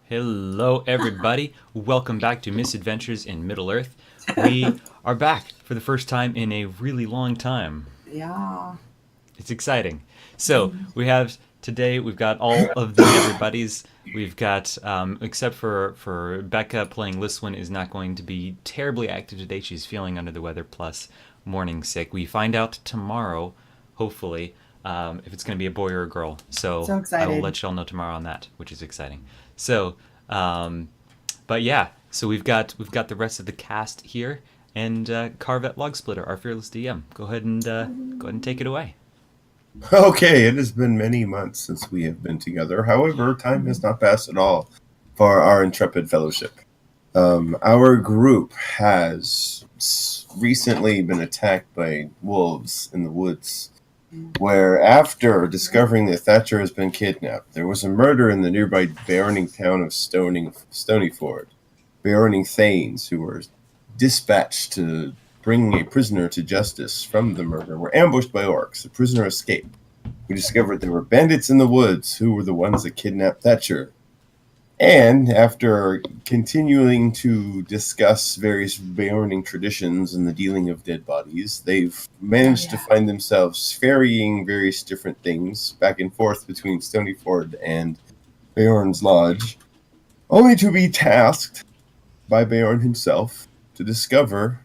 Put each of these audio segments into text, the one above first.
Hello, everybody. Welcome back to Misadventures in Middle-earth. We are back for the first time in a really long time. Yeah. It's exciting. So, we've got all of the everybody's. We've got, except for Becca playing Liswin is not going to be terribly active today. She's feeling under the weather, plus morning sick. We find out tomorrow, hopefully, if it's going to be a boy or a girl. So So I will excited. let y'all know tomorrow on that, which is exciting. So, but yeah, so we've got the rest of the cast here, and Carvet Logsplitter, our fearless DM. Go ahead and take it away. Okay, it has been many months since we have been together. However, time has not passed at all for our intrepid fellowship. Our group has recently been attacked by wolves in the woods, where after discovering that Thatcher has been kidnapped, there was a murder in the nearby baroning town of Stonyford. Baroning Thanes, who were dispatched to bring a prisoner to justice from the murder, were ambushed by orcs. The prisoner escaped. We discovered there were bandits in the woods who were the ones that kidnapped Thatcher. And after continuing to discuss various baroning traditions and the dealing of dead bodies, they've managed to find themselves ferrying various different things back and forth between Stonyford and Beorn's Lodge, only to be tasked by Beorn himself to discover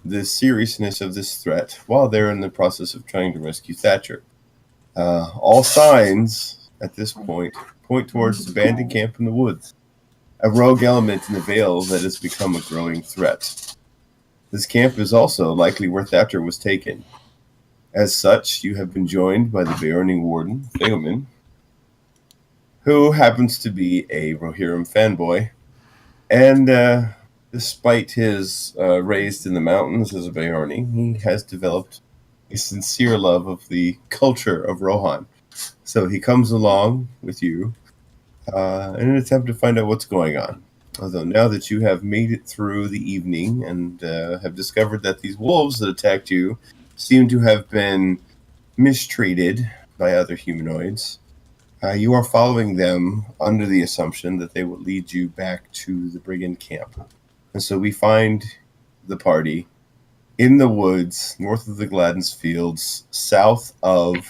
the seriousness of this threat while they're in the process of trying to rescue Thatcher. All signs at this point towards the bandit camp in the woods, a rogue element in the Vale that has become a growing threat. This camp is also likely where Thatcher was taken. As such, you have been joined by the Baroning Warden, Theoman, who happens to be a Rohirrim fanboy, and despite his raised in the mountains as a Baorni, he has developed a sincere love of the culture of Rohan. So he comes along with you in an attempt to find out what's going on. Although now that you have made it through the evening and have discovered that these wolves that attacked you seem to have been mistreated by other humanoids, you are following them under the assumption that they will lead you back to the brigand camp. And so we find the party in the woods, north of the Gladden's Fields, south of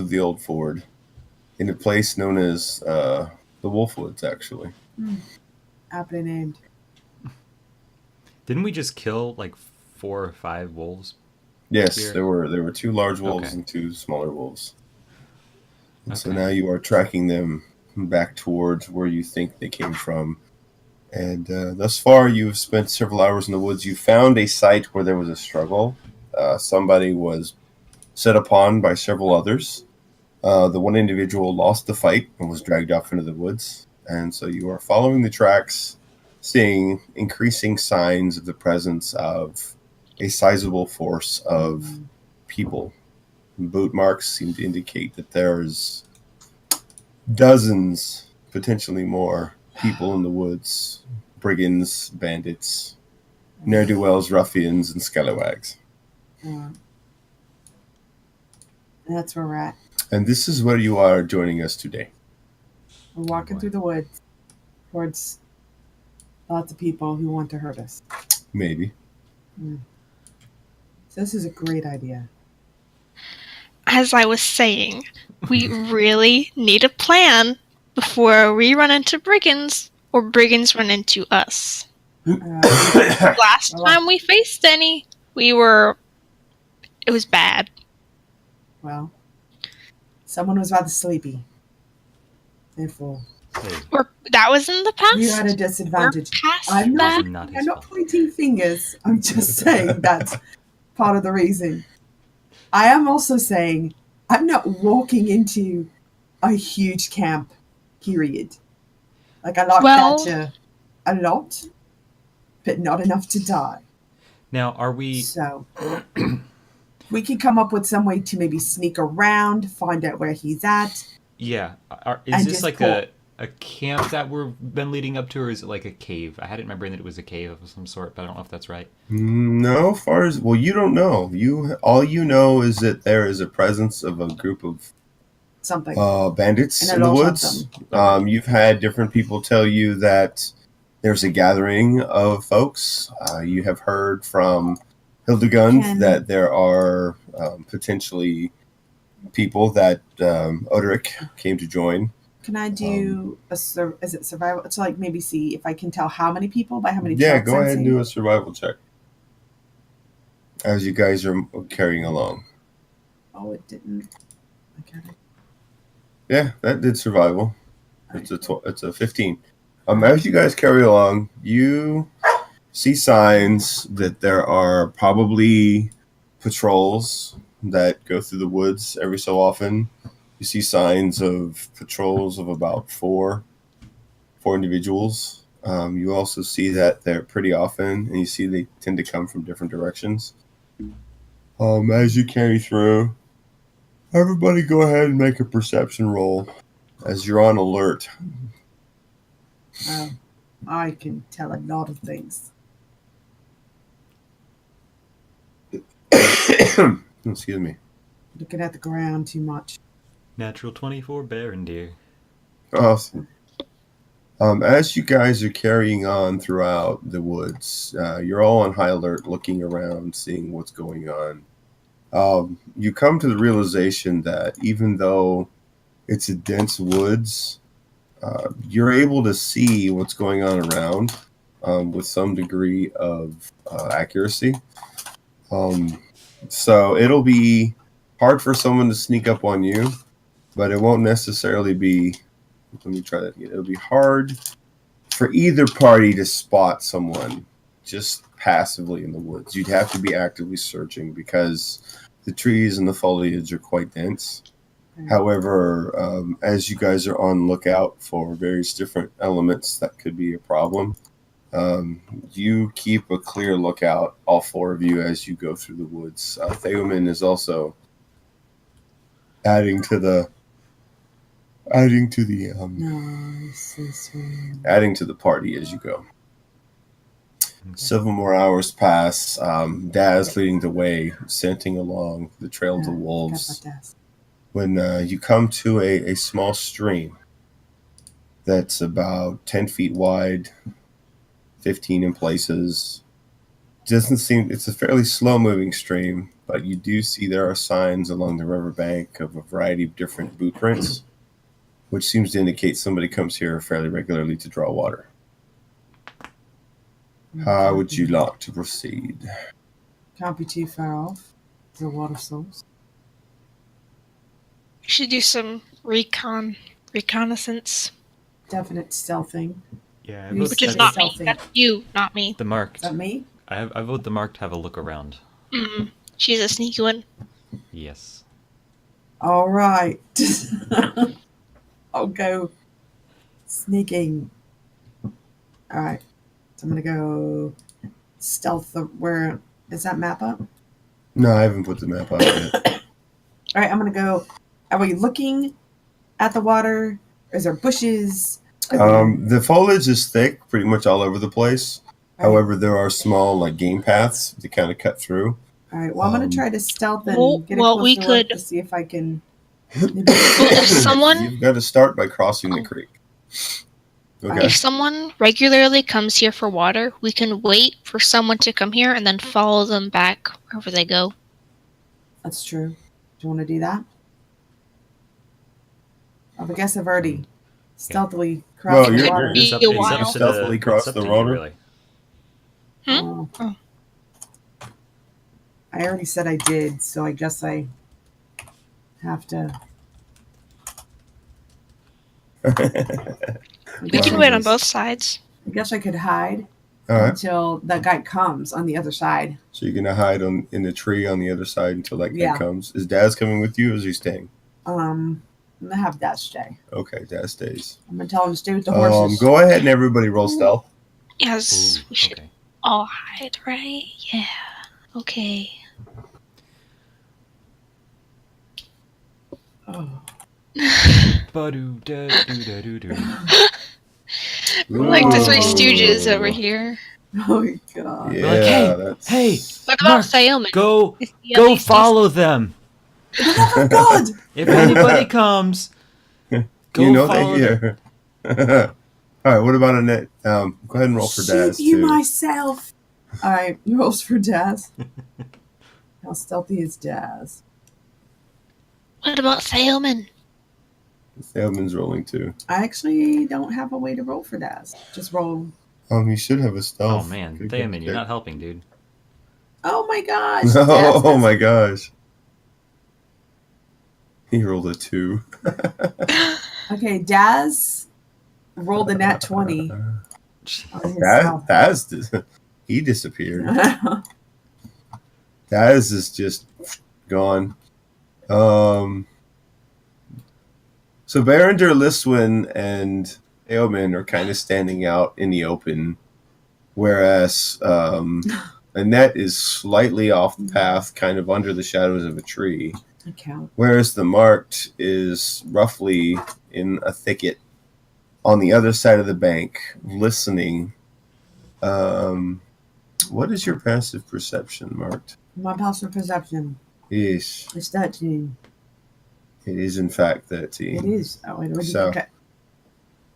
the Old Ford, in a place known as the Wolfwoods, actually. Aptly named. Didn't we just kill like 4 or 5 wolves? Yes, Here? there were 2 large wolves Okay. and 2 smaller wolves. And so Okay. now you are tracking them back towards where you think they came from. And thus far, you've spent several hours in the woods. You found a site where there was a struggle. Somebody was set upon by several others. The one individual lost the fight and was dragged off into the woods. And so you are following the tracks, seeing increasing signs of the presence of a sizable force of people. Boot marks seem to indicate that there's dozens, potentially more, people in the woods. Brigands, bandits, ne'er-do-wells, ruffians, and scalawags. Yeah. That's where we're at. And this is where you are joining us today. We're walking boy. through the woods towards lots of people who want to hurt us. Maybe. So this is a great idea. As I was saying, we really need a plan before we run into brigands or brigands run into us. Last time we faced any, it was bad. Well, someone was rather sleepy. Therefore, Hey, That was in the past. you had a disadvantage. We're past I'm that. not I'm his not fault. pointing fingers. I'm just saying that's part of the reason. I am also saying I'm not walking into a huge camp, period. Like, I like Thatcher a lot, but not enough to die. Now, are we? So we can come up with some way to maybe sneak around, find out where he's at. Yeah. Is And this just like pull. a camp that we've been leading up to, or is it like a cave? I had it remembering that it was a cave of some sort, but I don't know if that's right. No, far as you don't know. All you know is that there is a presence of a group of something. Bandits And in the it'll hunt woods. them. You've had different people tell you that there's a gathering of folks. You have heard from Hildegund that there are potentially people that Oderic came to join. Can I do is it survival? To like maybe see if I can tell how many people by how many. Yeah, tracks go I'm ahead and seeing? do a survival check as you guys are carrying along. Oh, it didn't. Okay. Yeah, that did survival. Right. It's a 15. As you guys carry along, you see signs that there are probably patrols that go through the woods every so often. You see signs of patrols of about four individuals. You also see that they're pretty often, and you see they tend to come from different directions. As you carry through, everybody go ahead and make a perception roll as you're on alert. I can tell a lot of things. Excuse me. Looking at the ground too much. Natural 24 bear and deer. Awesome. As you guys are carrying on throughout the woods, you're all on high alert, looking around, seeing what's going on. You come to the realization that even though it's a dense woods, you're able to see what's going on around with some degree of accuracy. So it'll be hard for someone to sneak up on you, but it won't necessarily be. Let me try that again. It'll be hard for either party to spot someone just passively in the woods. You'd have to be actively searching because the trees and the foliage are quite dense. However, as you guys are on lookout for various different elements that could be a problem, you keep a clear lookout, all four of you, as you go through the woods. Theoman is also adding to the party as you go. Several more hours pass. Daz leading the way, scenting along the trail of the wolves. When you come to a small stream that's about 10 feet wide, 15 in places. Doesn't seem, it's a fairly slow moving stream, but you do see there are signs along the riverbank of a variety of different boot prints, which seems to indicate somebody comes here fairly regularly to draw water. How would you like to proceed? Can't be too far off. The water source. We should do some reconnaissance. Definite stealthing. Yeah, Which is not me. That's you, not me. The marked. Is that me? I vote the marked have a look around. Mm-mm. She's a sneaky one. Yes. All right. I'll go sneaking. All right. So I'm going to go stealth. Where is that map up? No, I haven't put the map on yet. All right. I'm going to go. Are we looking at the water? Is there bushes? The foliage is thick, pretty much all over the place. Right. However, there are small game paths to kind of cut through. All right. Well, I'm going to try to stealth and get a well, closer we look could- to see if I can. If someone, You've got to start by crossing the creek. Okay. if someone regularly comes here for water, we can wait for someone to come here and then follow them back wherever they go. That's true. Do you want to do that? I guess I've already stealthily crossed Well, the you're- water. Be a while. Stealthily cross it's up the to water? You, really. Oh. Oh. I already said I did, so I guess I have to. We can wait on both sides. I guess I could hide All right. until that guy comes on the other side. So you're gonna hide in the tree on the other side until that guy Yeah. comes. Is Daz coming with you, or is he staying? I'm gonna have that stay. Okay, Daz stays. I'm gonna tell him to stay with the horses. Go ahead and everybody roll stealth. Yes, Ooh, we should okay. all hide, right? Yeah. Okay. Oh. Ba-do-da-do-da-do-do. We're like the Three Ooh. Stooges over here. Oh my god. Yeah, Like, hey, that's... hey, What about Mark, Theoman? Go Is he at go least follow them. Oh God! If anybody comes, go You know they follow them. hear. All right, what about Annette? Go ahead and roll for Shoot Daz, you too. myself. All right, rolls for Daz. How stealthy is Daz? What about Thalman? Thalman's rolling, too. I actually don't have a way to roll for Daz. Just roll. You should have a Oh stealth. man, Good Thaman, you're check. not helping, dude. Oh my gosh! Daz Oh has- my gosh. He rolled a 2. Okay, Daz rolled a nat 20 on his stealth. He disappeared. Daz is just gone. So Berenger, Liswin, and Aomen are kind of standing out in the open, whereas Annette is slightly off path, kind of under the shadows of a tree, Account. whereas the marked is roughly in a thicket on the other side of the bank, listening. What is your passive perception, Marked? My passive perception. Yes, It's 13. it is in fact 13. It is. Oh, wait, what did So- you think?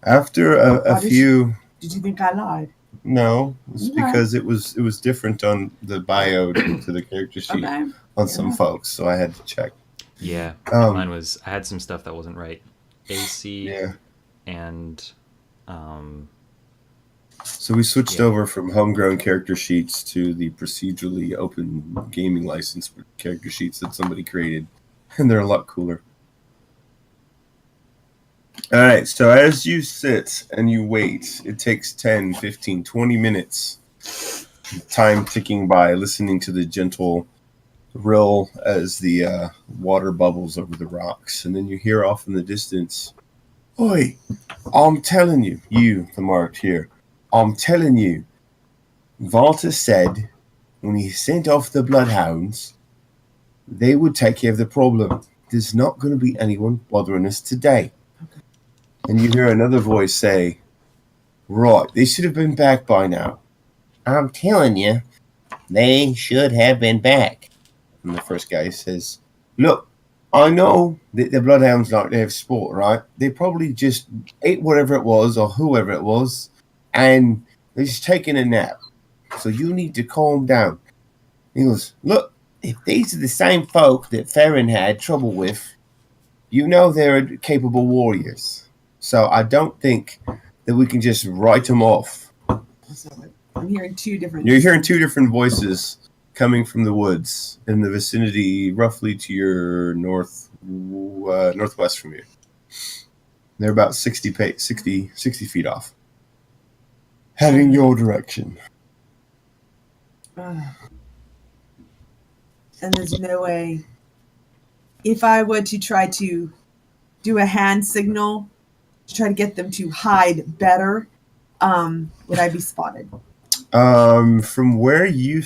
After a What is- few, Did you think I lied? no, it's Okay. because it was different on the bio to the character sheet Okay. on some Yeah. folks, so I had to check. Yeah, Um, mine was. I had some stuff that wasn't right. AC Yeah, and so we switched Yeah. over from homegrown character sheets to the procedurally open gaming license character sheets that somebody created, and they're a lot cooler. All right, so as you sit and you wait, it takes 10, 15, 20 minutes, time ticking by, listening to the gentle rill as the water bubbles over the rocks. And then you hear off in the distance, "Oi, I'm telling you, the marked here, I'm telling you, Walter said when he sent off the bloodhounds, they would take care of the problem. There's not going to be anyone bothering us today." And you hear another voice say, "Right, they should have been back by now." "I'm telling you, they should have been back." And the first guy says, "Look, I know that the bloodhounds like to have sport, right? They probably just ate whatever it was or whoever it was, and they're just taking a nap. So you need to calm down." He goes, "Look, if these are the same folk that Farron had trouble with, you know they're capable warriors. So I don't think that we can just write them off." So I'm hearing two different. You're hearing two different voices coming from the woods in the vicinity, roughly to your northwest from you. They're about 60 feet off, heading your direction. And there's no way. If I were to try to do a hand signal to try to get them to hide better, would I be spotted? From where you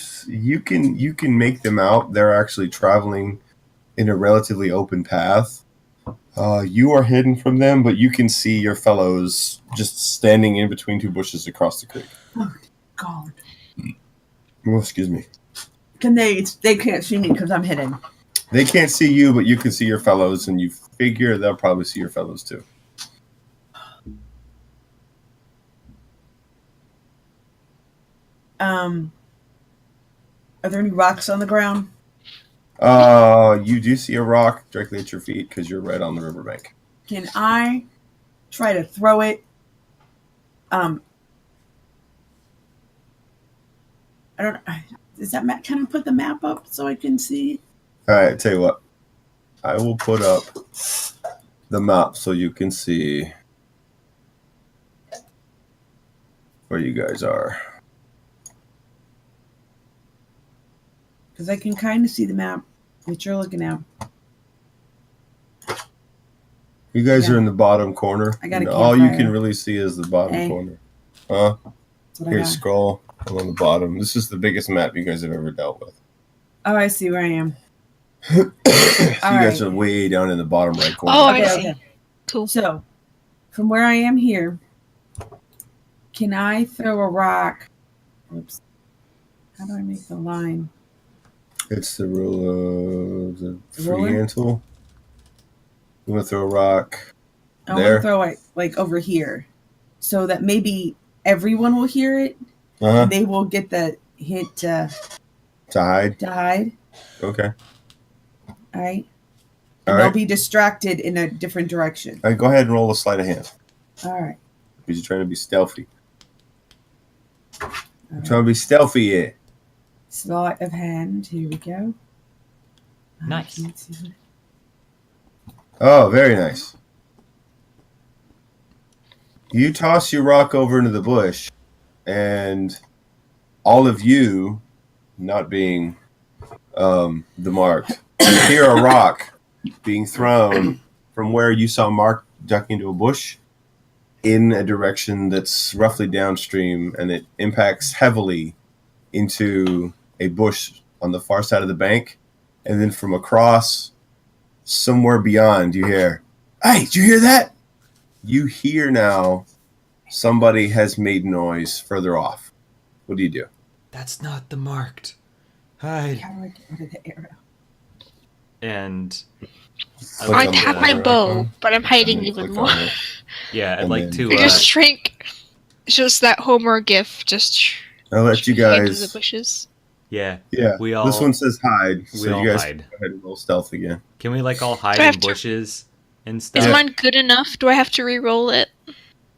can make them out, they're actually traveling in a relatively open path. You are hidden from them, but you can see your fellows just standing in between two bushes across the creek. Oh God! Oh, excuse me. Can they? They can't see me because I'm hidden. They can't see you, but you can see your fellows, and you figure they'll probably see your fellows too. Are there any rocks on the ground? You do see a rock directly at your feet because you're right on the riverbank. Can I try to throw it? I don't. Is that map? Can I put the map up so I can see? All right, tell you what. I will put up the map so you can see where you guys are. Because I can kind of see the map that you're looking at. You guys Yeah. are in the bottom corner. I got a and all you campfire. can really see is the bottom Hey. corner. Huh? That's what I Here, got. scroll along the bottom. This is the biggest map you guys have ever dealt with. Oh, I see where I am. So you guys right. are way down in the bottom right corner. Oh, I see. Cool. So, from where I am here, can I throw a rock? Oops. How do I make the line? It's the rule of the Roller? free hand tool. You want to throw a rock I there? want to throw it like over here, so that maybe everyone will hear it. Uh-huh. And they will get the hint To hide? to hide. Okay. All right. All And they'll right. be distracted in a different direction. All right, go ahead and roll a sleight of hand. All right. Because you're trying to be stealthy. I'm trying to be stealthy here. Sleight of hand. Here we go. Nice. Oh, very nice. You toss your rock over into the bush, and all of you, not being the marked, you hear a rock being thrown from where you saw Mark duck into a bush in a direction that's roughly downstream, and it impacts heavily into a bush on the far side of the bank. And then from across, somewhere beyond, you hear, "Hey, did you hear that?" You hear now somebody has made noise further off. What do you do? That's not the marked. Hide. How do I get rid of the arrow? And I Click like on I'd the have my arrow bow, icon, but I'm hiding and then even click more. on it. yeah, I'd And like then- to. I just shrink. Just that Homer gif. Just I'll let you shrinking into the guys. bushes. Yeah. Yeah, We all- this one says hide, we so all you guys hide. can go ahead and roll stealth again. Can we like all hide Do I have in to- bushes and stuff? Is Yeah. mine good enough? Do I have to re-roll it?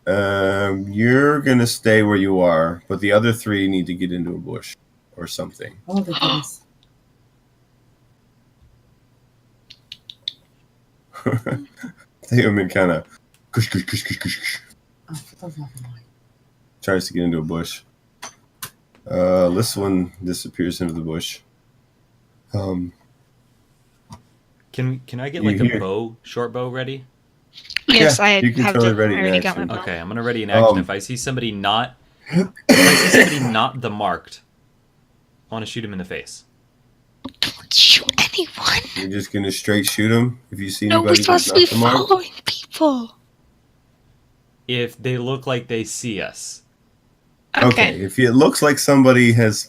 You're gonna stay where you are, but the other three need to get into a bush or something. Oh, the goodness. They have been kind of kush, kush, kush, kush, kush, kush. Oh, for the love of God. Tries to get into a bush. This one disappears into the bush. Can I get You like a hear- bow, short bow ready? Yes, I you can have totally the, ready I in already got my action. bow. Okay, I'm gonna ready in action. If I see somebody not the marked, I want to shoot him in the face. Don't shoot anyone. You're just gonna straight shoot them if you see No, we're anybody supposed who's to be not the mark. following people. If they look like they see us, Okay, if it looks like somebody has,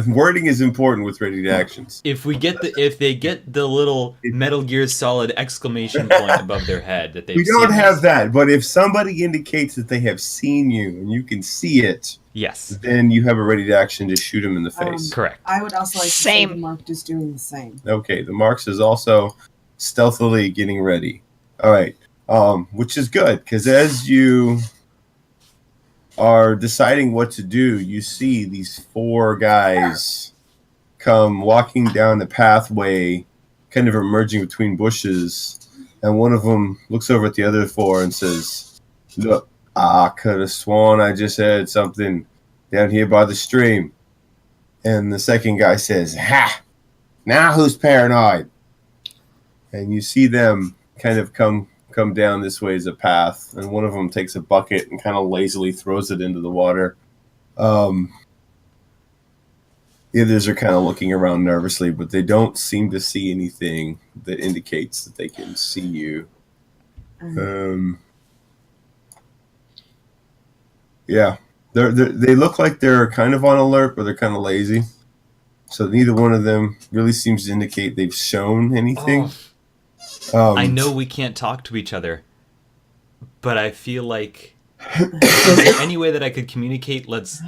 wording is important with ready to actions. if they get the little Metal Gear Solid exclamation point above their head that they've We don't seen have us. that, but if somebody indicates that they have seen you and you can see it, Yes, then you have a ready to action to shoot them in the face. correct. I would also like to say Same. the marked is doing the same. Okay, the Marks is also stealthily getting ready. All right, which is good because as you are deciding what to do, you see these four guys come walking down the pathway, kind of emerging between bushes, and one of them looks over at the other four and says, "Look, I could have sworn I just heard something down here by the stream." And the second guy says, "Ha! Now who's paranoid?" And you see them kind of come down this way as a path, and one of them takes a bucket and kind of lazily throws it into the water. The others are kind of looking around nervously, but they don't seem to see anything that indicates that they can see you. Yeah, they look like they're kind of on alert, but they're kind of lazy. So neither one of them really seems to indicate they've shown anything. I know we can't talk to each other, but I feel like is there any way that I could communicate? Let's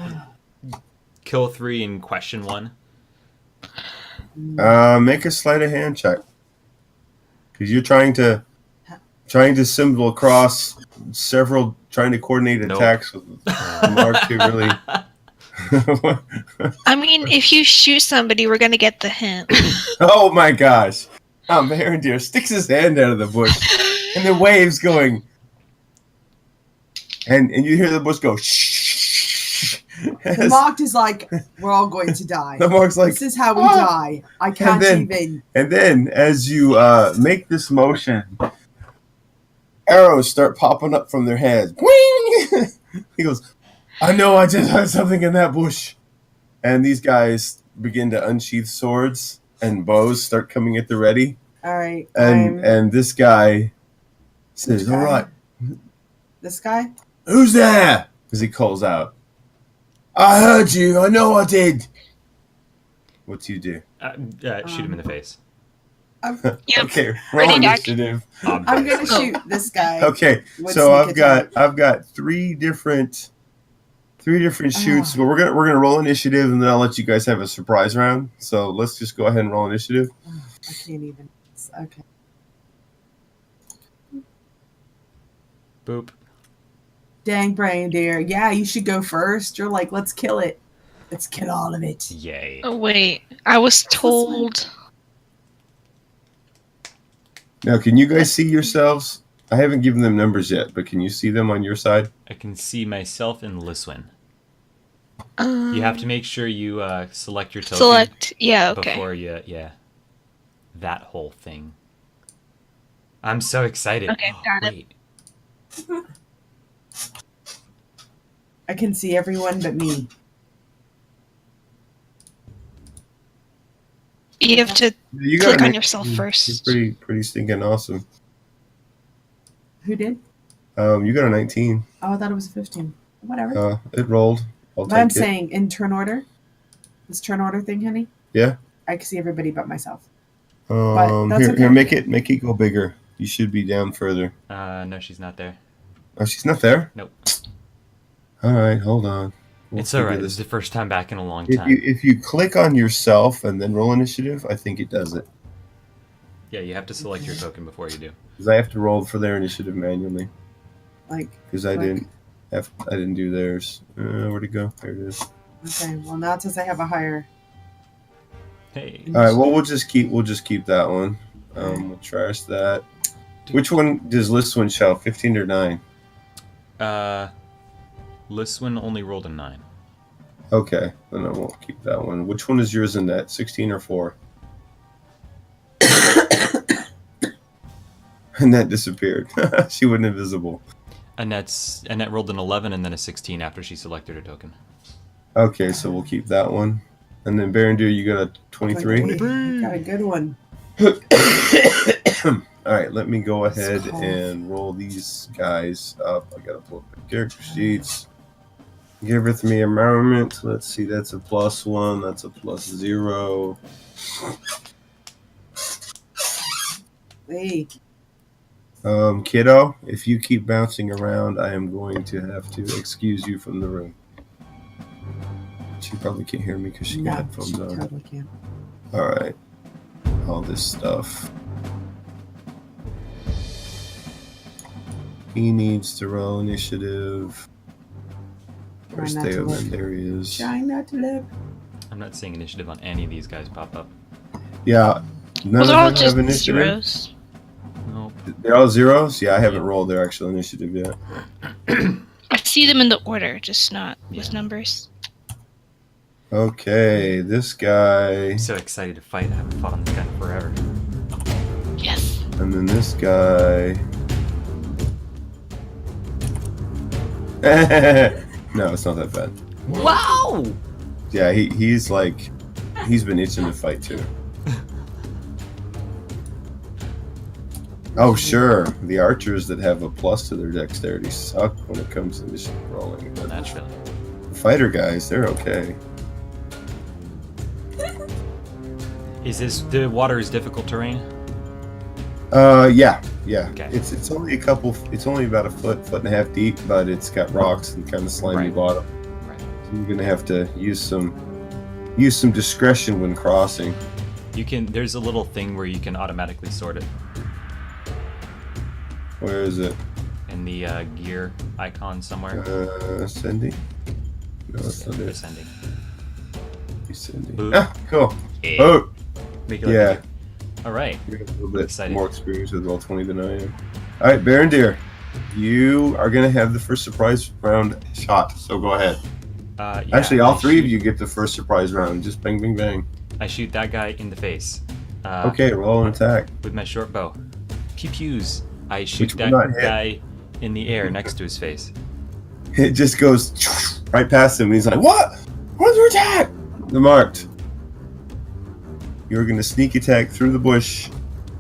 kill 3 and question 1. Make a sleight of hand check because you're trying to symbol across several, trying to coordinate Nope. attacks with Mark who really. I mean, if you shoot somebody, we're gonna get the hint. Oh my gosh! Aaron Deer sticks his hand out of the bush, and the waves going, and you hear the bush go. Shh. The marked is like, we're all going to die. The Mark's like, This is how we "Ah!" die. I can't then- even. And then, as you make this motion, arrows start popping up from their heads. Wing! He goes, "I know I just heard something in that bush." And these guys begin to unsheath swords, and bows start coming at the ready. All right. And this guy says, Which guy? "All right, This guy? who's there?" As he calls out, "I heard you. I know I did." What do you do? Shoot him in the face. Yep. Okay, Ready, roll Jack? initiative. I'm gonna shoot this guy. Okay, with so sneak attack. I've got three different shoots. Ah. But we're gonna roll initiative, and then I'll let you guys have a surprise round. So let's just go ahead and roll initiative. Oh, I can't even. Okay. Boop. Dang, brain dear. Yeah, you should go first. You're like, let's kill it. Let's kill all of it. Yay. Oh, wait. I was told. Now, can you guys see yourselves? I haven't given them numbers yet, but can you see them on your side? I can see myself in Liswin. You have to make sure you select your token Select. Yeah, okay. before you, that whole thing. I'm so excited. Okay, got it. Wait. I can see everyone but me. You have to You click an on yourself You're first. pretty stinking awesome. Who did? You got a 19. Oh, I thought it was a 15. Whatever. It rolled. I'll But I'm take it. saying in turn order. This turn order thing, honey. Yeah. I can see everybody but myself. But that's Here, okay. make it go bigger. You should be down further. No, she's not there. Oh, she's not there. Nope. All right, hold on. We'll It's all right. figure This is the first time back in a long If time. if you click on yourself and then roll initiative, I think it does it. Yeah, you have to select your token before you do. Because I have to roll for their initiative manually. Like, Because I Click. didn't do theirs. Where'd it go? There it is. okay, well now it says I have a higher. Hey. All right. Well, we'll just keep that one. We'll trash that. Which one does this one show? 15 or 9? Liswin only rolled a 9. Okay, then I won't keep that one. Which one is yours in that? 16 or 4? Annette disappeared. She went invisible. Annette rolled an 11 and then a 16 after she selected her token. Okay, so we'll keep that one. And then Barondir, you got a 23? Got a good one. All right, let me go ahead Let's call. and roll these guys up. I gotta pull up my character sheets. Give it me a moment. Let's see, that's a +1. That's a +0. Hey, Kiddo, if you keep bouncing around, I am going to have to excuse you from the room. She probably can't hear me because she got no, headphones she on. totally can. All right, all this stuff. He needs to roll initiative. Where's Try not to Theo? look. There he is. Try not to look. I'm not seeing initiative on any of these guys pop up. Yeah, none Well, they're all of them just have initiative. zeros. Nope. They're all zeros. Yeah, I haven't rolled their actual initiative yet. I see them in the order, just not with numbers. Okay, this guy, I'm so excited to fight. I haven't fought on this guy in forever. Yes. and then this guy. No, it's not that bad. Wow! Yeah, he's been itching to fight too. Oh sure, the archers that have a plus to their dexterity suck when it comes to initiative rolling. But Naturally. the fighter guys, they're okay. Is the water is difficult terrain? Yeah. Okay. It's only it's only about a foot and a half deep, but it's got rocks and kind of slimy Right. bottom. Right. So you're gonna have to use some discretion when crossing. There's a little thing where you can automatically sort it Where is it? in the gear icon somewhere. Ascending? No, that's not it. Ascending. Ascending. Boop. Ah, cool. Yeah. Oh, Make it yeah. All right. You're a little bit Excited. more experience with Roll20 than I am. All right, Barondir, you are going to have the first surprise round shot, so go ahead. Yeah, Actually, all I three of shoot- you get the first surprise round. Just bang, bang, bang. I shoot that guy in the face. Okay, roll an attack. With my short bow. Pew pews. I shoot Which will that not hit. guy in the air next to his face. It just goes right past him, and he's like, "What? What's your attack?" They're marked. You're going to sneak attack through the bush,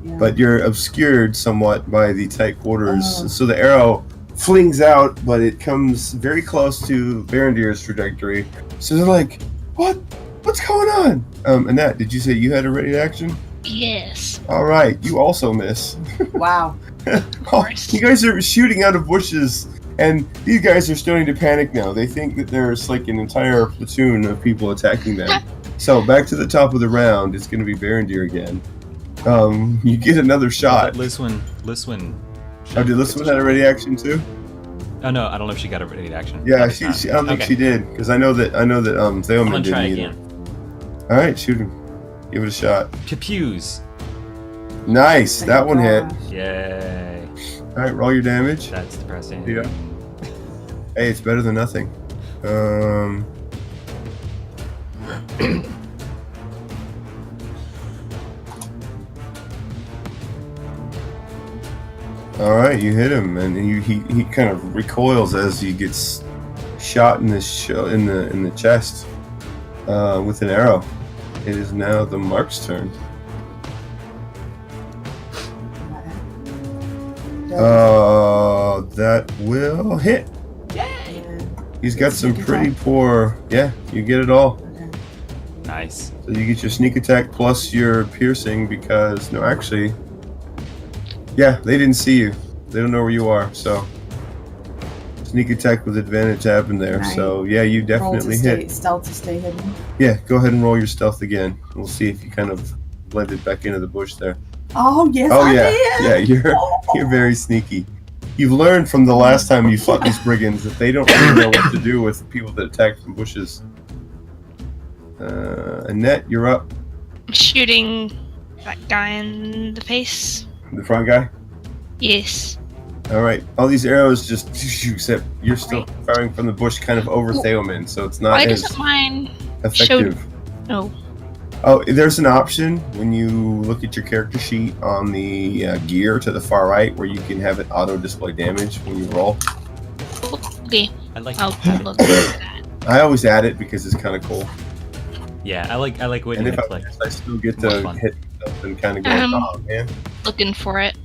Yeah. but you're obscured somewhat by the tight quarters. Oh. So the arrow flings out, but it comes very close to Barondir's trajectory. So they're like, "What's What's going on? Annette, did you say you had a ready action? Yes. All right, you also miss. Wow. Oh, you guys are shooting out of bushes, and these guys are starting to panic now. They think that there's like an entire platoon of people attacking them. So back to the top of the round, it's going to be Barondir again. You get another shot. Liswin. Oh, did Liswin have a ready action too? Oh no, I don't know if she got a ready action. Yeah, Maybe not. she I don't think Okay. she did because I know that Theoman I'm gonna didn't try either. again. All right, shoot him. Give it a shot. Pews. Nice, Thank that one hit. gosh. Yay. All right, roll your damage. That's depressing. Yeah. Hey, it's better than nothing. All right, you hit him, and he kind of recoils as he gets shot in the chest with an arrow. It is now the Mark's turn. That will hit. He's got some pretty poor. Yeah, you get it all. Nice. So you get your sneak attack plus your piercing because no, actually, yeah, they didn't see you. They don't know where you are. So sneak attack with advantage happened there. Nice. So yeah, you definitely hit. Stealth to stay hidden. Yeah, go ahead and roll your stealth again. We'll see if you kind of blended back into the bush there. Oh yes, Oh I yeah, did. yeah, you're very sneaky. You've learned from the last time you fought these brigands that they don't really know what to do with people that attack from bushes. Annette, you're up. Shooting that guy in the face. The front guy. Yes. All right. All these arrows just except you're still firing from the bush, kind of over Theoman, so it's not Why as doesn't mine effective. Oh. Oh, there's an option when you look at your character sheet on the gear to the far right where you can have it auto display damage when you roll. Okay. I like. I'll look at that. I always add it because it's kind of cool. Yeah, I like And waiting if to I play. miss, I still get More to fun. hit stuff and kind of go, oh man. Looking for it.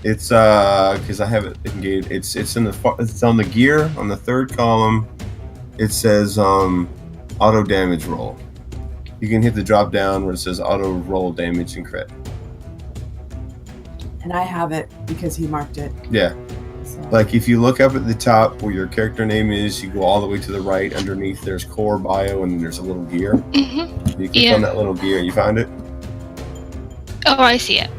It's because I have it engaged. It's on the gear on the third column. It says auto damage roll. You can hit the drop down where it says auto roll damage and crit. And I have it because he marked it. Yeah, So. like if you look up at the top where your character name is, you go all the way to the right. Underneath there's core bio and then there's a little gear. Mm-hmm. You click on that little gear. You found it? Oh, I see it.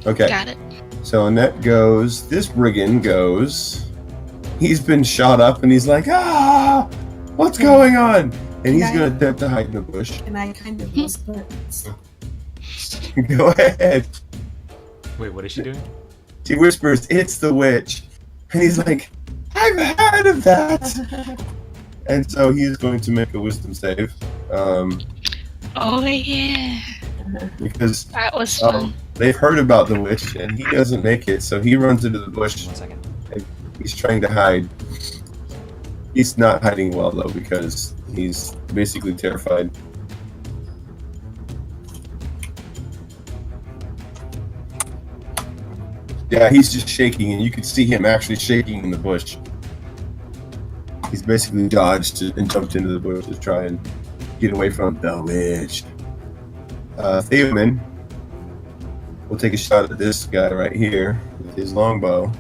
Okay. Got it. So Annette goes. This brigand goes. He's been shot up and he's like, ah, what's going on? And he's Okay. going to attempt to hide in the bush. And I kind of whisper. Go ahead. Wait, what is she doing? She whispers, it's the witch. And he's like, I've heard of that. And so he is going to make a wisdom save. Oh yeah. Because That was fun. they've heard about the witch and he doesn't make it. So he runs into the bush. 1 second. He's trying to hide. He's not hiding well, though, because he's basically terrified. Yeah, he's just shaking, and you can see him actually shaking in the bush. He's basically dodged and jumped into the bush to try and get away from the witch. Theoman will take a shot at this guy right here with his longbow.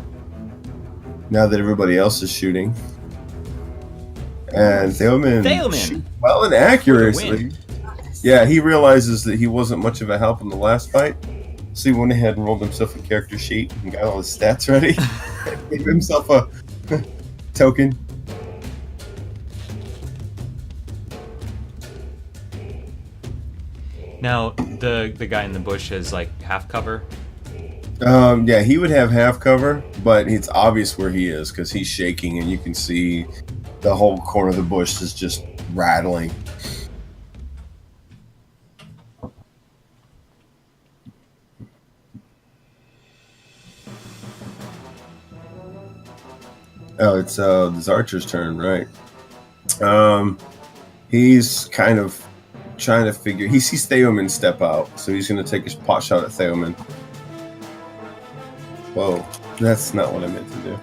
Now that everybody else is shooting. And Theoman shoots well and accurately. Yeah, he realizes that he wasn't much of a help in the last fight. So he went ahead and rolled himself a character sheet and got all his stats ready. Gave himself a token. Now the guy in the bush has like half cover. Yeah, he would have half cover, but it's obvious where he is because he's shaking and you can see the whole corner of the bush is just rattling. Oh, it's this archer's turn, right? He's kind of trying to figure. He sees Theoman step out, so he's going to take his pot shot at Theoman. Whoa, that's not what I meant to do.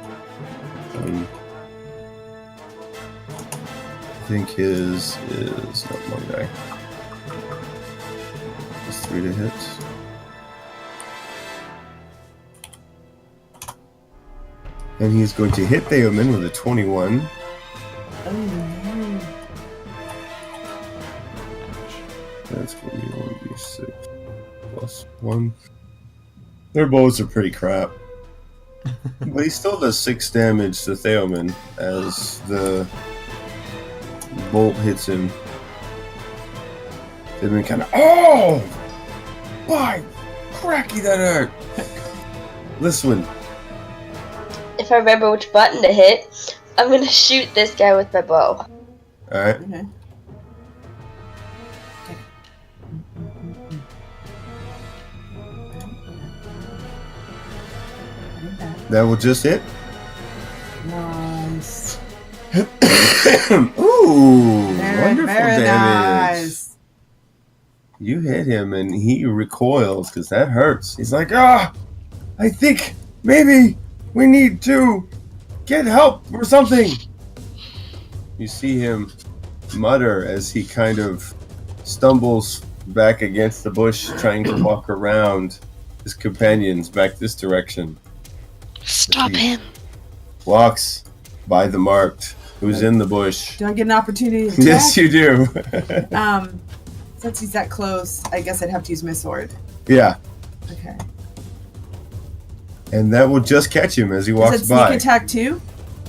think his is not one guy. Just 3 to hit. And he's going to hit Theoman with a 21. Oh, no. That's going to be 1d6 plus 1. Their bows are pretty crap. But he still does 6 damage to Theoman as the bolt hits him. Theoman kind of, oh! By cracky, that hurt! This one. If I remember which button to hit, I'm gonna shoot this guy with my bow. Alright. Okay. That will just hit. Nice. Ooh! Wonderful Very damage. nice. You hit him and he recoils because that hurts. He's like, I think maybe we need to get help or something. You see him mutter as he kind of stumbles back against the bush, trying to walk around his companions back this direction. Stop him. Walks by the marked, who's in the bush. Do I get an opportunity to Yes, attack? you do. Since he's that close, I guess I'd have to use my sword. Yeah, Okay. and that will just catch him as he Is walks it sneak by. attack too?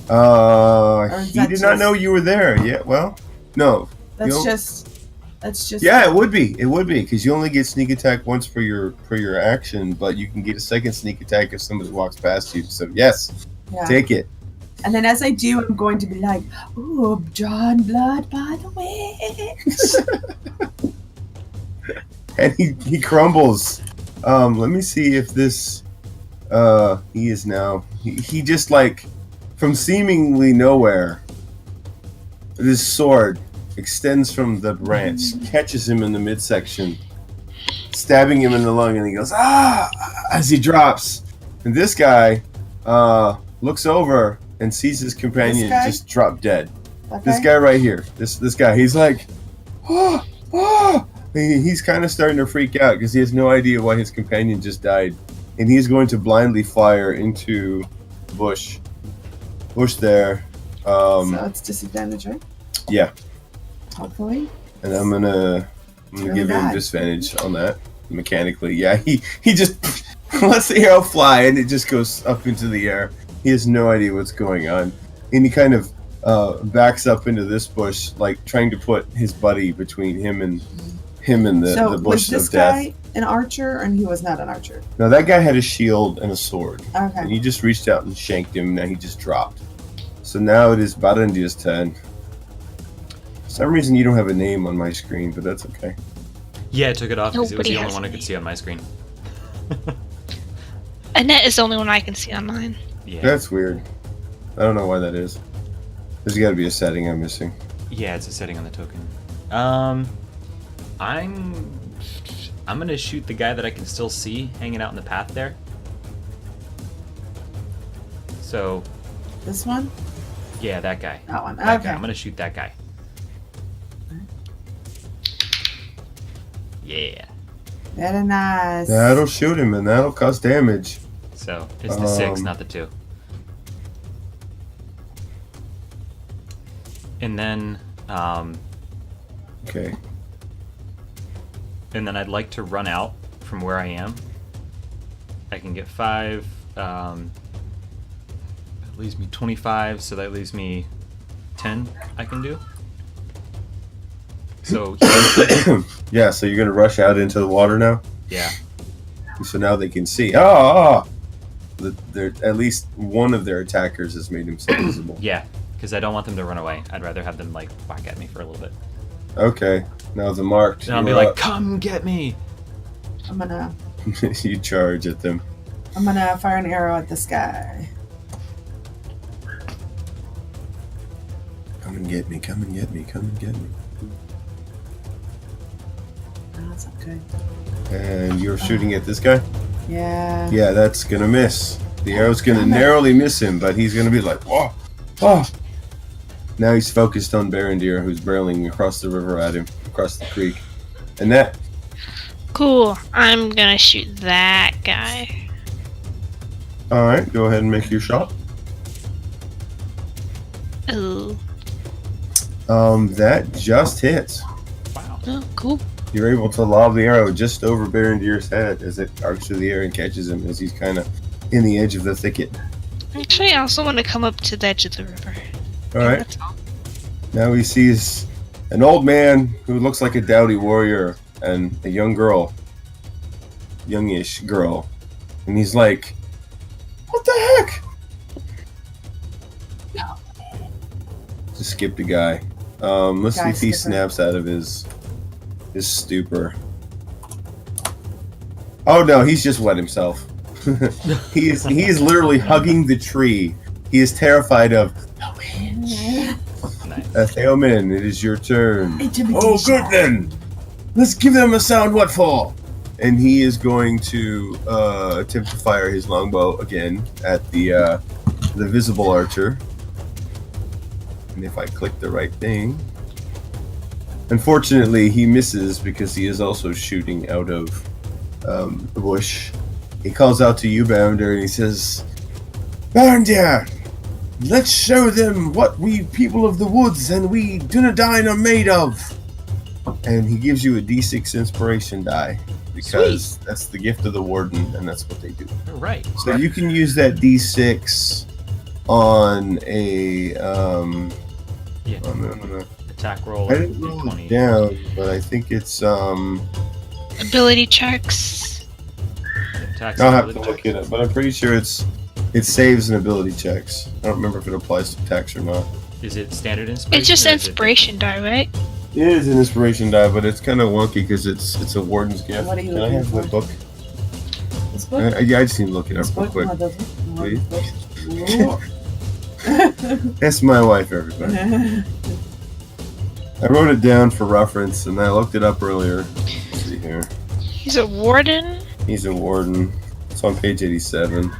is He that did not just- know you were there. Yeah, well, no. That's You'll- just. That's just. Yeah, it would be. It would be because you only get sneak attack once per your action, but you can get a second sneak attack if somebody walks past you. So yes, Yeah. take it. And then as I do, I'm going to be like, "Ooh, drawn blood by the witch." And he crumbles. Let me see if this. He is now. He just like from seemingly nowhere. This sword extends from the branch, catches him in the midsection, stabbing him in the lung, and he goes, as he drops. And this guy looks over and sees his companion This guy? just drop dead. Okay. This guy right here, this guy, he's like, he's kind of starting to freak out because he has no idea why his companion just died. And he's going to blindly fire into the bush there. So it's disadvantage, right? Yeah. Hopefully. And I'm gonna really give him bad. disadvantage on that mechanically. Yeah, he just lets the arrow fly and it just goes up into the air. He has no idea what's going on, and he kind of backs up into this bush, like trying to put his buddy between him and the So bush was this of death. guy an archer, and he was not an archer? Now that guy had a shield and a sword, and Okay. you just reached out and shanked him. Now he just dropped. So now it is Barandia's turn. For some reason you don't have a name on my screen, but that's okay. Yeah, I took it off because it was Nobody the only has one I a could see on my screen. Annette is the only one I can see on mine. Yeah. That's weird. I don't know why that is. There's got to be a setting I'm missing. Yeah, it's a setting on the token. I'm gonna shoot the guy that I can still see hanging out in the path there. So, This one? yeah, that guy. That one. That Okay. guy. I'm gonna shoot that guy. Yeah. Very nice. That'll shoot him, and that'll cause damage. So it's the 6, Um, not the 2. And then, Okay. I'd like to run out from where I am. I can get 5. That leaves me 25, so that leaves me 10 I can do. So, Yeah, so you're gonna rush out into the water now. yeah. So now they can see. They're, at least one of their attackers has made himself visible. Yeah, because I don't want them to run away. I'd rather have them, like, whack at me for a little bit. Okay. Now the marked. And I'll be you're like, up. come get me! I'm gonna You charge at them. fire an arrow at this guy. Come and get me. Come and get me. Come and get me. No, that's not good. And you're shooting at this guy. Yeah. Yeah, that's gonna miss. The arrow's gonna Damn it. narrowly miss him, but he's gonna be like, whoa, oh. Now he's focused on Barondir, who's barreling across the river at him, across the creek. And that... Cool. I'm gonna shoot that guy. Alright, go ahead and make your shot. Oh. That just hits. Wow. Oh, cool. You're able to lob the arrow just over Barondir's head as it arcs through the air and catches him as he's kind of in the edge of the thicket. Actually, I also want to come up to the edge of the river. Alright. That's all. Now he sees an old man who looks like a doughty warrior and a young girl. Youngish girl. And he's like, what the heck? Just skipped a guy. Let's see Guy if he skipper. snaps out of his stupor. Oh no, he's just wet himself. he is literally hugging the tree. He is terrified of the wind. Nice. Theomin, it is your turn. Intimidation. Oh, good then. Let's give them a sound what for. And he is going to attempt to fire his longbow again at the visible archer. And if I click the right thing, unfortunately, he misses because he is also shooting out of the bush. He calls out to you, Barondir, and he says, Barondir, let's show them what we people of the woods and we Dunedain are made of. And he gives you a D6 inspiration die because that's the gift of the warden, and that's what they do. All right. So you can use that D6 on a Yeah. I'm gonna, Attack roll. I didn't roll it down, but I think it's Ability checks. Attack I'll have to ability look it up, but I'm pretty sure it saves and ability checks. I don't remember if it applies to attacks or not. Is it standard inspiration? It's just or is it- inspiration die, right? It is an inspiration die, but it's kind of wonky because it's a warden's gift. What are you Can I looking have the for? book? This book? Yeah, I just need to look it This up real book? quick. No, this book. Please. No, That's my wife, everybody. this I wrote it down for reference, and I looked it up earlier. Let's see here. He's a warden. He's a warden. It's on page 87.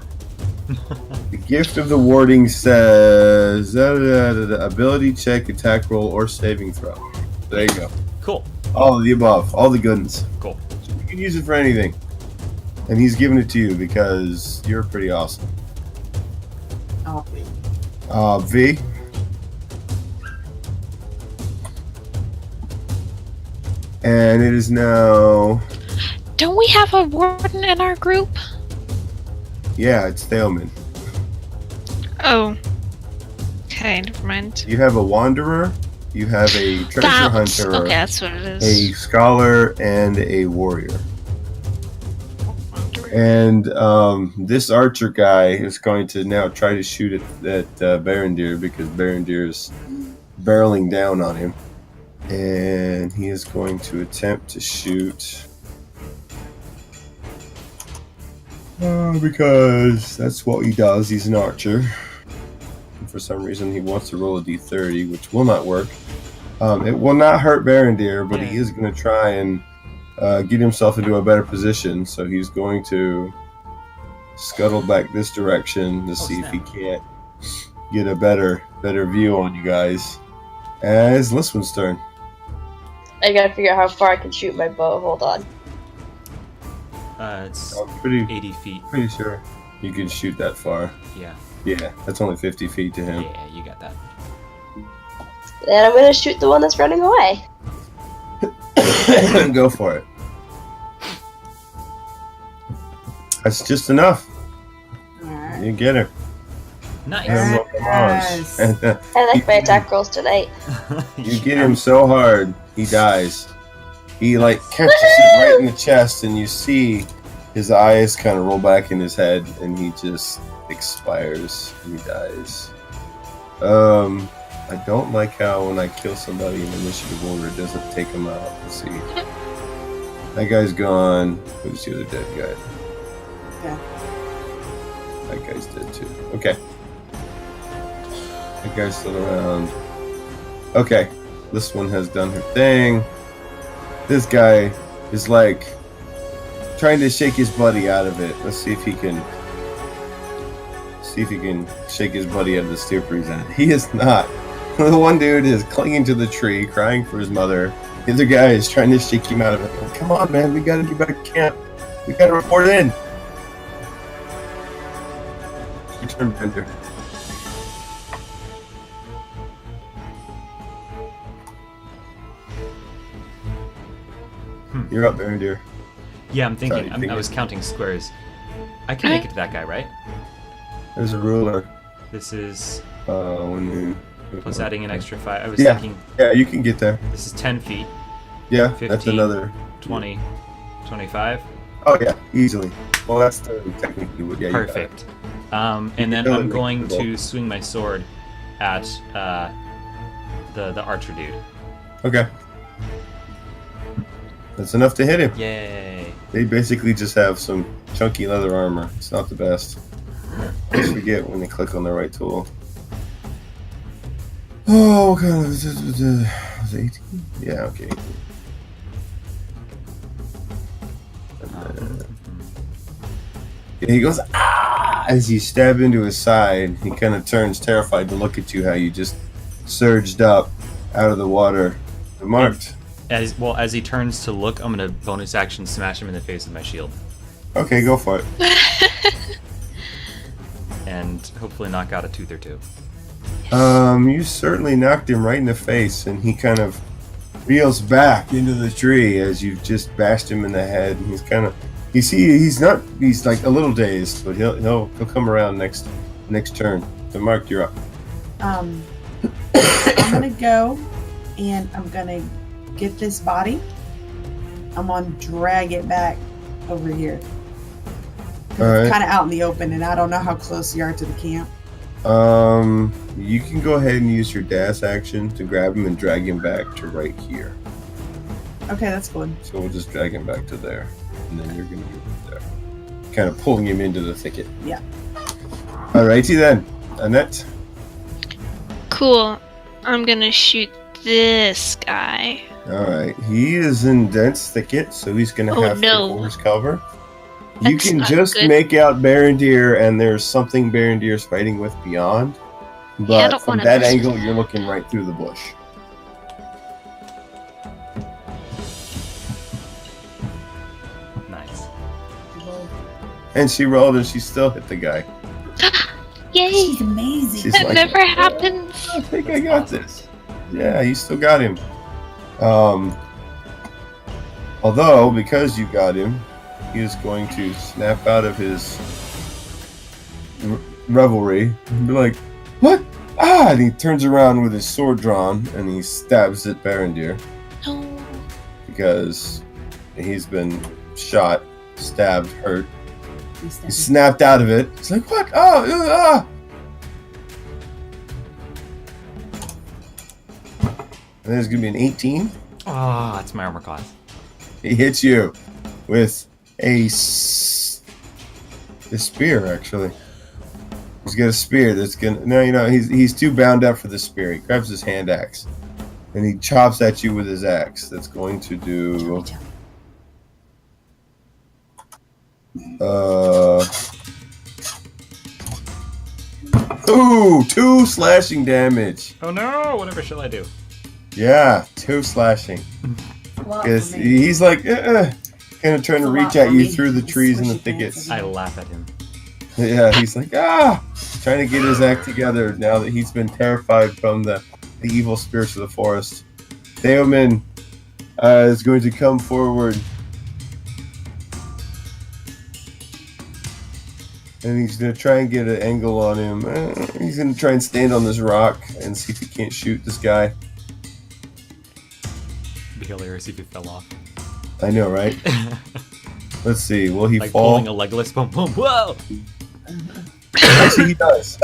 The gift of the warding says ability check, attack roll, or saving throw. There you go. Cool. All of the above. All the goodness. Cool. So you can use it for anything. And he's giving it to you because you're pretty awesome. Oh, please. V. And it is now... Don't we have a warden in our group? Yeah, it's Theomin. Oh. Okay, never mind. You have a wanderer, you have a treasure hunter, Okay, that's what it is. a scholar, and a warrior. And this archer guy is going to now try to shoot at Barondir because Barondir is barreling down on him. And he is going to attempt to shoot. Because that's what he does. He's an archer. And for some reason, he wants to roll a d30, which will not work. It will not hurt Barondir, but he is going to try and get himself into a better position. So he's going to scuttle back this direction to see if he can't get a better view on you guys. As Liswin's turn. I gotta figure out how far I can shoot my bow. Hold on. It's I'm pretty 80 feet. sure you can shoot that far. Yeah. Yeah, that's only 50 feet to him. Yeah, you got that. Then I'm gonna shoot the one that's running away. Go for it. That's just enough. Alright. You get her. Nice. And look, Yes. and, I like my attack rolls tonight. you get him so hard, he dies. He catches it right in the chest, and you see his eyes kind of roll back in his head, and he just expires. And he dies. I don't like how when I kill somebody in initiative order, it doesn't take him out. Let's see. That guy's gone. Who's the other dead guy? Yeah. That guy's dead too. Okay. That guy's still around. Okay. This one has done her thing. This guy is trying to shake his buddy out of it. Let's see if he can shake his buddy out of the stupor he's in. He is not. The one dude is clinging to the tree, crying for his mother. The other guy is trying to shake him out of it. Like, come on, man, we gotta get back to camp. We gotta report in. Your turn, Bender. You're up, Bender. Yeah, I'm thinking. Sorry, I was counting squares. I can make it to that guy, right? There's a ruler. This is Plus adding an extra 5. I was Yeah. thinking Yeah, you can get there. this is 10 feet, Yeah, that's 15. another. 20, 25. Oh yeah, easily. Well, that's technically what. Yeah, you got it. Perfect. And then Go I'm and going make the roll. to swing my sword at the archer dude. Okay. That's enough to hit him. Yay! They basically just have some chunky leather armor. It's not the best. I always forget when they click on the right tool. Oh, what kind of was it 18? Yeah, okay. And he goes, ah! As you stab into his side, he kind of turns terrified to look at you how you just surged up out of the water. Marked. As he turns to look, I'm gonna bonus action smash him in the face with my shield, Okay, go for it. and hopefully knock out a tooth or two. You certainly knocked him right in the face, and he kind of reels back into the tree as you've just bashed him in the head. And he's kind of, he's like a little dazed, but he'll come around next turn. So Mark, you're up. I'm gonna go and I'm gonna get this body. I'm gonna drag it back over here. 'Cause All right. it's kind of out in the open, and I don't know how close you are to the camp. You can go ahead and use your dash action to grab him and drag him back to right here. Okay, that's good. So we'll just drag him back to there, and then you're gonna move there, kind of pulling him into the thicket. Yeah. Alrighty then, Annette. Cool. I'm gonna shoot this guy. All right, he is in dense thicket, so he's gonna Oh, have no. 3/4 cover. You That's can not just good. make out Barondeer, and there's something Barondeer's fighting with beyond. I But don't from wanna that mess with angle, you're looking right through the bush. Nice. And she rolled, and she still hit the guy. Yay! She's amazing. She's That like, never happens. I think I That's got awesome. this. Yeah, you still got him. Although, because you got him, he is going to snap out of his revelry and be like, "What? Ah!" And he turns around with his sword drawn and he stabs at Barondeer No. because he's been shot, stabbed, hurt. He's He snapped out of it. He's like, "What? Oh, ah!" And there's gonna be an 18. Oh, that's my armor class. He hits you with a spear. Actually, he's got a spear that's gonna. No, he's too bound up for the spear. He grabs his hand axe and he chops at you with his axe. That's going to do. Ooh, 2 slashing damage. Oh no! Whatever shall I do? Yeah, 2 slashing. Because he's like, kind of trying to reach at you through the trees and the thickets. I laugh at him. Yeah, he's like, trying to get his act together now that he's been terrified from the evil spirits of the forest. Theoman is going to come forward. And he's going to try and get an angle on him. He's going to try and stand on this rock and see if he can't shoot this guy. Be hilarious if he fell off. I know, right? Let's see. Will he Like fall? pulling a Legolas. Boom, boom, whoa! Actually, he does.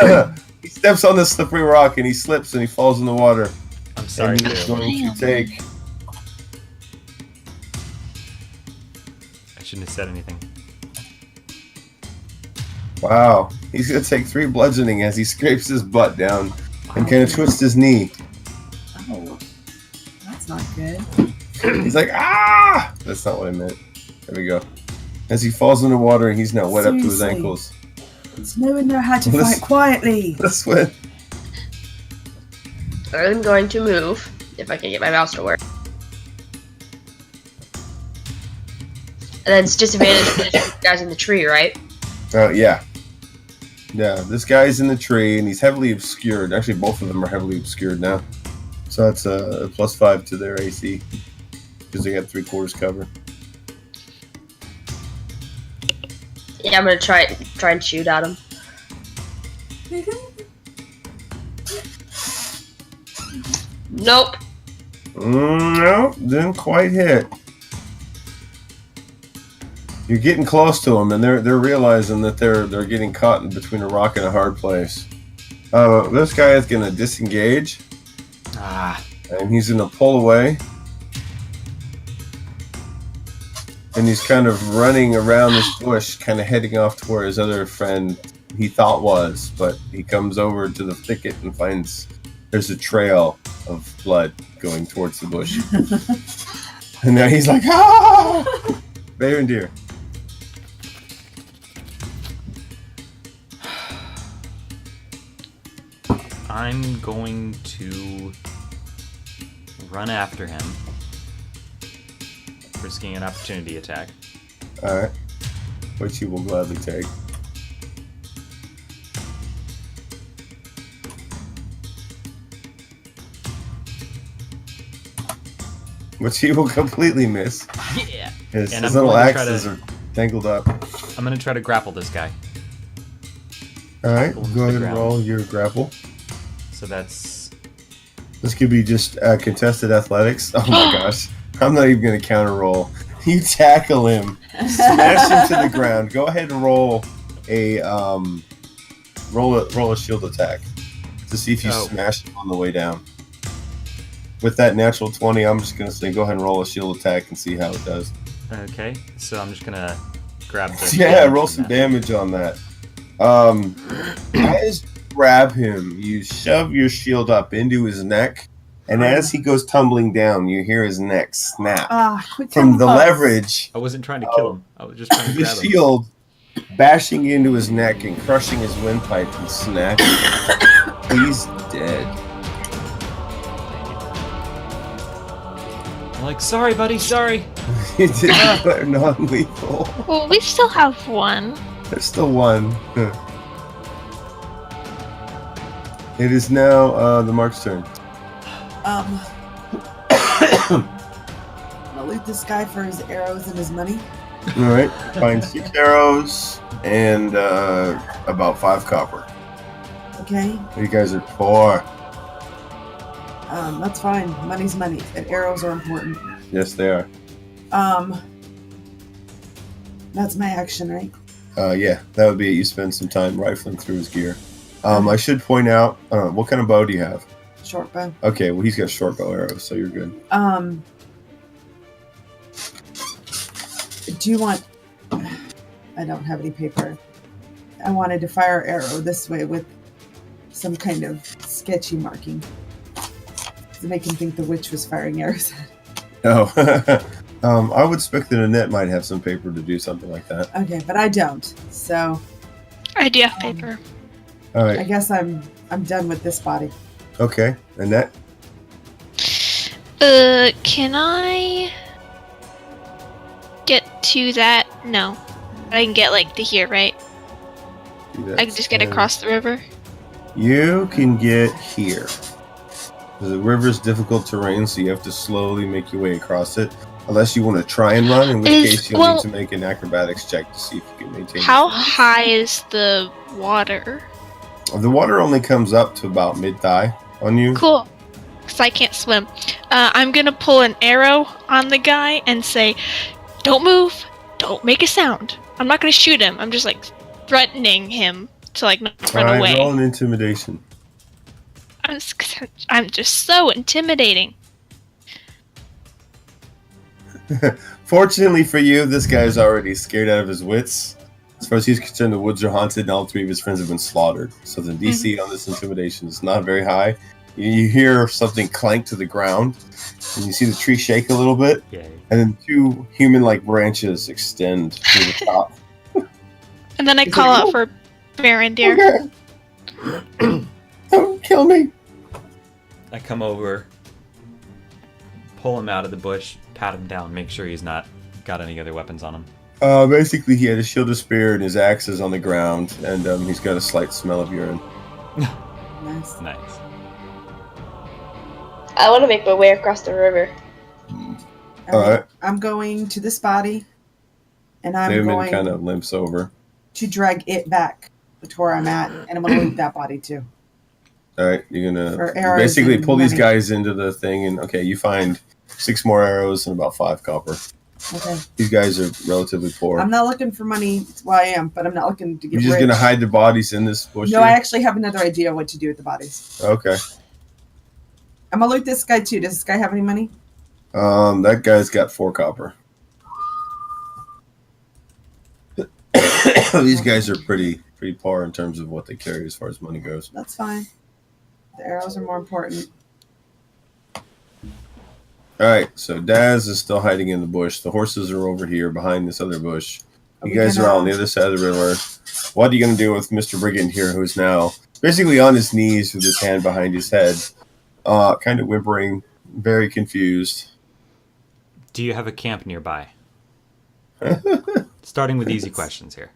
He steps on this slippery rock and he slips and he falls in the water. I'm sorry, And he's Theo. going to take. I shouldn't have said anything. Wow. He's going to take 3 bludgeoning as he scrapes his butt down and kind of twists his knee. Oh, that's not good. He's like, ah! That's not what I meant. There we go. As he falls in the water and he's now wet up to his Seriously. ankles. Does no one know how to Listen- fight quietly? That's what. I'm going to move, if I can get my mouse to work. And then it's disadvantage for the guys in the tree, right? Yeah. Yeah, this guy's in the tree, and he's heavily obscured. Actually, both of them are heavily obscured now. So that's a +5 to their AC. Because they got 3/4 cover. Yeah, I'm gonna try and shoot at him. Nope. No, didn't quite hit. You're getting close to them, and they're realizing that they're getting caught in between a rock and a hard place. This guy is gonna disengage, and he's gonna pull away, and he's kind of running around this bush, kind of heading off to where his other friend he thought was, but he comes over to the thicket and finds there's a trail of blood going towards the bush, and now he's like, ah! Bear and deer. I'm going to run after him, risking an opportunity attack. Alright. Which he will gladly take. Which he will completely miss. Yeah. His And I'm little going to try axes are tangled up. I'm going to try to grapple this guy. Alright, Pull him to go the ahead and ground. roll your grapple. So that's... This could be just contested athletics. Oh my gosh. I'm not even going to counter roll. You tackle him. Smash him to the ground. Go ahead and roll a roll a shield attack to see if you smash him on the way down. With that natural 20, I'm just going to say go ahead and roll a shield attack and see how it does. Okay, so I'm just going to grab the... Yeah, roll some damage on that. As you grab him, you shove your shield up into his neck, and as he goes tumbling down, you hear his neck snap. From the leverage I wasn't trying to kill him. I was just trying to the grab him. shield bashing into his neck and crushing his windpipe and snap. He's dead. I'm like, sorry, buddy, sorry. He did declare non-lethal. Well, we still have one. There's still one. It is now the Mark's turn. I'm gonna loot this guy for his arrows and his money. All right, find 6 arrows and about 5 copper. Okay, You guys are poor. that's fine. Money's money, and arrows are important. Yes, they are. That's my action, right? Yeah, that would be it. You spend some time rifling through his gear. I should point out, what kind of bow do you have? Short bow. Okay, well, he's got short bow arrows, so you're good. Do you want... I don't have any paper. I wanted to fire arrow this way with some kind of sketchy marking to make him think the witch was firing arrows. Oh, I would expect that Annette might have some paper to do something like that. Okay, but I don't. So I do have paper. All I right. guess I'm done with this body. Okay, Annette. Can I get to that? No. I can get, like, to here, right? I can just get across the river? You can get here. The river's difficult terrain, so you have to slowly make your way across it. Unless you want to try and run, in which case you'll need to make an acrobatics check to see if you can maintain. How high is the water? The water only comes up to about mid-thigh on you. Cool. Because I can't swim. I'm going to pull an arrow on the guy and say, don't move, don't make a sound. I'm not going to shoot him. I'm just, like, threatening him to, like, not run away. Roll an intimidation. I'm just so intimidating. Fortunately for you, this guy's already scared out of his wits. As far as he's concerned, the woods are haunted and all 3 of his friends have been slaughtered. So the DC on this intimidation is not very high. You hear something clank to the ground, and you see the tree shake a little bit, Yay. and then 2 human-like branches extend to the top. And then I call out for Baron Deer. Okay. Don't kill me. I come over, pull him out of the bush, pat him down, make sure he's not got any other weapons on him. Basically, he had a shield of spear and his axe is on the ground, and he's got a slight smell of urine. Nice. Nice. I want to make my way across the river. All right. I'm going to this body, and I'm David going kind of limps over. to drag it back to where I'm at, and I'm going to loot that body too. All right, you're For gonna arrows basically and pull these money. guys into the thing, and okay, you find 6 more arrows and about 5 copper. Okay. These guys are relatively poor. I'm not looking for money. Well, I am, but I'm not looking to get You're just rich. gonna hide the bodies in this bush. No, I here? actually have another idea what to do with the bodies. Okay. I'm going to loot this guy too. Does this guy have any money? That guy's got 4 copper. These guys are pretty poor in terms of what they carry as far as money goes. That's fine. The arrows are more important. All right, so Daz is still hiding in the bush. The horses are over here behind this other bush. You guys are on the other side of the river. What are you going to do with Mr. Brigand here, who's now basically on his knees with his hand behind his head, kind of whimpering, very confused? Do you have a camp nearby? Starting with easy questions here.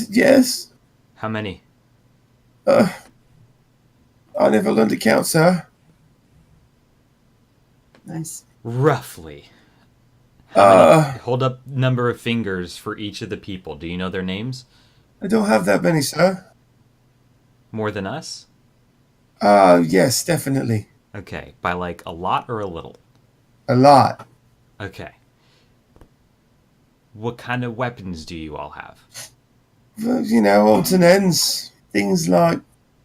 Yes. How many? I never learned to count, sir. Nice. Roughly. Hold up number of fingers for each of the people. Do you know their names? I don't have that many, sir. More than us? Yes, definitely. Okay. By like a lot or a little? A lot. Okay. What kind of weapons do you all have? Well, you know, odds and ends. Things like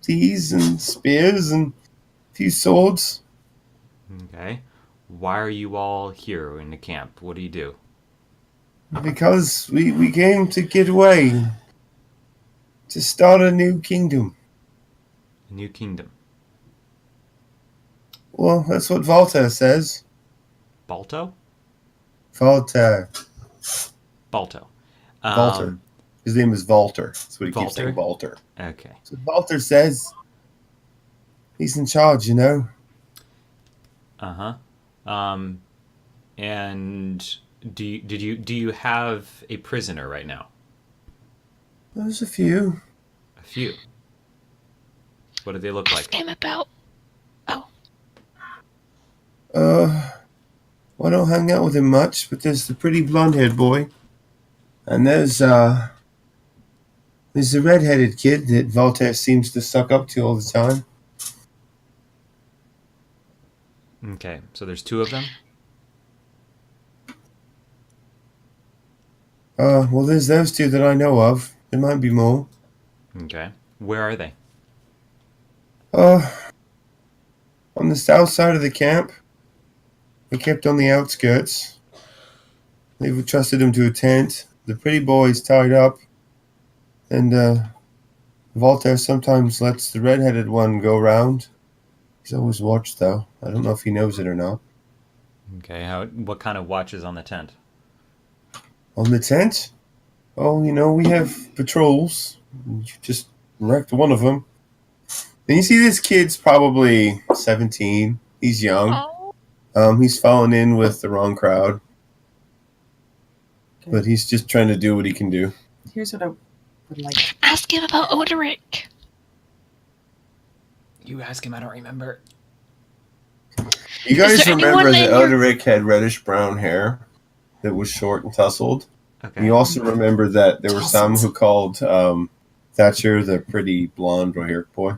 these and spears and a few swords. Okay. Why are you all here in the camp? What do you do? Because we came to get away. To start a new kingdom. A new kingdom. Well, that's what Voltaire says. Balto? Voltaire. Balto. Walter. His name is Walter. That's what he keeps Walter? saying, Walter. Okay. So Walter says he's in charge, you know. Uh-huh. And do you have a prisoner right now? There's a few. A few. What do they look like? Ask him about. Oh, Well, I don't hang out with him much, but there's the pretty blonde-haired boy. And there's the red-headed kid that Voltaire seems to suck up to all the time. Okay, so there's 2 of them? Well, there's those 2 that I know of. There might be more. Okay. Where are they? On the south side of the camp. We kept on the outskirts. They've trusted him to a tent. The pretty boy's tied up. And, Voltaire sometimes lets the red-headed one go round. He's always watched, though. I don't know if he knows it or not. Okay, what kind of watch is on the tent? On the tent? Oh, you know, we have patrols. You just wrecked one of them. And you see this kid's probably 17. He's young. He's fallen in with the wrong crowd. Okay. But he's just trying to do what he can do. Here's what I would like. ask him about Oderic. You ask him, I don't remember. You guys there remember anyone that in your- Oderic had reddish-brown hair that was short and tousled? Okay. And you also remember that there were some Tousled. who called Thatcher the pretty blonde Rohirric boy?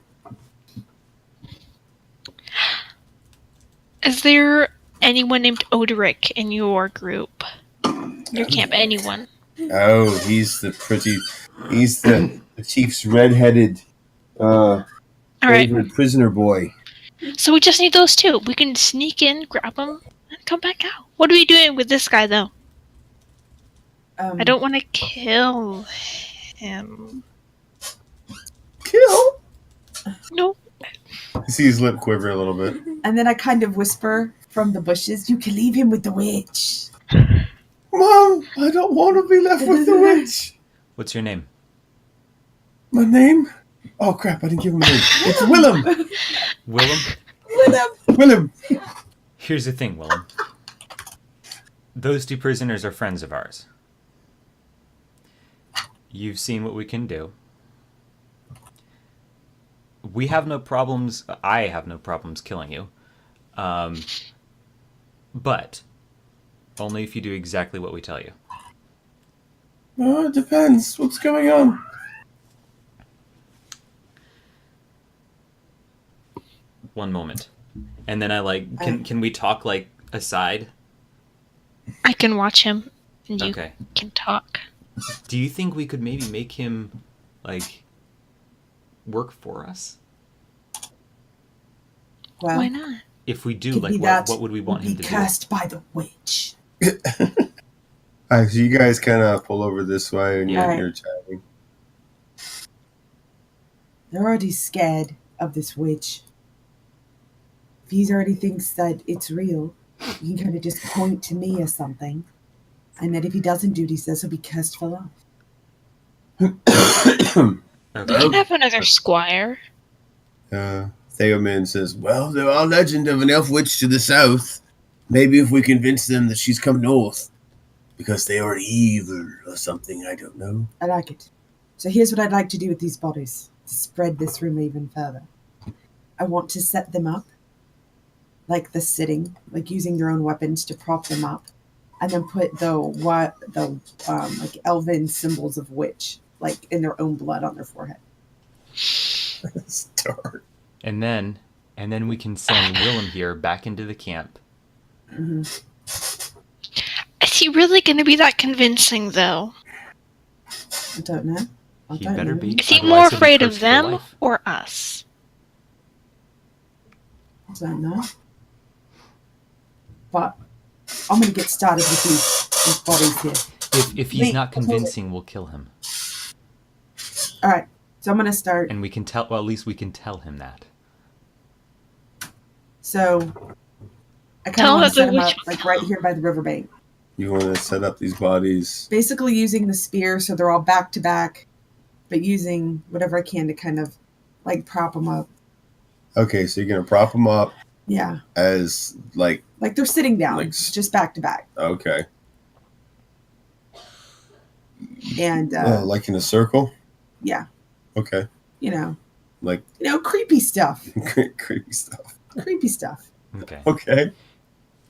Is there anyone named Oderic in your group? Your camp, anyone? Oh, he's the chief's red-headed All right. favorite prisoner boy. So we just need those 2. We can sneak in, grab them, and come back out. What are we doing with this guy, though? I don't want to kill him. Kill? No. You see his lip quiver a little bit. And then I kind of whisper from the bushes, "You can leave him with the witch." Mom, I don't want to be left with the witch. What's your name? My name? Oh crap! I didn't give him a name. It's Willem. Willem? Willem. Here's the thing, Willem. Those two prisoners are friends of ours. You've seen what we can do. We have no problems. I have no problems killing you. But only if you do exactly what we tell you. Oh, it depends. What's going on? One moment. And then can we talk aside? I can watch him, and you Okay. can talk. Do you think we could maybe make him work for us? Well, Why not? If we do, could be that what would we want him to be do? cursed by the witch. Alright, so you guys kind of pull over this way and Yeah. you're chatting. They're already scared of this witch. If he already thinks that it's real, you can kind of just point to me or something. And that if he doesn't do what he says, he'll be cursed for life. We Okay. can have another squire. Theoman says, well, there are legend of an elf witch to the south. Maybe if we convince them that she's come north. Because they are evil or something, I don't know. I like it. So here's what I'd like to do with these bodies. To spread this room even further. I want to set them up. Like the sitting. Like using their own weapons to prop them up. And then put the elven symbols of witch. Like in their own blood on their forehead. It's dark. And then we can send Willem here back into the camp. Mm-hmm. Is he really going to be that convincing, though? I don't know. I He don't better know. be. Is he Otherwise more he'll be afraid of cursed for them life. or us? I don't know. But I'm going to get started with these bodies here. If he's not convincing, we'll kill him. All right. So I'm going to start. And we can tell. Well, at least we can tell him that. So I kind Tell of want us to set the them witch up like right here by the riverbank. You want to set up these bodies. Basically using the spear so they're all back to back, but using whatever I can to kind of like prop them up. Okay, so you're going to prop them up Yeah. as like, Like they're sitting down, Like- just back to back. okay. And Like in a circle? yeah, Okay. Like creepy stuff. creepy stuff. Creepy stuff. Okay. Okay.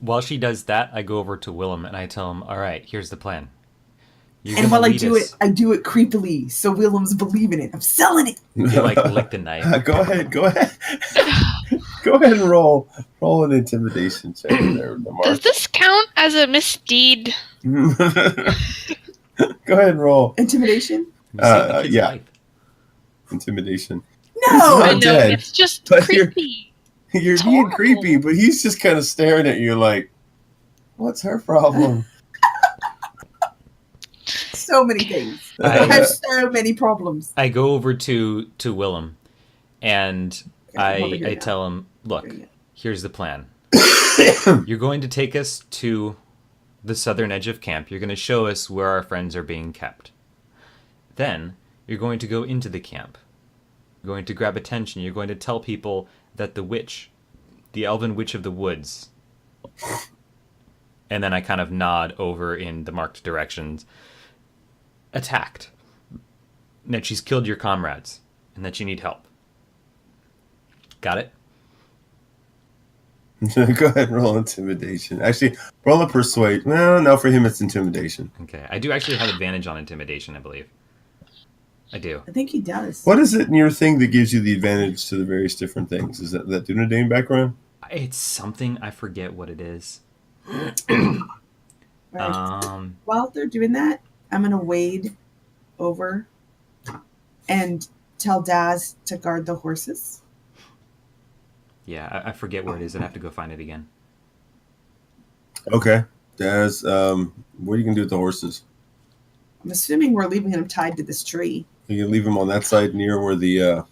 While she does that, I go over to Willem and I tell him, all right, here's the plan. You're And gonna while I lead do us- it, I do it creepily, so Willem's believing it. I'm selling it. You lick the knife. Go ahead. Go ahead and roll an intimidation check there, Mark. Does this count as a misdeed? Go ahead and roll Intimidation? You saved the kid's yeah. life. intimidation. No. Not I know, dead, it's just but you're- creepy. You're It's being horrible. creepy, but he's just kind of staring at you like, what's her problem? So many things. I I, have so many problems. I go over to Willem and I'm over here I now. tell him, look, Here you go. here's the plan. You're going to take us to the southern edge of camp. You're going to show us where our friends are being kept. Then you're going to go into the camp. You're going to grab attention. You're going to tell people that the witch, the elven witch of the woods, and then I kind of nod over in the marked directions, attacked. And that she's killed your comrades and that you need help. Got it? Go ahead and roll intimidation. Actually, roll a persuade. No, for him it's intimidation. Okay. I do actually have advantage on intimidation, I believe. I do. I think he does. What is it in your thing that gives you the advantage to the various different things? Is that Dunedain background? It's something, I forget what it is. Right. While they're doing that, I'm going to wade over and tell Daz to guard the horses. Yeah, I forget where it is. I'd have to go find it again. Okay. Daz, what are you going to do with the horses? I'm assuming we're leaving them tied to this tree. Are you going to leave them on that side near where the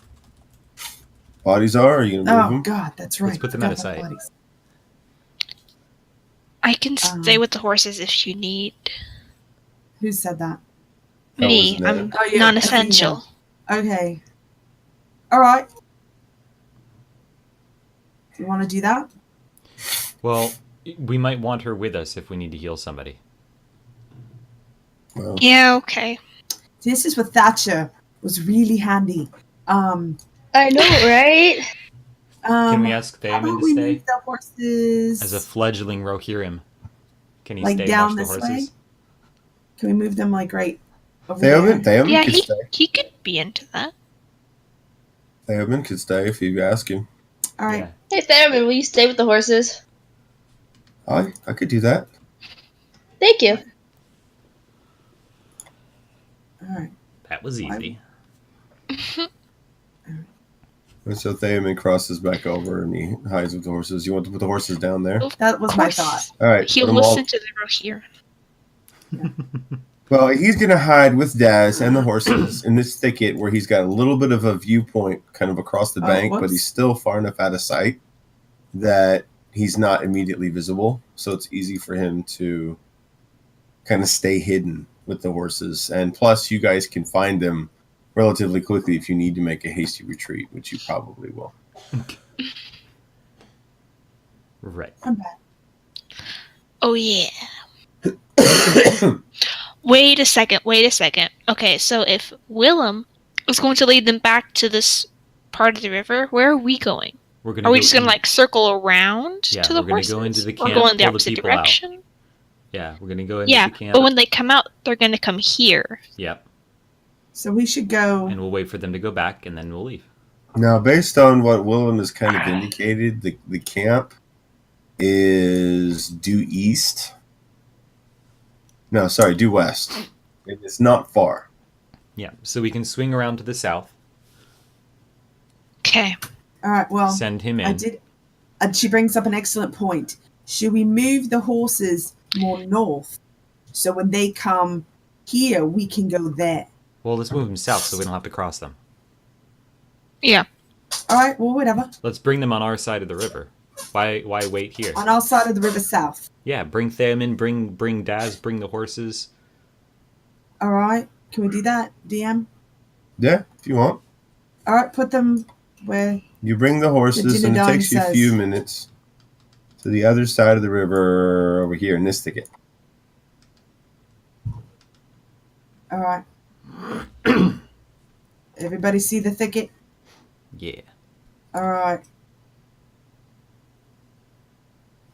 bodies are? Or are you going to move Oh, them? God, that's right. Let's put them Forgot out of about sight. bodies. I can stay with the horses if you need. Who said that? That Me, was Ned. I'm Oh, yeah, non-essential. Okay. All right. You want to do that? Well, we might want her with us if we need to heal somebody. Well, Yeah, okay. This is what Thatcher was really handy. I know, right? Can we ask how Thaman about to we stay? move the horses As a fledgling Rohirrim, can he like stay down and watch the this way? horses? Can we move them like right over Theoman there? Yeah, could stay. he could be into that. Theoman could stay if you ask him. All right. Hey, Theremin, will you stay with the horses? I could do that. Thank you. All right. That was easy. And so Theoman crosses back over and he hides with the horses. You want to put the horses down there? That was my course. thought. All right. He'll put 'em all- listen to the Rohirrim. Well, he's going to hide with Daz and the horses in this thicket where he's got a little bit of a viewpoint kind of across the bank, but whoops. he's still far enough out of sight that he's not immediately visible. So it's easy for him to kind of stay hidden with the horses. And plus, you guys can find them relatively quickly if you need to make a hasty retreat, which you probably will. Right. I'm back. Oh, yeah. Wait a second. Okay, so if Willem is going to lead them back to this part of the river, where are we going? We're gonna Are we go just going to in- like circle around Yeah, to the we're gonna horses? go into the Or camp, go in the pull the opposite people out. direction? Yeah, we're gonna go into Yeah, the camp. but when they come out, they're going to come here. Yep, So we should go. and we'll wait for them to go back, and then we'll leave. Now, based on what Willem has kind of indicated, the camp is due east. No, sorry, due west. It's not far. Yeah, so we can swing around to the south, Okay. All right. Well, send him in. I did. She brings up an excellent point. Should we move the horses more north so when they come here, we can go there? Well, let's move them south so we don't have to cross them. Yeah. All right. Well, whatever. Let's bring them on our side of the river. Why wait here? On our side of the river south. Yeah, bring Theoman, bring Daz, bring the horses. All right. Can we do that, DM? Yeah, if you want. All right. Put them where. You bring the horses, and it Dinadine takes you a says. few minutes to the other side of the river over here in this thicket. All right. Everybody see the thicket? Yeah. All right.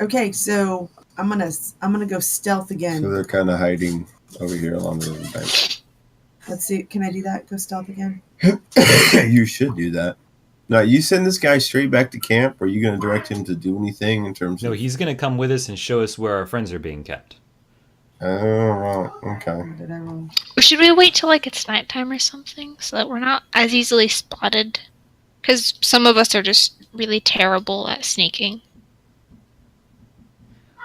Okay, so I'm gonna go stealth again. So they're kind of hiding over here along the river bank. Let's see. Can I do that? Go stealth again. You should do that. Now, you send this guy straight back to camp, or are you going to direct him to do anything in terms No, of... he's gonna come with us and show us where our friends are being kept. Oh, okay. What did I roll? Or should we wait till like it's nighttime or something so that we're not as easily spotted? Because some of us are just really terrible at sneaking.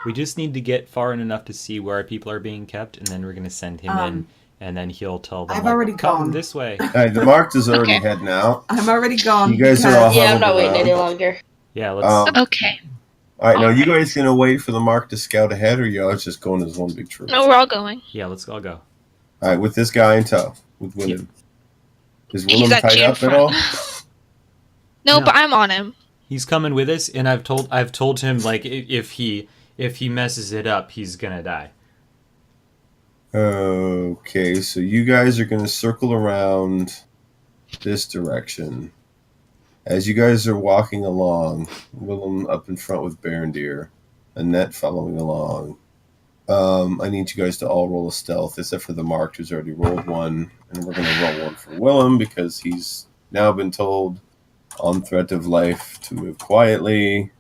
We just need to get far enough to see where our people are being kept, and then we're gonna send him in, and then he'll tell them. I've like, already come gone. this way. All right, the Marked is already Okay. heading out. I'm already gone. You guys are all because- Yeah, I'm not huddled waiting any around. longer. Yeah, let's. Okay. All right, now All you right. guys gonna wait for the Marked to scout ahead, or y'all just going as one big troop? No, we're all going. Yeah, let's all go. All right, with this guy in tow, with Willem. Is He's Willem tied actually in up at all? front. No, No. but I'm on him. He's coming with us, and I've told him like if he messes it up, he's gonna die. Okay, so you guys are going to circle around this direction. As you guys are walking along, Willem up in front with Barondeer, Annette following along. I need you guys to all roll a stealth, except for the Marked, who's already rolled one. And we're going to roll one for Willem, because he's now been told on threat of life to move quietly.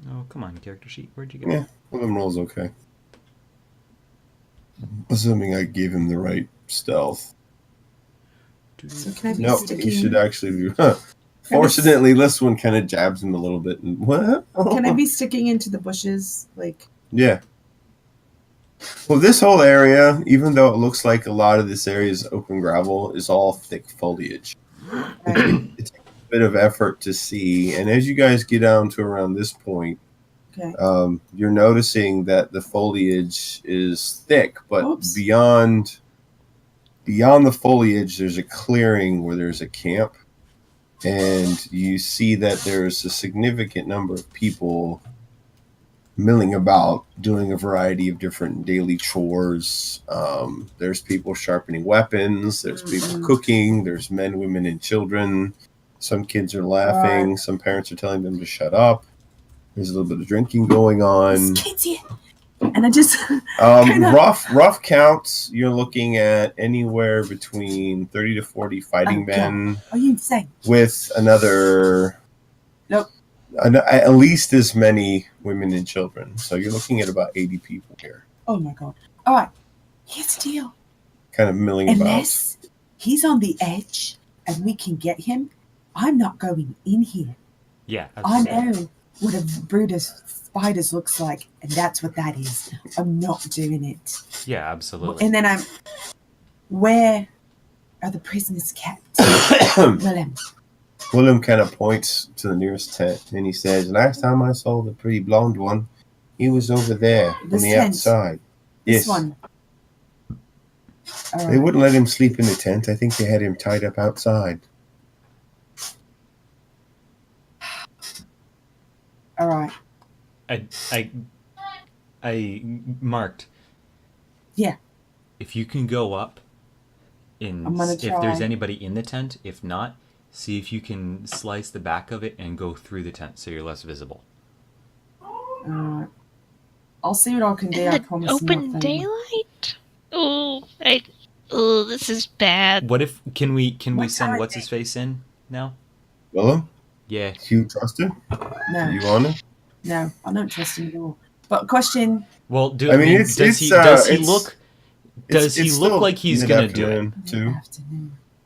Oh, come on, character sheet. Where'd you go? Yeah. Willem rolls okay. Assuming I gave him the right stealth. So can I be No, sticking? he should actually be. Fortunately, this one kind of jabs him a little bit. And what? Can I be sticking into the bushes? Like, Yeah. Well, this whole area, even though it looks like a lot of this area is open gravel, is all thick foliage. right? It takes a bit of effort to see. And as you guys get down to around this point, Okay. you're noticing that the foliage is thick, but Oops. beyond beyond the foliage, there's a clearing where there's a camp, and you see that there's a significant number of people milling about, doing a variety of different daily chores. There's people sharpening weapons. There's people cooking. There's men, women, and children. Some kids are laughing. Some parents are telling them to shut up. There's a little bit of drinking going on. This kid's here. And I just rough counts. You're looking at anywhere between 30 to 40 fighting men. Are you insane? With another. Nope. At least as many women and children. So you're looking at about 80 people here. Oh my god. All right. Here's the deal. Kind of milling Unless he's on the edge and we can get him, I'm not going in here. Yeah. I know what a brood of spiders looks like, and that's what that is. I'm not doing it. Yeah, absolutely. And then where are the prisoners kept? Willem kind of points to the nearest tent, and he says, "Last time I saw the pretty blonde one, he was over there on the outside." This one. They wouldn't let him sleep in the tent. I think they had him tied up outside. All right. I marked. Yeah. If you can go up, I'm gonna try. if there's anybody in the tent, if not, see if you can slice the back of it and go through the tent so you're less visible. I'll see what I can do. I promise open nothing. daylight? Oh, this is bad. What if can we What send time what's is his face in now? Willem, Yeah. do you trust him? No. You want him? No, I don't trust him at all. But question. Well, does he look like he's gonna do it? Too.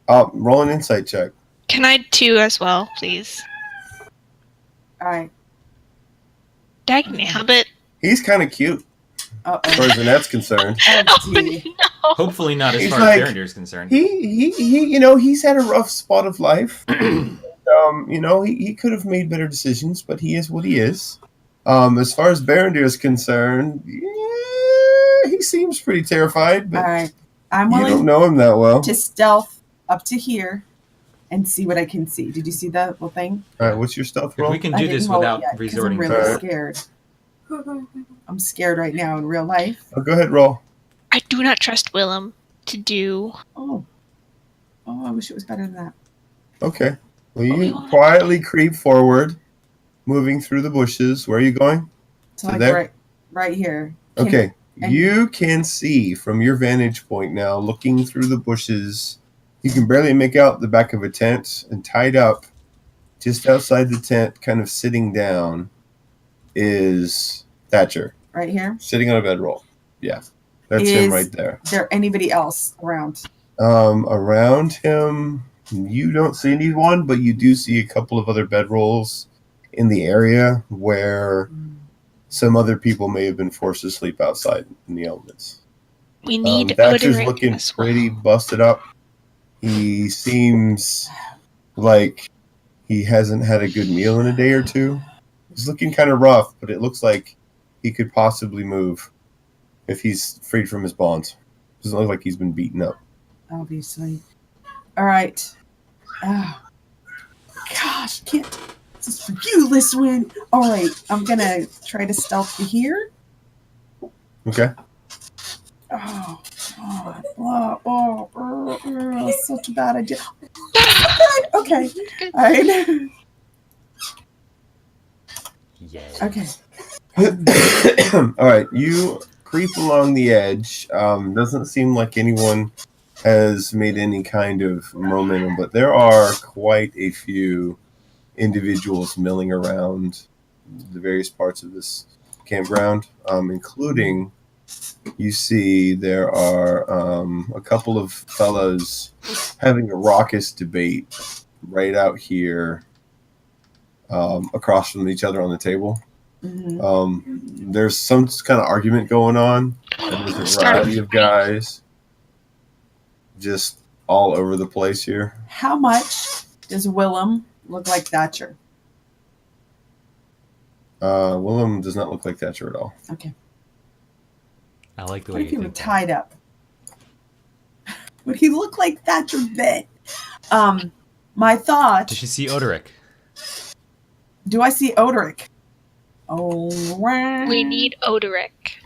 Roll an insight check. Can I too as well, please? All right. Dagnabbit. He's kind of cute, as far as Annette's concerned. Oh, no. Hopefully not as He's far like- as Berendir's concerned. He, he's had a rough spot of life. He could have made better decisions, but he is what he is. As far as Berendir is concerned, he seems pretty terrified, All but right. I'm you don't willing know him that well. to stealth up to here and see what I can see. Did you see that little thing? All right, what's your stealth If roll? we can I do didn't this roll it without yet 'cause resorting I'm to really scared. I'm scared right now in real life. Go ahead, roll. I do not trust Willem to do. Oh, I wish it was better than that. Okay. Well, you quietly creep forward, moving through the bushes. Where are you going? So To like there? right here. Okay. and- You can see from your vantage point now, looking through the bushes, you can barely make out the back of a tent, and tied up just outside the tent, kind of sitting down, is Thatcher, Right here. sitting on a bedroll. Yeah, that's him Is- right there. Is there anybody else around? Around him, you don't see anyone, but you do see a couple of other bedrolls in the area where some other people may have been forced to sleep outside in the elements. We need Thatcher's Oderic looking as well. pretty busted up. He seems like he hasn't had a good meal in a day or two. He's looking kind of rough, but it looks like he could possibly move if he's freed from his bonds. Doesn't look like he's been beaten up. Obviously. All right. Gosh, can't. This is for you, Liswin. All right, I'm gonna try to stealth to here. Okay. Oh, God. Such a bad idea. Okay. All right. Yeah. Okay. All right. You creep along the edge. Doesn't seem like anyone has made any kind of momentum, but there are quite a few individuals milling around the various parts of this campground, including you see there are a couple of fellows having a raucous debate right out here across from each other on the table. Mhm. There's some kind of argument going on, and there's a variety of guys just all over the place here. How much does Willem look like Thatcher? Willem does not look like Thatcher at all. Okay. I like the What way if you you were think. tied up? Would he look like Thatcher Bit? My thought. Does she see Odoric? Do I see Odoric? Oh, We need Odoric.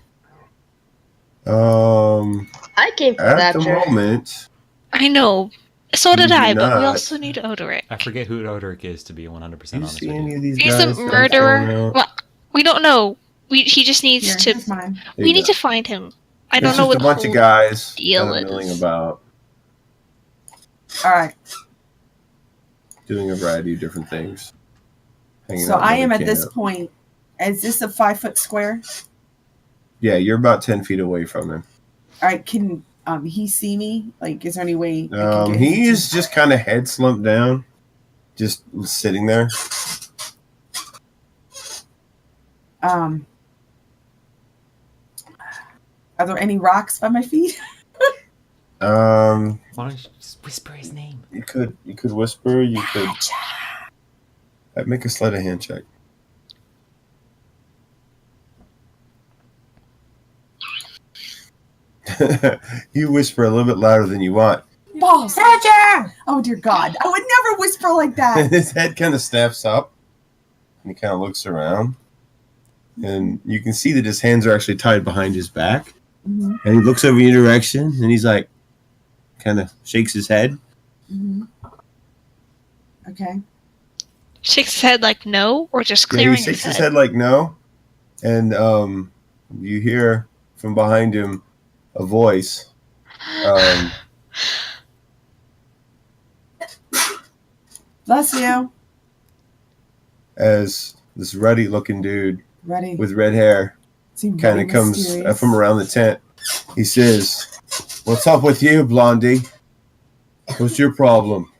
I came for At the Thatcher. moment, I know. So did You do I, but we not. also need Odoric. I forget who Odoric is, to be 100% do you honest see with any you. of these He's guys? a that I'm murderer. throwing out? Well, we don't know. He just needs here, to. here's mine. There We you need go. to find him. I It's don't know just what a the bunch whole of guys deal kind of milling is. about, All right. doing a variety of different things. Hanging So out I by am the at this camp. point. Is this a 5-foot square? Yeah, you're about 10 feet away from him. All right. Can he see me? Like, is there any way? I can get his He's just kind of head slumped down, just sitting there. Are there any rocks by my feet? Why Why don't you just whisper his name? you could whisper. You could make a sleight of hand check. You whisper a little bit louder than you want. Balls. Thatcher! Oh dear God! I would never whisper like that. His head kind of snaps up, and he kind of looks around, and you can see that his hands are actually tied behind his back. Mm-hmm. And he looks over your direction, and he's like, kind of shakes his head. Mm-hmm. Okay. Shakes his head like no, or just Yeah, clearing he shakes his head like no, and you hear from behind him a voice. Bless you. As this ruddy-looking dude Ready. with red hair Seemed kind very of comes mysterious. from around the tent. He says, "What's up with you, Blondie? What's your problem?"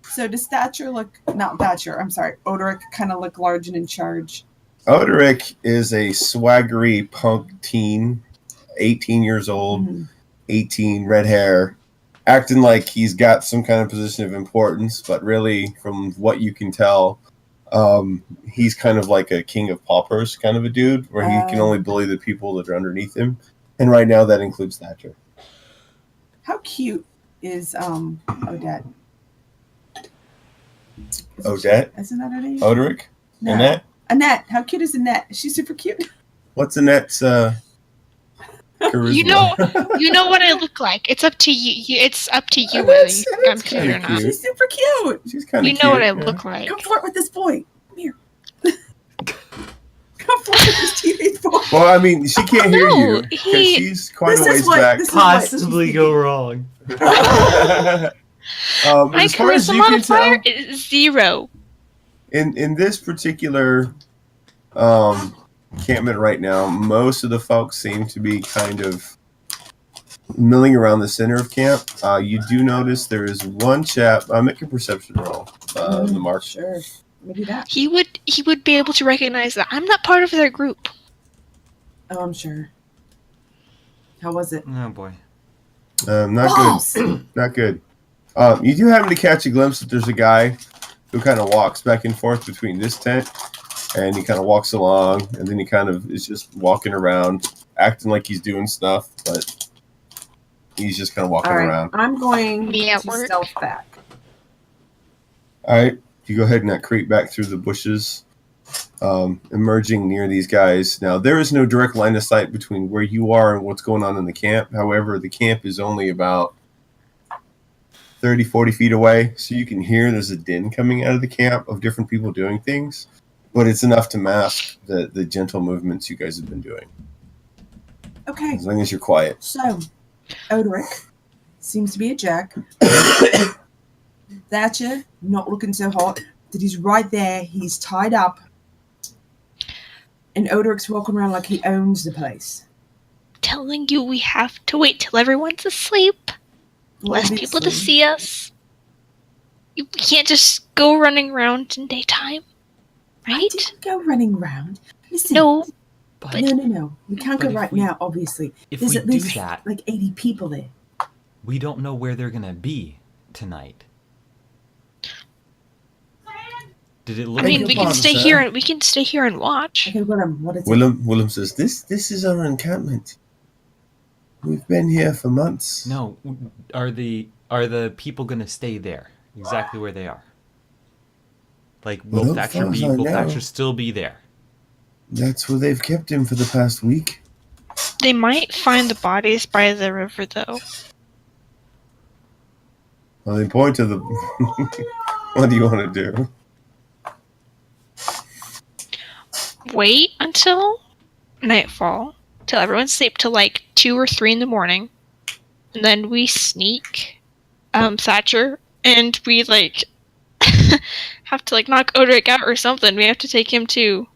So does Thatcher look? Not Thatcher. I'm sorry. Odoric kind of look large and in charge. Odoric is a swaggery punk teen, 18 years old, Mhm. 18, red hair, acting like he's got some kind of position of importance, but really, from what you can tell, he's kind of like a king of paupers kind of a dude, where he can only bully the people that are underneath him. And right now, that includes Thatcher. How cute is Odette? Odette? Isn't that her name? Odoric? No. Annette? Annette. How cute is Annette? She's super cute. What's Annette's charisma? You know what I look like. It's up to you. It's up to you whether you think I'm cute or kinda not. cute. She's super cute. She's kind of You know what I look like. Come flirt with this boy. Come here. Come flirt with this teenage boy. Well, I mean, she can't hear No, you because he- she's quite This a is ways what- back. this is what Possibly she's go wrong. My as far as charisma you can tell, modifier is 0. in this particular encampment right now, most of the folks seem to be kind of milling around the center of camp. You do notice there is one chap. Make a perception roll, the mark. Sure. Maybe that. He would be able to recognize that I'm not part of their group. Oh, I'm sure. How was it? Oh boy. Not Balls! good. Not good. You do happen to catch a glimpse that there's a guy who kind of walks back and forth between this tent, and he kind of walks along, and then he kind of is just walking around, acting like he's doing stuff, but he's just kind of walking All right. around. I'm going Me at to work. stealth back. All right, you go ahead and creep back through the bushes, emerging near these guys. Now, there is no direct line of sight between where you are and what's going on in the camp. However, the camp is only about 30, 40 feet away, so you can hear there's a din coming out of the camp of different people doing things, but it's enough to mask the gentle movements you guys have been doing, Okay. as long as you're quiet. So, Odoric seems to be a jack. Thatcher, not looking so hot. That he's right there. He's tied up. And Odoric's walking around like he owns the place. Telling you we have to wait till everyone's asleep. Less people to Obviously. see us. You can't just go running around in daytime. I Right? didn't go running around. Listen. No. But No. We can't go But if right we- now, obviously. if There's we at do least that- like 80 people there. we don't know where they're gonna be tonight. Did it look? I mean, your we can pardon, stay sir. here. We can stay here and watch. Okay, Willem, what is it? Willem says, This is our encampment. We've been here for months. No, are the people gonna stay there exactly where they are? Like, will Well, Thatcher as far as I will know. Thatcher still be there? That's where they've kept him for the past week. They might find the bodies by the river, though. Well, they point to the. What do you want to do? Wait until nightfall, till everyone's asleep, till like 2 or 3 in the morning, and then we sneak Thatcher, and we like have to like knock Odric out or something. We have to take him to.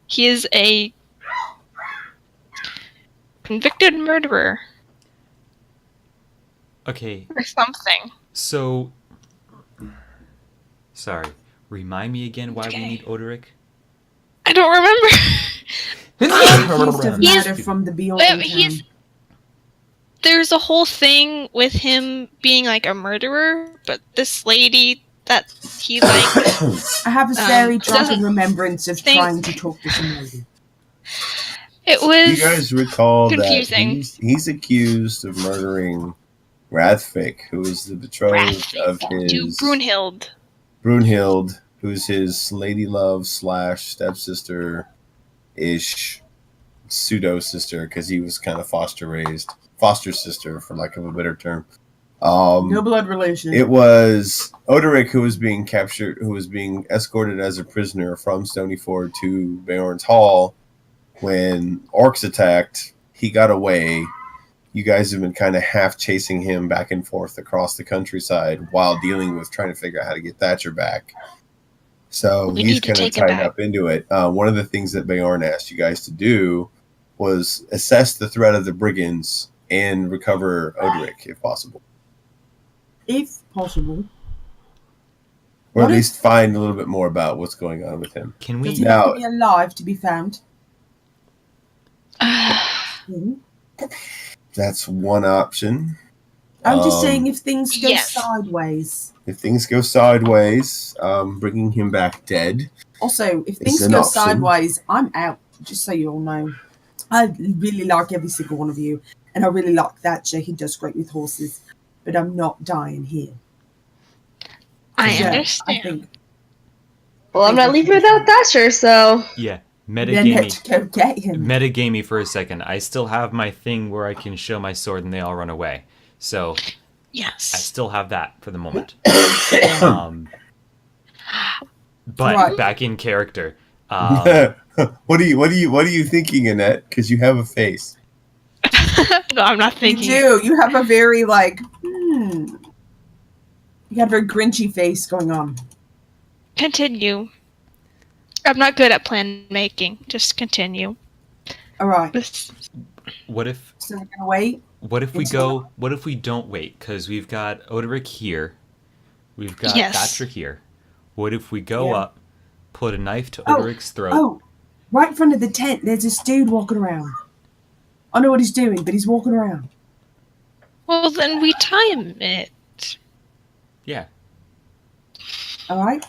He is a convicted murderer Okay, or something. so sorry. Remind me again why we Okay. need Oderic. I don't remember. Accused of He's- murder from the beyond. Wait, he's- There's a whole thing with him being like a murderer, but this lady that he like I have a very drunken doesn't remembrance of think- trying to talk to some lady. it Do was you guys recall confusing. that he's accused of murdering Rathvik, who is the betrothed of to his Brunhild. Brunhild, who's his lady love / stepsister ish pseudo sister, because he was kind of foster sister for lack of a better term. No blood relation. It was Oderic who was being captured, who was being escorted as a prisoner from Stonyford to Beorn's Hall. When orcs attacked, he got away. You guys have been kind of half chasing him back and forth across the countryside while dealing with trying to figure out how to get Thatcher back. So We he's need to kind of take him tied back. up into it. One of the things that Beorn asked you guys to do was assess the threat of the brigands and recover Oderic if possible. If possible. Or at What if- least find a little bit more about what's going on with him. Can Does we? he Now- have to be alive to be found? Hmm? That's one option. I'm just Um, saying if things go yes. sideways. If things go sideways, bringing him back dead. Also, if It's things an go option. sideways, I'm out. Just so you all know. I really like every single one of you. And I really like Thatcher. He does great with horses. But I'm not dying here. I Yeah, understand. I think Well, I'm not leaving without Thatcher, so Yeah, then metagamey. let's go get him. Metagamey for a second. I still have my thing where I can show my sword and they all run away. So I Yes. still have that for the moment. But Right. back in character. What are you thinking, Annette? Because you have a face. No, I'm not You thinking. do. You have a very, like, You have a very grinchy face going on. Continue. I'm not good at plan making. Just continue. All right. This- What if So we're going to wait. What if we It's go? What if we don't wait? Because we've got Oderic here, we've got Yes. Thatcher here. What if we go Yeah. up, put a knife to Oh, Oderic's throat? Oh, right in front of the tent, there's this dude walking around. I know what he's doing, but he's walking around. Well, then we time it. Yeah, All right?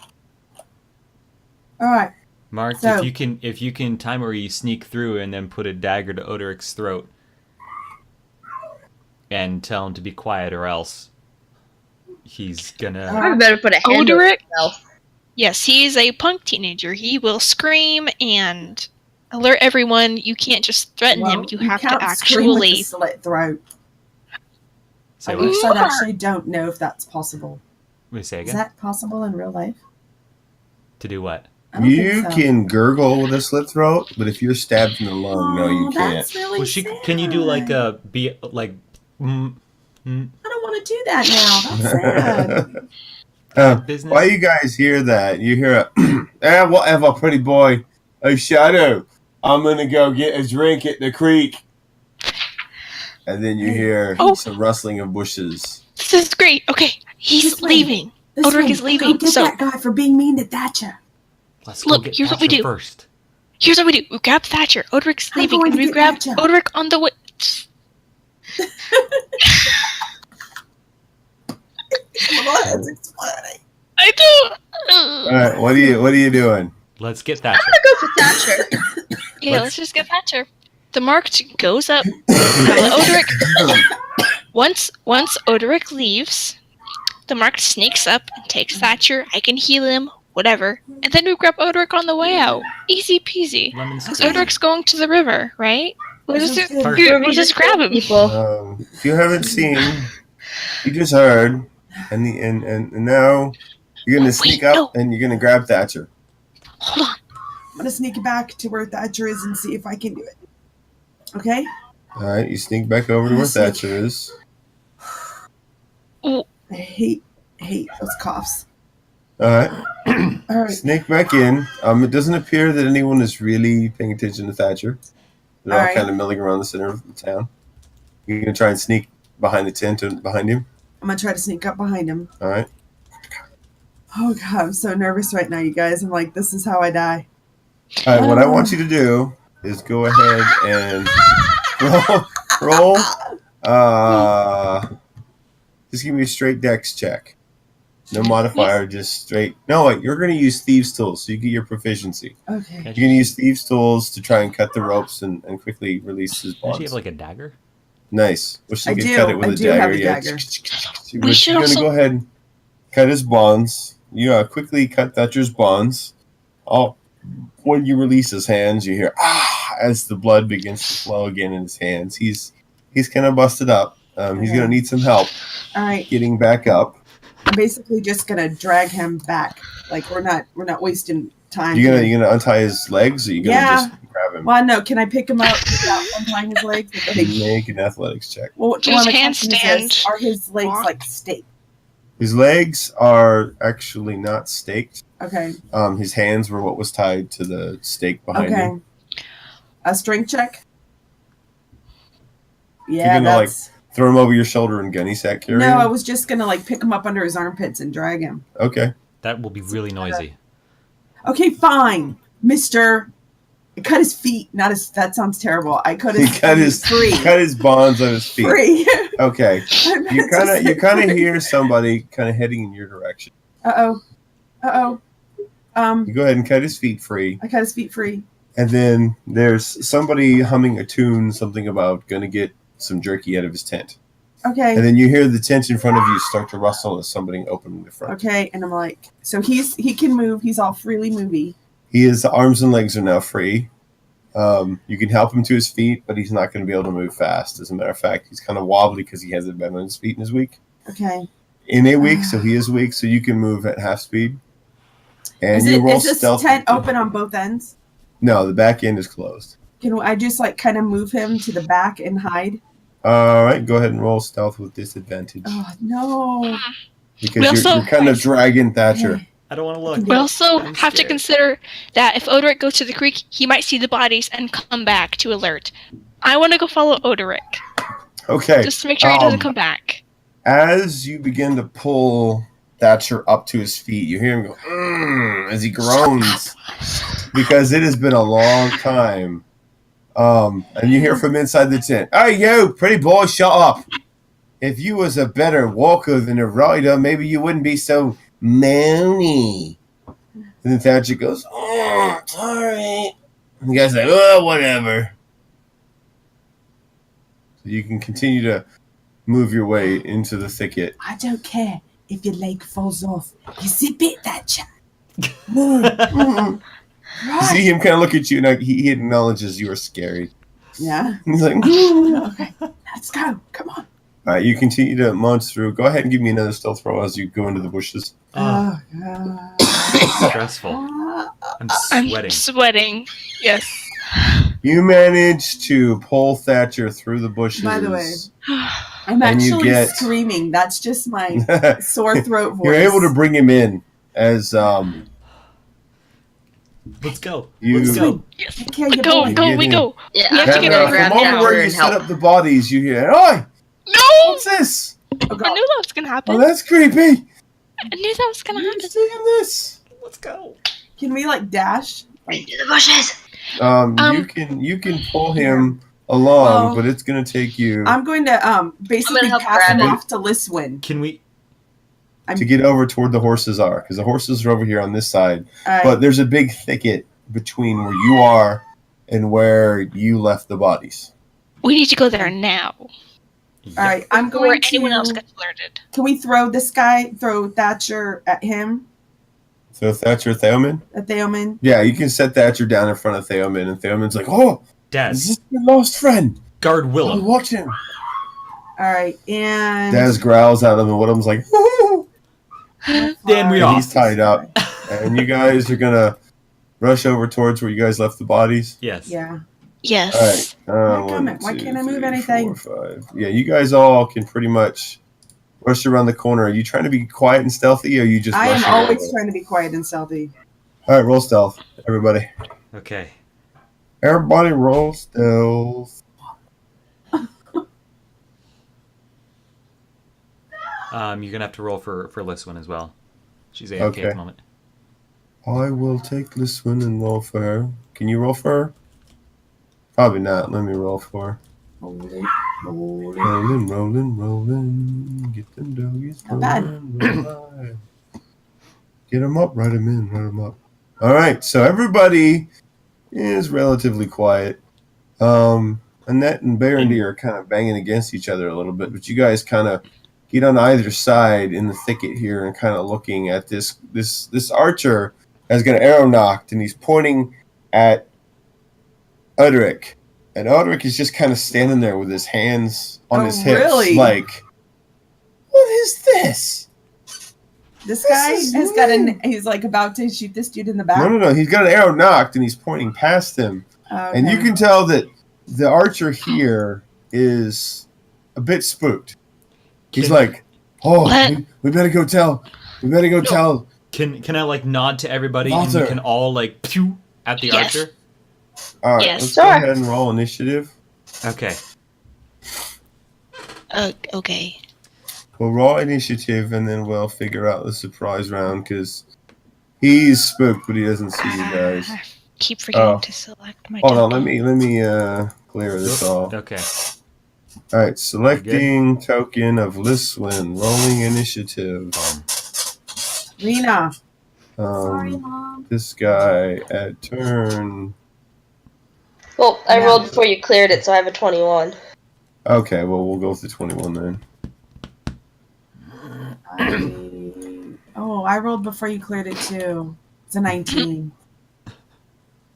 All right. Mark, So- if you can time where you sneak through and then put a dagger to Oderic's throat, and tell him to be quiet, or else he's gonna. Uh, I better put a hand on Oderic? myself. Yes, he's a punk teenager. He will scream and alert everyone. You can't just threaten him. You have to can't scream with a actually. slit throat. Say I what? wish I actually don't know if that's possible. Wait, say Is again. that possible in real life? To do what? I don't You think so. can gurgle with a slit throat, but if you're stabbed in the lung, no, you Oh, can't. That's really Well, sad. can you do like a be like? I don't want to do that now. That's sad. Business? Why you guys hear that? You hear a, whatever, pretty boy. Oh, Shadow, I'm going to go get a drink at the creek. And then you hear Oh. some rustling of bushes. This is great. Okay, he's This way. leaving. This Oderic way, is leaving, Go get so- that guy for being mean to Thatcher. Let's go Look, get here's what we Thatcher do. first. Here's what we do. We grab Thatcher. Oderic's I'm leaving, going and to we get grab Thatcher. Oderic on the way. Blood's exploding. I don't. All right, what are you doing? Let's get I'm Thatcher. gonna go for Thatcher. Yeah, let's just get Thatcher. The marked goes up. Once Odoric leaves, the marked sneaks up and takes Thatcher. I can heal him, whatever. And then we grab Odoric on the way out. Easy peasy. Lemon Because squeezy. Odoric's going to the river, right? We'll just, Perfect. we'll just grab him. People. If you haven't seen, you just heard, and now you're gonna sneak up and you're gonna grab Thatcher. Hold on. I'm gonna sneak back to where Thatcher is and see if I can do it. Okay? All right, you sneak back over to where Thatcher is. Ooh. I hate those coughs. All right, All right. sneak back in. It doesn't appear that anyone is really paying attention to Thatcher. They're all All right. kind of milling around the center of the town. You're gonna try and sneak behind the tent and behind him. I'm gonna try to sneak up behind him. All right. Oh god, I'm so nervous right now, you guys. I'm like, this is how I die. All right. What I want you to do is go ahead and roll. Just give me a straight dex check. No modifier, just straight. No, wait, you're going to use Thieves' Tools, so you get your proficiency. Okay. You're going to use Thieves' Tools to try and cut the ropes and quickly release his Does bonds. she have like a dagger? Nice. Wish she I could do. cut it with I a do dagger. have a Yeah. dagger. We're should going to also- go ahead and cut his bonds. You quickly cut Thatcher's bonds. When you release his hands, you hear as the blood begins to flow again in his hands. He's kind of busted up. He's going to need some help All right. getting back up. I'm basically just gonna drag him back. Like we're not wasting time. You gonna untie his legs, or you gonna Yeah. just grab him? Well, no. Can I pick him up without untying his legs? With the big- Make an athletics check. Well, Just one of the questions handstand. is, are his legs Walk. like staked? His legs are actually not staked. Okay. His hands were what was tied to the stake behind Okay. him. A strength check. You're Yeah, gonna, like, that's. Throw him over your shoulder and gunny sack carry No, him? I was just gonna like pick him up under his armpits and drag him. Okay. That will be really noisy. Okay, fine, Mister. I cut his feet. Not his. That sounds terrible. I cut his. He cut his free. cut his bonds on his feet. Free. Okay. I meant You to kind say of free. hear somebody kind of heading in your direction. Uh oh. You go ahead and cut his feet free, I cut his feet free. and then there's somebody humming a tune, something about gonna get some jerky out of his tent. Okay. And then you hear the tent in front of you start to rustle as somebody opening the front. Okay, and I'm like, so he can move. He's all freely movey. His arms and legs are now free. You can help him to his feet, but he's not going to be able to move fast. As a matter of fact, he's kind of wobbly because he hasn't been on his feet in his week. Okay. In a week, so he is weak, so you can move at half speed. And Is you roll this stealth. tent open on both ends? No, the back end is closed. Can I just like kind of move him to the back and hide? All right, go ahead and roll stealth with disadvantage. Oh no. Because you're kind of dragging Thatcher. I don't want to look. We also I'm have to scared. consider that if Odoric goes to the creek, he might see the bodies and come back to alert. I want to go follow Odoric, Okay. just to make sure he doesn't come back. As you begin to pull Thatcher up to his feet, you hear him go, as he groans. Because it has been a long time. And you hear from inside the tent, "Hey, you, pretty boy, shut up. If you was a better walker than a rider, maybe you wouldn't be so moany." And then Thatcher goes, "Oh, sorry." And the guy's like, "Oh, whatever." So you can continue to move your way into the thicket. I don't care if your leg falls off. You zip it, Thatcher. You Right. see him kind of look at you, and he acknowledges you are scary. Yeah. He's like, Okay. Let's go. Come on. all right, you continue to munch through. Go ahead and give me another stealth throw as you go into the bushes. Oh, God. stressful. I'm I'm sweating. sweating. Yes. You manage to pull Thatcher through the bushes. By the way, I'm And you actually get- screaming. That's just my sore throat voice. You're able to bring him in as Let's go. You- Let's go. Yes. Take care of your Go, boy. go, we go. Yeah, We have I'm to get gonna over the grab moment Thatcher where you and set help. up the bodies, you hear, "Oi, No! what's this? Oh, I God. knew that was gonna happen. Oh, that's creepy. I knew that was gonna happen. Who's doing this?" Let's go. Can we like dash? Into the bushes. You can pull him along, Well, but it's gonna take you I'm going to basically help pass him grab him. off to Liswin. Can we? to get over toward the horses are, because the horses are over here on this side. All right. But there's a big thicket between where you are and where you left the bodies. We need to go there now. Yep. All right, I'm Before going anyone else to. gets alerted. Can we throw this guy? Throw Thatcher at him? So Thatcher, Theoman? At Theoman? Yeah, you can set Thatcher down in front of Theoman, and Theoman's like, "Oh, is this Daz, your lost friend? guard Oh, Willem. watch him." All right, and. Daz growls at him, and Willem's like, "Oh." Then we And off. he's tied up. And you guys are gonna rush over towards where you guys left the bodies. Yes. Yeah. Yes. All right. Why come it? Why can't I move anything? 4, 5. Yeah, you guys all can pretty much rush around the corner. Are you trying to be quiet and stealthy, or are you just? I am rushing always over? trying to be quiet and stealthy. All right, roll stealth, everybody. Okay. Everybody, roll stealth. You're gonna have to roll for Liswin as well. She's AFK Okay. at the moment. I will take this one and roll for her. Can you roll for her? Probably not. Let me roll for her. Rolling, rolling. Rolling, rolling, rolling. Get them doggies Not bad. rolling. Roll. Get them up, write them in, write them up. All right, so everybody is relatively quiet. Annette and Berendy are kind of banging against each other a little bit, but you guys kind of get on either side in the thicket here and kind of looking at this archer has got an arrow knocked, and he's pointing at Udric. And Udric is just kind of standing there with his hands on his hips, really? like, what is this? This guy is has got weird. he's like about to shoot this dude in the back. No. He's got an arrow knocked, and he's pointing past him. Okay. And you can tell that the archer here is a bit spooked. He's like, "Oh, What? we better go tell. We better go tell." Can I like nod to everybody and Walter. we can all like pew at the Yes. archer? All right, Yes. let's Sure. go ahead and roll initiative. Okay. Okay. We'll roll initiative, and then we'll figure out the surprise round because he's spooked, but he doesn't see you guys. I keep forgetting Oh. to select my Hold on, let token. me clear this off. Okay. All right, selecting token of Liswin, rolling initiative. Rena. Mom. This guy at turn. Well, I Yeah. rolled before you cleared it, so I have a 21. Okay, well we'll go with the 21 then. I rolled before you cleared it too. It's a 19. Do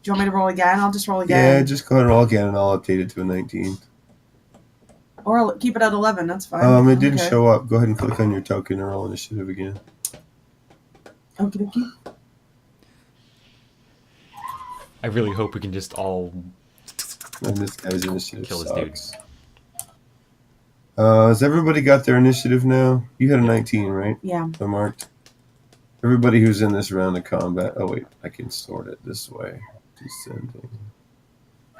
you want me to roll again? I'll just roll Yeah, again. just go ahead and roll again, and I'll update it to a 19. Or I'll keep it at 11. That's fine. It didn't Okay. show up. Go ahead and click on your token and roll initiative again. Okie dokie. I really hope we can just all. And this guy's initiative Kill this dude. sucks. Has everybody got their initiative now? You had a 19, right? Yeah. So marked. Everybody who's in this round of combat. Oh wait, I can sort it this way. Descending.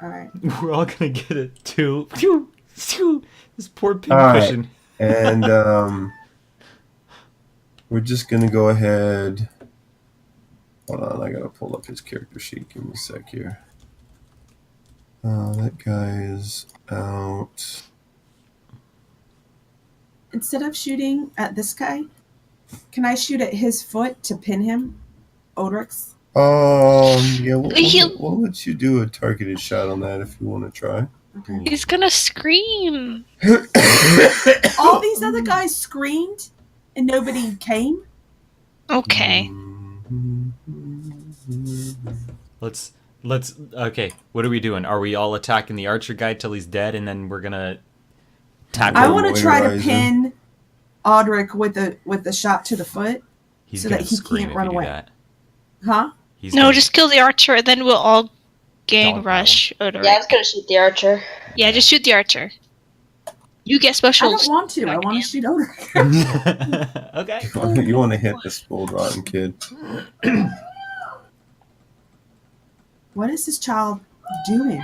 All right. We're all gonna get it too. Phew, phew. This poor pin All right. cushion. And we're just gonna go ahead. Hold on, I gotta pull up his character sheet. Give me a sec here. That guy is out. Instead of shooting at this guy, can I shoot at his foot to pin him? Odrix? Yeah, He'll- we'll let you do a targeted shot on that if you want to try. Okay. He's gonna scream. All these other guys screamed and nobody came? Okay. Let's. Okay. What are we doing? Are we all attacking the archer guy till he's dead, and then we're gonna tackle I him? want to try to Moisturizer. pin Odric with the shot to the foot. He's so gonna that he scream can't if run you do away. that. Huh? He's No, gonna- just kill the archer, then we'll all gang Don't rush Odoric. Yeah, I was gonna shoot the archer. Yeah, just shoot the archer. You get I special. don't want to. I want to shoot Odric. Okay. You want to hit the spoiled rotten kid. What is this child doing?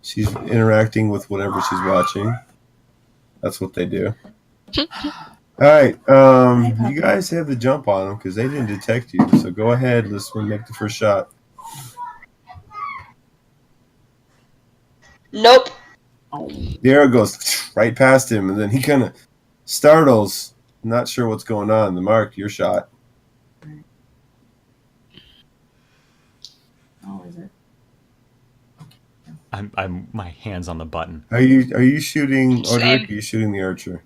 She's interacting with whatever she's watching. That's what they do. All right, you guys have the jump on them because they didn't detect you. So go ahead, let's make the first shot. Nope. The arrow goes right past him, and then he kind of startles, not sure what's going on. The mark, your shot. Oh, is it? I'm my hands on the button. Are you shooting Same. Oderick? Or are you shooting the archer?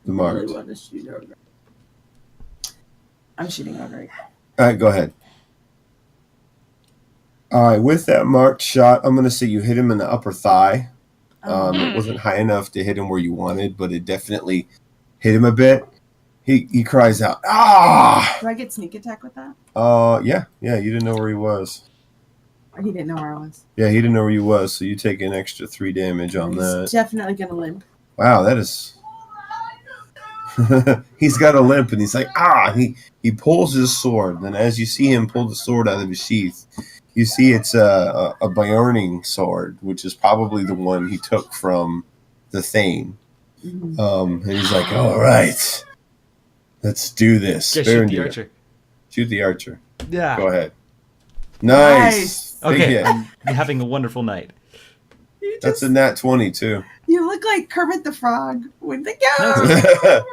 The I mark. really want to shoot over. I'm shooting over. All right, go ahead. All right, with that marked shot, I'm going to say you hit him in the upper thigh. It wasn't high enough to hit him where you wanted, but it definitely hit him a bit. He cries out, "Ah!" Do I get sneak attack with that? Yeah. You didn't know where he was. Or he didn't know where I was? Yeah, he didn't know where you was, so you take an extra 3 damage on He's that. definitely gonna limp. Wow, that is. He's got a limp, and he's like, "Ah!" He pulls his sword, and as you see him pull the sword out of his sheath, you see it's a Bjorning sword, which is probably the one he took from the Thane. Mm-hmm. And he's like, "All right, let's do this." Yeah, shoot the Berendir, archer. Shoot the archer. Yeah. Go ahead. Nice. Big Okay, hit. I'm having a wonderful night. That's a nat 20 too. You look like Kermit the Frog with the No, go.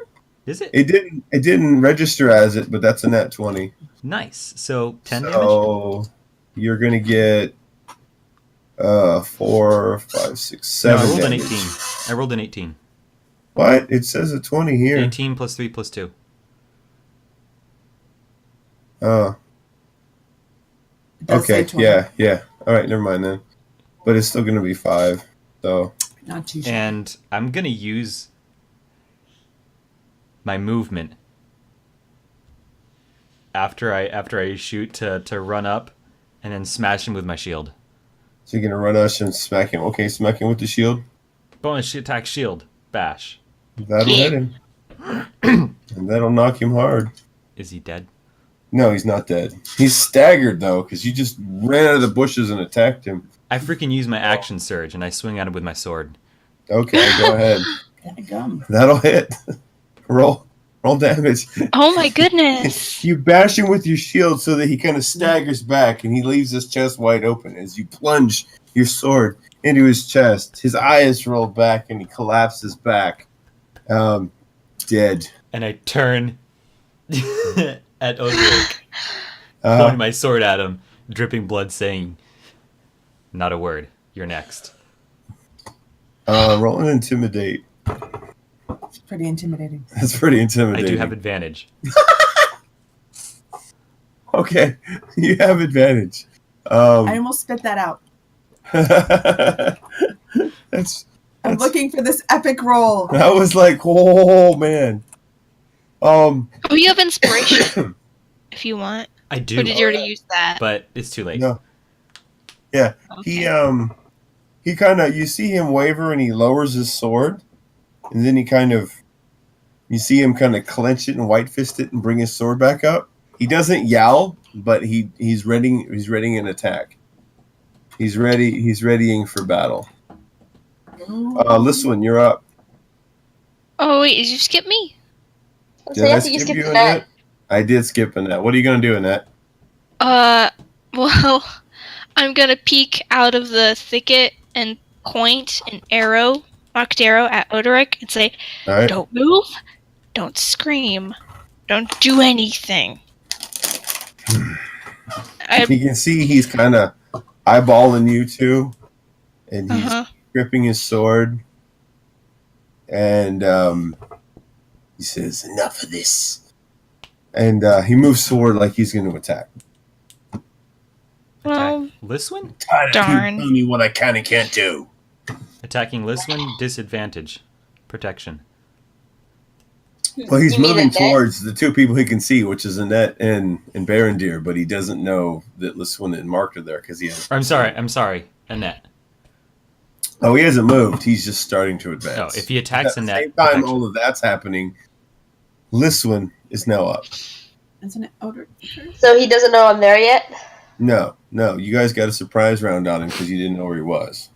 Is it? It didn't register as it, but that's a nat 20. Nice. So 10 damage? So you're gonna get 4, 5, 6, No, 7. I rolled an damage. 18. I rolled an 18. What? It says a 20 here. 18 plus 3 plus 2. Oh, It does say okay. 20. Yeah. All right, never mind then. But it's still gonna be 5. So Not too sure. And I'm going to use my movement after I shoot to run up and then smash him with my shield. you're gonna run us and smack him. Okay, smack him with the shield. Bonus attack shield. Bash. That'll hit him, and that'll knock him hard. Is he dead? No, he's not dead. He's staggered though, because you just ran out of the bushes and attacked him. I freaking use my action surge and I swing at him with my sword. Okay, go ahead. Dadgum. That'll hit. Roll damage. Oh my goodness. You bash him with your shield so that he kind of staggers back and he leaves his chest wide open as you plunge your sword into his chest. His eyes roll back and he collapses back. Dead. And I turn at Odric, Uh, point my sword at him, dripping blood, saying, "Not a word. You're next." roll an intimidate. It's pretty intimidating. That's pretty I intimidating. do have advantage. Okay, you have advantage. I almost spit that out. that's I'm looking for this epic roll. that was like, oh man. Oh, you have inspiration if you want. I do, Or did you already use that? but it's too late. No. Yeah, Okay. he kind of, you see him waver and he lowers his sword, and then you see him kind of clench it and white fist it and bring his sword back up. He doesn't yell, but he's readying an attack. He's readying for battle. Listen, you're up. Oh wait, did you skip me? Did I skip you, Annette? I did skip Annette. What are you gonna do, Annette? Well, I'm gonna peek out of the thicket and point an arrow, marked arrow, at Oderic and say, All right. "Don't move, don't scream, don't do anything." You can see he's kind of eyeballing you two, and he's gripping his sword, and he says, "Enough of this," and he moves forward like he's going to attack. Well, Liswin? darn. Tell me what I can and can't do. Attacking Liswin, disadvantage. Protection. Well, he's You mean moving Annette? towards the two people he can see, which is Annette and Berendir, but he doesn't know that Liswin and Mark are there because he has. I'm sorry, Annette. Oh, he hasn't moved. He's just starting to advance. No, if he attacks At the Annette, same time, protection. all of that's happening. Liswin is now up. Isn't it Odor? So he doesn't know I'm there yet? No. You guys got a surprise round on him because you didn't know where he was.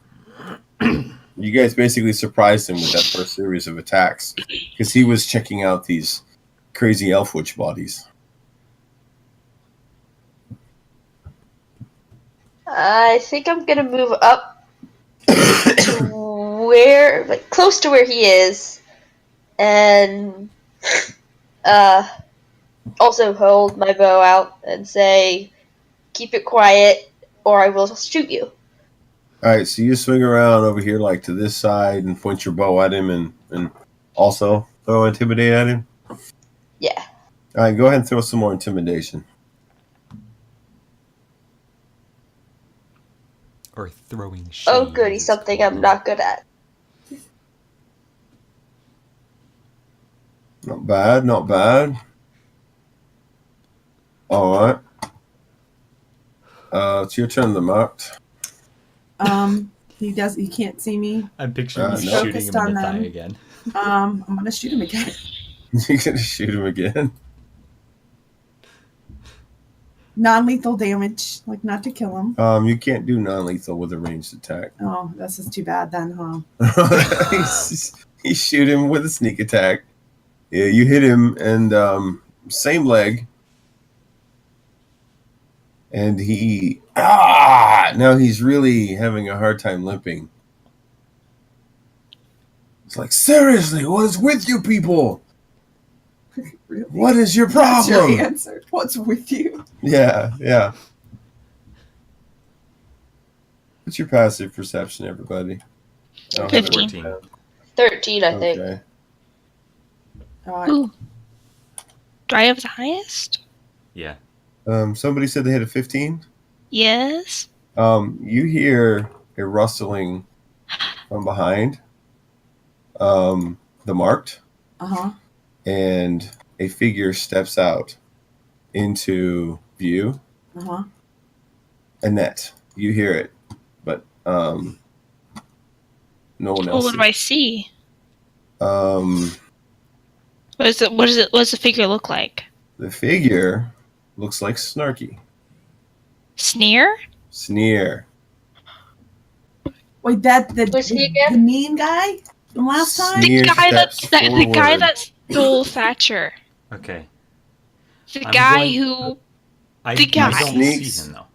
You guys basically surprised him with that first series of attacks because he was checking out these crazy elf witch bodies. I think I'm gonna move up to close to where he is, and also hold my bow out and say, "Keep it quiet, or I will shoot you." All right, so you swing around over here, like to this side, and point your bow at him, and also throw intimidate at him. Yeah. All right, go ahead and throw some more intimidation. Or throwing shade. Oh, goody, something I'm not good at. Not bad, not bad. All right. It's your turn, the marked. He can't see me. I'm picturing you no. shooting him in the thigh again. I'm gonna shoot him again. You're gonna shoot him again. Non-lethal damage, like not to kill him. You can't do non-lethal with a ranged attack. Oh, this is too bad then, huh? You shoot him with a sneak attack. Yeah, you hit him, and same leg. And now he's really having a hard time limping. It's like, seriously, what is with you people? Really? What is your That's problem? your answer. What's with you? Yeah. What's your passive perception, everybody? I don't have it 15. down. 13, I think. Okay. Ooh. Do I have the highest? Yeah. Somebody said they had a 15. Yes. You hear a rustling from behind the marked, and a figure steps out into view. Annette, you hear it, but no one else. What do I see? Um, What does the figure look like? the figure looks like Snarky. Sneer? Sneer. Wait, that Was he the again? mean guy from last time? Sneer The guy steps the guy forward. that stole Thatcher. Okay. The I'm guy going- who I The guy. don't Sneaks. see him though.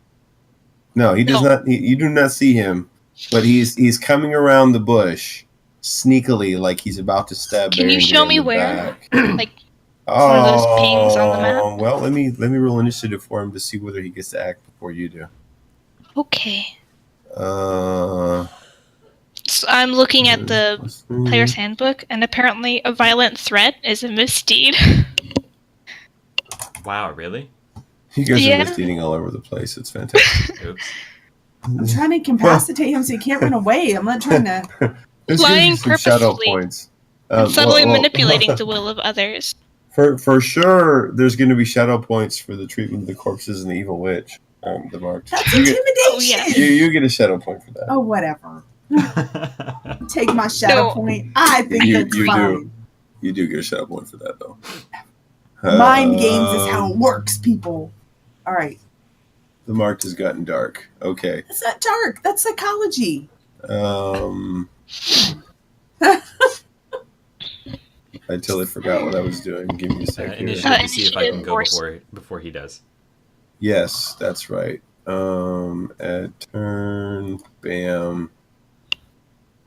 No, he does No. not. You do not see him, but he's coming around the bush sneakily, like he's about to stab. Can you Berengar show in me the where? back. Like one of those pings on the map? Well, let me roll initiative for him to see whether he gets to act before you do. Okay. Uh, So I'm looking at the player's handbook, and apparently a violent threat is a misdeed. Wow, really? You guys Yeah. are misleading all over the place. It's fantastic. Oops. I'm trying to incapacitate him so he can't run away. I'm not trying to. Let's Lying give you some shadow purposefully. points. And subtly well, manipulating the will of others. For sure, there's going to be shadow points for the treatment of the corpses and the evil witch. The marked. That's You get, intimidation. yeah. you get a shadow point for that. Oh, whatever. Take my shadow No. point. I think You- that's you fine. do. You do get a shadow point for that, though. Mind games is how it works, people. All right. The marked has gotten dark. Okay. That's not dark. That's psychology. I totally forgot what I was doing. Give me a second. here. Initiative to see if I can go Initiative before he does. Yes, that's right. At turn, bam.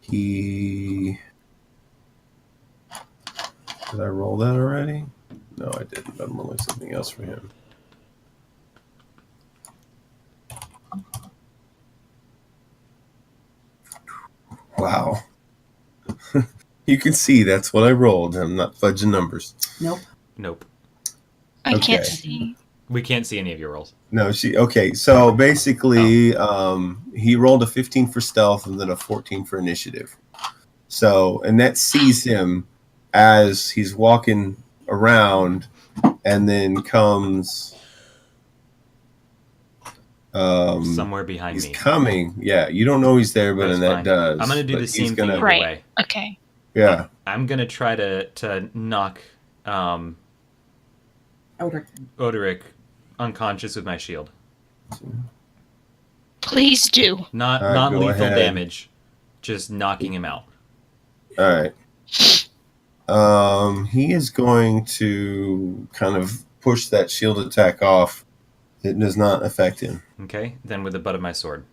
Did I roll that already? No, I didn't. I'm rolling something else for him. Wow. You can see that's what I rolled. I'm not fudging numbers. Nope. Nope. I can't Okay. see. We can't see any of your rolls. No, okay. So basically, he rolled a 15 for stealth and then a 14 for initiative. So Annette sees him as he's walking around, and then comes. Somewhere behind He's me. coming. Yeah, you don't know he's there, but That's Annette fine. does. I'm gonna do But the he's same thing gonna- either Right. way. Okay. Yeah. I'm gonna try to knock Oderic unconscious with my shield. Please do. Not All right, not go lethal ahead. damage, just knocking him out. All right. He is going to kind of push that shield attack off. It does not affect him. Okay, then with the butt of my sword.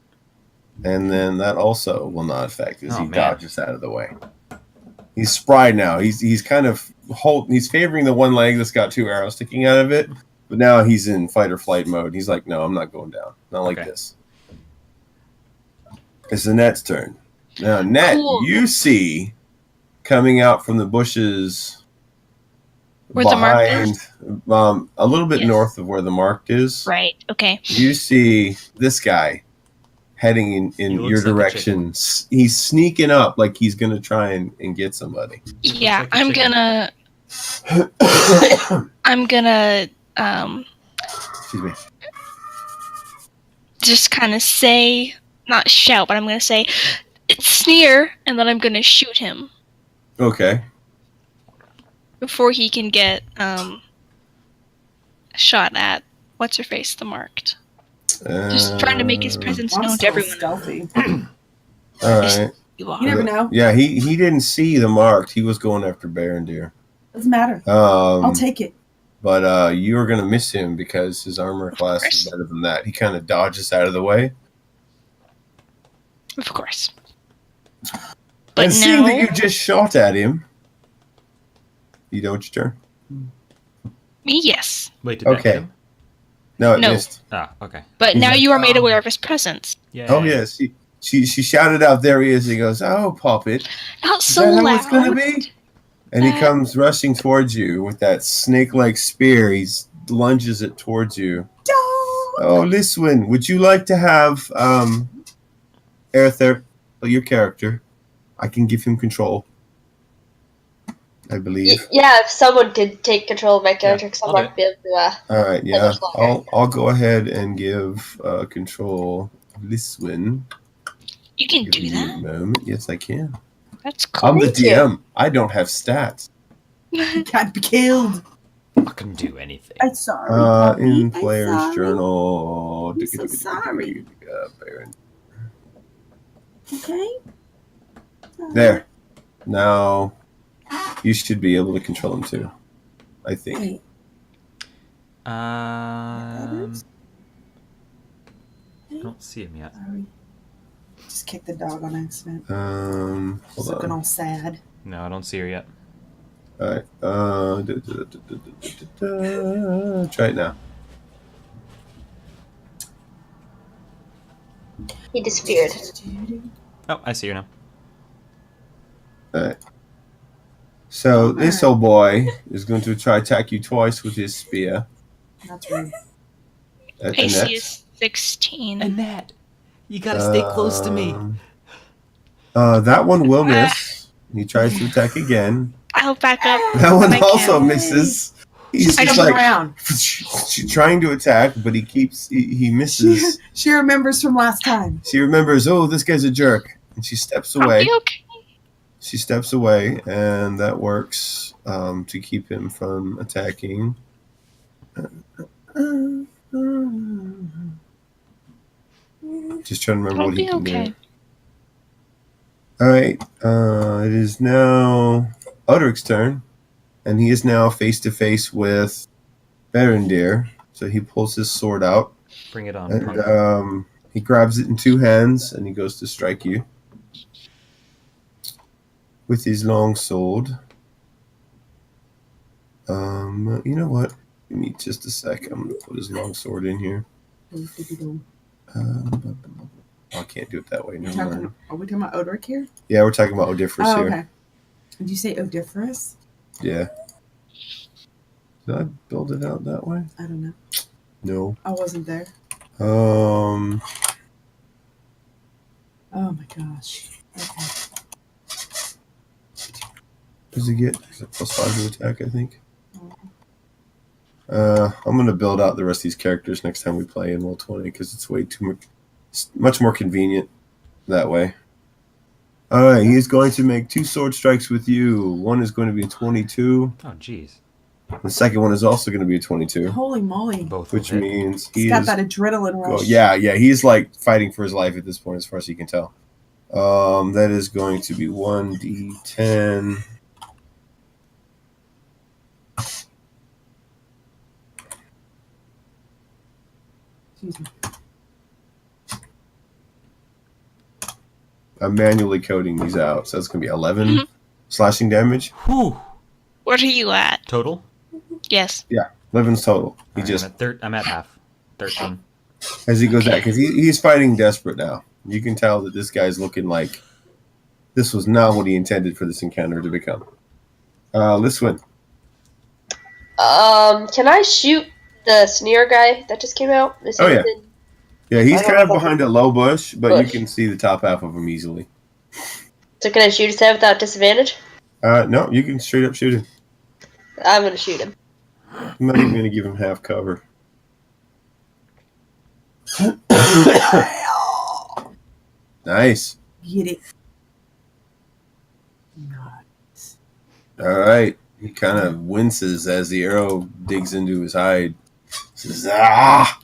And then that also will not affect as Oh, he man. dodges out of the way. He's spry now. He's kind of he's favoring the one leg that's got two arrows sticking out of it, but now he's in fight or flight mode. He's like, no, I'm not going down. Not like Okay. this. It's Annette's turn. Now, Annette, Cool. you see coming out from the bushes Where the mark behind, a little bit Yes. north of where the mark is. Right. Okay. You see this guy heading in He your looks like a direction. He's sneaking up like he's going to try and get somebody. Yeah, like a I'm chicken. gonna. I'm gonna Excuse me. just kind of say, not shout, but I'm gonna say, "It's Sneer," and then I'm gonna shoot him Okay. before he can get shot at. What's her face? The marked. Just trying to make his presence I'm known to still everyone. stealthy. All right. You are. You never know. Yeah, he didn't see the marked. He was going after Baron Deer. Doesn't matter. I'll Um, take it. but you are going to miss him because his armor class is course. better than that. He kind of dodges out of the way. Of course. But And seeing no. that you just shot at him, you know what your turn? Me, yes. Wait, did that Okay. hit him? No, it No. missed. Ah, okay. But now you are made aware of his presence. Yeah. Oh, yes. She shouted out, there he is. He goes, oh, Poppet. Not Is so that how loud. it's going to be? And he comes rushing towards you with that snake-like spear. He lunges it towards you. Oh, Liswin, would you like to have Aerther, your character? I can give him control, I believe. Yeah, if someone could take control of my character, because I'll I'm do not be able to. All right, yeah. much longer. I'll go ahead and give control Liswin. You can Give do me a that. moment. Yes, I can. That's cool. I'm the Thank you. DM. I don't have stats. Can't be killed. I can do anything. I'm sorry. Poppy. In I'm player's sorry. journal. I'm so sorry. Baron. Okay. There. Now you should be able to control him too. I think. Wait. I don't see him yet. Sorry. Just kicked the dog on accident. Hold Just looking on. all sad. No, I don't see her yet. All right. Try it now. He disappeared. Oh, I see her now. All right. So this old boy is going to try attack you twice with his spear. That's rude. At AC Annette. is 16. Annette, you gotta stay close to me. That one will miss. He tries to attack again. I'll back up. That one I also can. misses. He's I just jump like around. trying to attack, but he misses. She remembers from last time. She remembers, oh, this guy's a jerk, and she steps I'll away. be okay. She steps away, and that works to keep him from attacking. Just trying to remember I'll what he be can okay. do. All right, it is now Udric's turn, and he is now face to face with Berendir. So he pulls his sword out, Bring it on. and he grabs it in two hands, and he goes to strike you with his long sword. You know what? Give me just a sec. I'm going to put his long sword in here. I can't do it that way. Never mind. Are we talking about Odric here? Yeah, we're talking about Odiferous Oh, here. okay. Did you say Odiferous? Yeah. Did I build it out that way? I don't know. No. I wasn't there. Um. Oh my gosh. Okay. Does he get is it +5 to attack? I think. I'm gonna build out the rest of these characters next time we play in Roll20 because it's way too much more convenient that way. All right, he's going to make 2 sword strikes with you. One is going to be a 22. Oh, jeez. The second one is also going to be a 22, Holy moly. Both which will hit. means He's he got is. that adrenaline rush. Yeah, he's like fighting for his life at this point, as far as you can tell. That is going to be 1d10. Excuse me. I'm manually coding these out, so that's going to be 11 Mhm. slashing damage. Whew. What are you at? Total? Yes. 11's total. He Alright, just I'm at half. 13. as he goes back because he's fighting desperate now. You can tell that this guy's looking like this was not what he intended for this encounter to become. Liswin. Can I shoot the sneer guy that just came out? Is Oh, he yeah. within- Yeah, he's I don't kind of know. behind a low bush, but you Bush. can see the top half of him easily. So can I shoot his head without disadvantage? No, you can straight up shoot him. I'm gonna shoot him. I'm not even going to give him half cover. Nice. Get it. Nice. All right. He kind of winces as the arrow digs into his hide. Says, "Ah!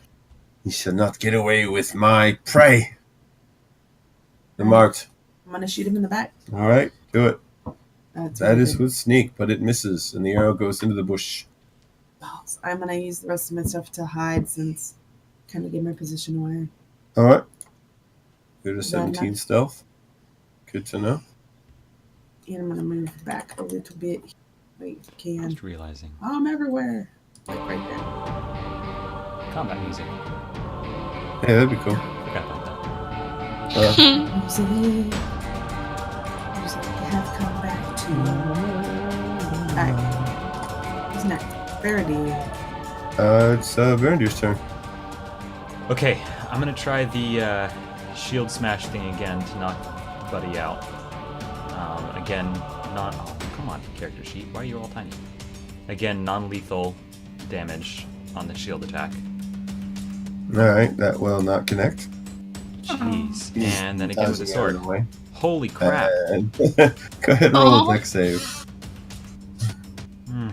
You shall not get away with my prey." Remarked. I'm gonna shoot him in the back. All right, do it. That's That really is good. with sneak, but it misses, and the arrow goes into the bush. So I'm gonna use the rest of my stuff to hide since kind of give my position away. All right. Go to Is that 17 enough? stealth. Good to know. And I'm gonna move back a little bit. Wait, can. Just realizing. Oh, I'm everywhere. Like right there. Combat music. Hey, that'd be cool. Forgot about that. Music. Music. You have come back to. Alright. Who's next? Verity. It's Varandir's turn. Okay, I'm gonna try the shield smash thing again to knock Buddy out. Again, not. Oh, come on, character sheet. Why are you all tiny? Again, non-lethal damage on the shield attack. All right, that will not connect. Jeez. And then again with the Dodging out of sword. the way. Holy crap. And go ahead and roll Aw. a dex save. Hmm.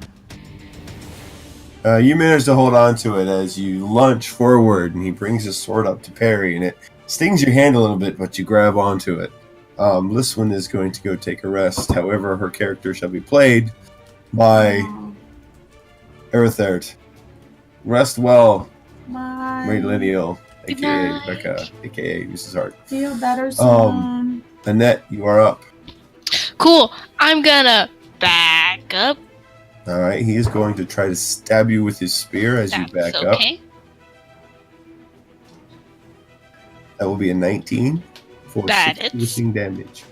You manage to hold on to it as you lunge forward, and he brings his sword up to parry, and it stings your hand a little bit, but you grab onto it. This one is going to go take a rest. However, her character shall be played by Oh, Erithert. Rest well, my. Lineal, Good aka night. Becca, aka Mrs. Hart. Feel better soon. Annette, you are up. Cool. I'm gonna back up. All right, he is going to try to stab you with his spear as you That's back up. okay. That will be a 19 for That 6 hits. piercing damage.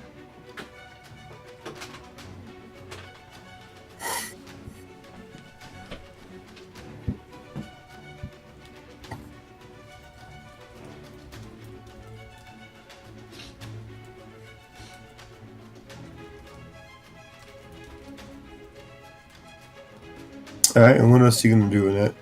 All right, and what else are you going to do with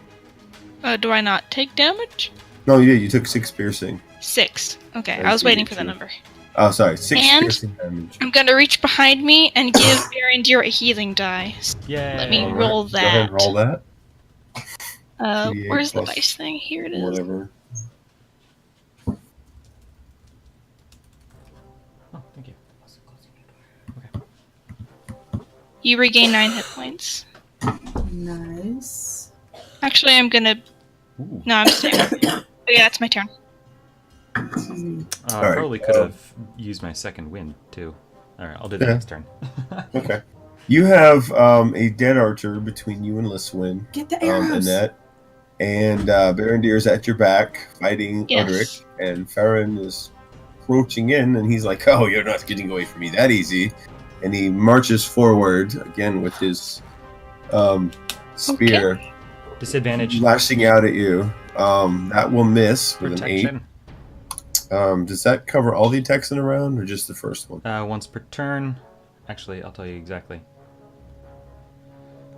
that? Do I not take damage? No, yeah, you took 6 piercing. 6. Okay, I I was see, waiting for the too. number. Oh, sorry, 6 And- piercing damage. I'm gonna reach behind me and give Barondir a healing die. Yay. Let me All right, roll Go ahead and that. roll that. D8 Where's the plus dice thing? Here it is. Whatever. Oh, thank you. You regain 9 hit points. Nice. Actually, I'm gonna. Ooh. No, I'm staying. Oh, yeah, it's my turn. Excuse me. I Alright, probably could have used my second wind, too. Alright, I'll do that Yeah. next turn. Okay. You have a dead archer between you and Liswin, Get the arrows. Annette, and Barondir is at your back fighting Yes. Udric, and Farron is approaching in, and he's like, "Oh, you're not getting away from me that easy," and he marches forward again with his spear, Disadvantage. lashing out at you. That will miss with an 8. Protection. Does that cover all the attacks in a round, or just the first one? Once per turn. Actually, I'll tell you exactly.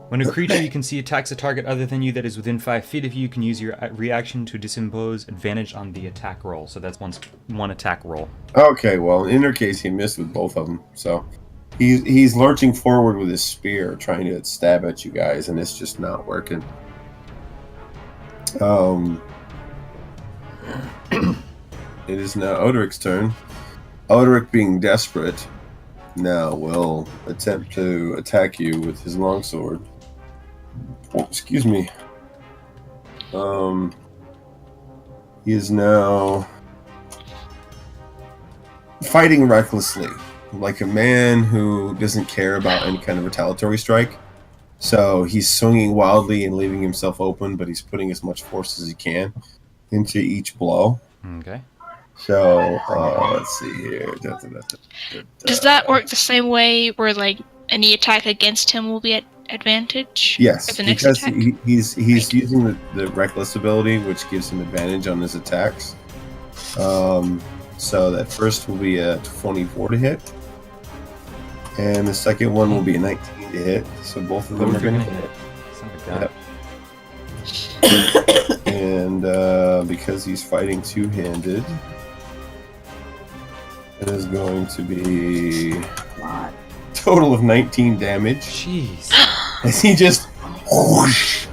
When a creature you can see attacks a target other than you that is within 5 feet of you, you can use your reaction to disimpose advantage on the attack roll. So that's one attack roll. Okay, well, in her case, he missed with both of them. So he's lurching forward with his spear, trying to stab at you guys, and it's just not working. It is now Odoric's turn. Odoric, being desperate, now will attempt to attack you with his longsword. Oh, excuse me. He is now fighting recklessly, like a man who doesn't care about any kind of retaliatory strike. So he's swinging wildly and leaving himself open, but he's putting as much force as he can into each blow. Okay. So let's see here. Does that work the same way where like any attack against him will be at advantage? Yes, Or the next because attack? he's Right. using the reckless ability, which gives him advantage on his attacks. So that first will be a 24 to hit, and the second one will be a 19 to hit. So both of them Both are are going to gonna hit. Son of a gun. And because he's fighting two-handed, it is going to be Lot. total of 19 damage Jeez. as he just whoosh,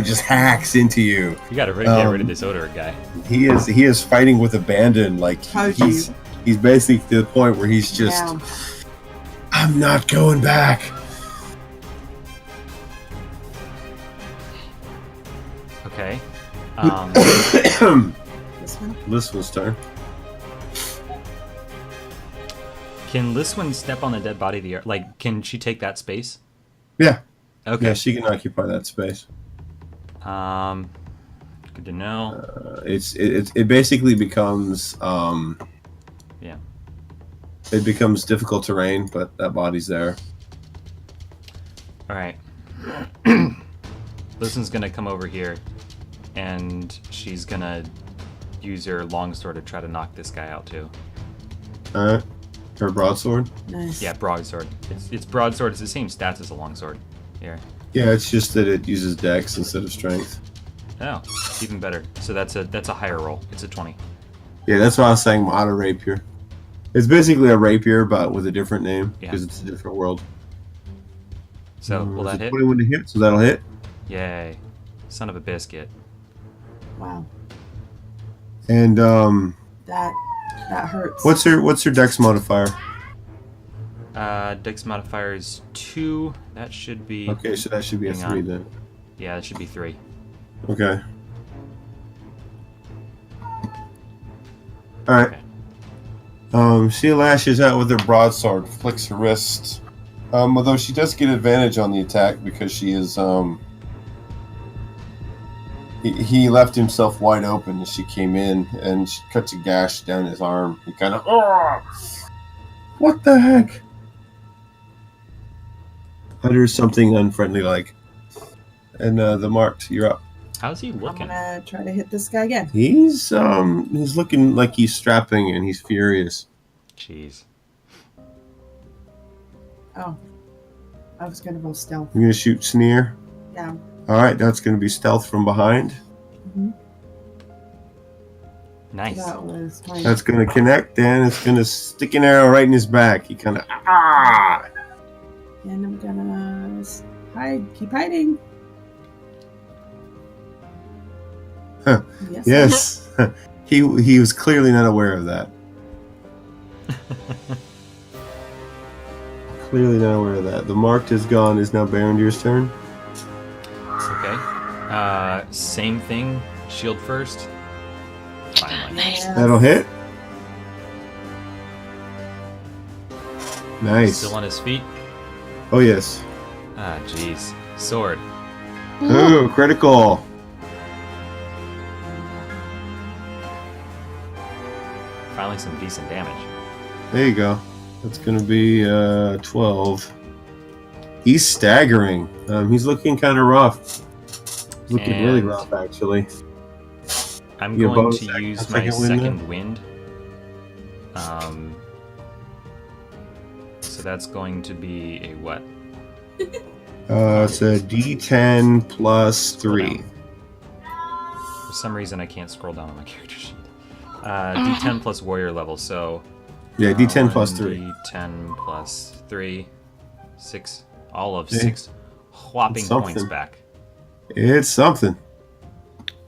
just hacks into you. You gotta get rid of this odor guy. He is fighting with abandon. Like Told he's you. basically to the point where he's just Down. I'm not going back. Okay. This one. Listful's turn. Can Liswin step on the dead body of the like? Can she take that space? Yeah. Okay. Yeah, she can occupy that space. Good to know. It basically becomes Yeah. it becomes difficult terrain, but that body's there. All right. Liswin's gonna come over here, and she's gonna use her longsword to try to knock this guy out too. All right. Her broadsword. Nice. Yeah, broadsword. It's broadsword. It's the same stats as a longsword. Here. Yeah, it's just that it uses dex instead of strength. Oh, even better. So that's a higher roll. It's a 20. Yeah, that's why I was saying auto rapier. It's basically a rapier, but with a different name Yeah. because it's a different world. So will that hit? 21 to hit, so that'll hit. Yay! Son of a biscuit. Wow. And That hurts. what's her dex modifier? Dex modifier is 2. That should be. Okay, so that should be a Hang 3 on. then. Yeah, that should be 3. Okay. All right. Okay. She lashes out with her broadsword, flicks her wrist. Although she does get advantage on the attack because she is he left himself wide open as she came in, and she cuts a gash down his arm. He kind of, what the heck? Utters something unfriendly like, and the marked, you're up. How's he I'm looking? gonna try to hit this guy again. He's looking like he's strapping and he's furious. Jeez. Oh. I was gonna roll stealth. You're gonna shoot sneer. Yeah. All right, that's gonna be stealth from behind. Nice. That was 20. That's gonna connect, and it's gonna stick an arrow right in his back. He kind of And I'm gonna hide. Keep hiding. Huh. Yes. Yes, he was clearly not aware of that. Clearly not aware of that. The marked is gone. Is now Barondir's turn. Okay. Same thing. Shield first. Finally. Nice. That'll hit. Nice. Still on his feet. Oh yes. Ah, jeez. Sword. Oh, critical. Finally, some decent damage. There you go. That's gonna be 12. He's staggering. He's looking kind of rough. He's looking really And- rough, actually. I'm Your going bonus to action, use my second wind second wind. So that's going to be a what? It's a D10 plus 3. For some reason, I can't scroll down on my character sheet. D10 plus warrior level, so... Yeah, D10 plus 3. D10 plus 3. 6. All of Yeah. 6 whopping It's something. points back. It's something.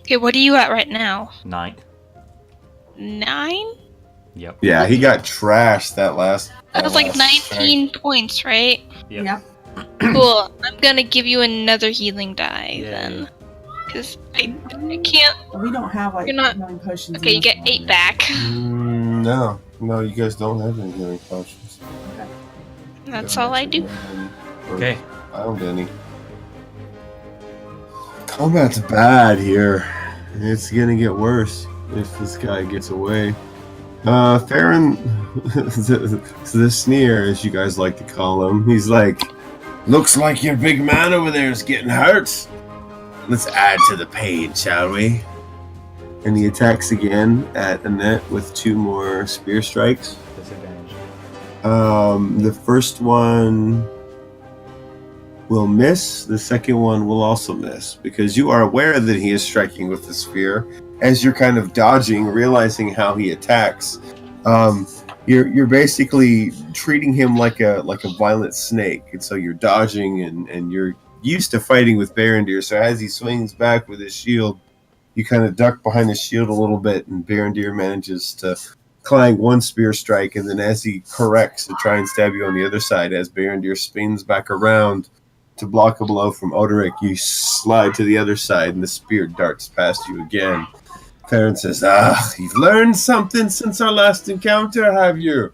Okay, what are you at right now? 9. 9? Yep. Yeah, he got trashed that last. That was like last 19 points, right? Yep. Yep. Cool. I'm gonna give you another healing die Yay. then. Because I can't. We don't have like You're not- healing potions. Okay, you in get this 8 one. back. No, you guys don't have any healing potions. That's all I do. Okay. Found any. Combat's bad here. It's gonna get worse if this guy gets away. Farron, the sneer, as you guys like to call him, he's like, looks like your big man over there is getting hurt. Let's add to the pain, shall we? And he attacks again at Annette with 2 more spear strikes. Disadvantage. The first one will miss. The second one will also miss because you are aware that he is striking with the spear. As you're kind of dodging, realizing how he attacks, you're basically treating him like a violent snake, and so you're dodging and you're used to fighting with Berendir. So as he swings back with his shield, you kind of duck behind his shield a little bit, and Berendir manages to clang 1 spear strike, and then as he corrects to try and stab you on the other side, as Berendir spins back around to block a blow from Oderic, you slide to the other side, and the spear darts past you again. Farron says, you've learned something since our last encounter, have you?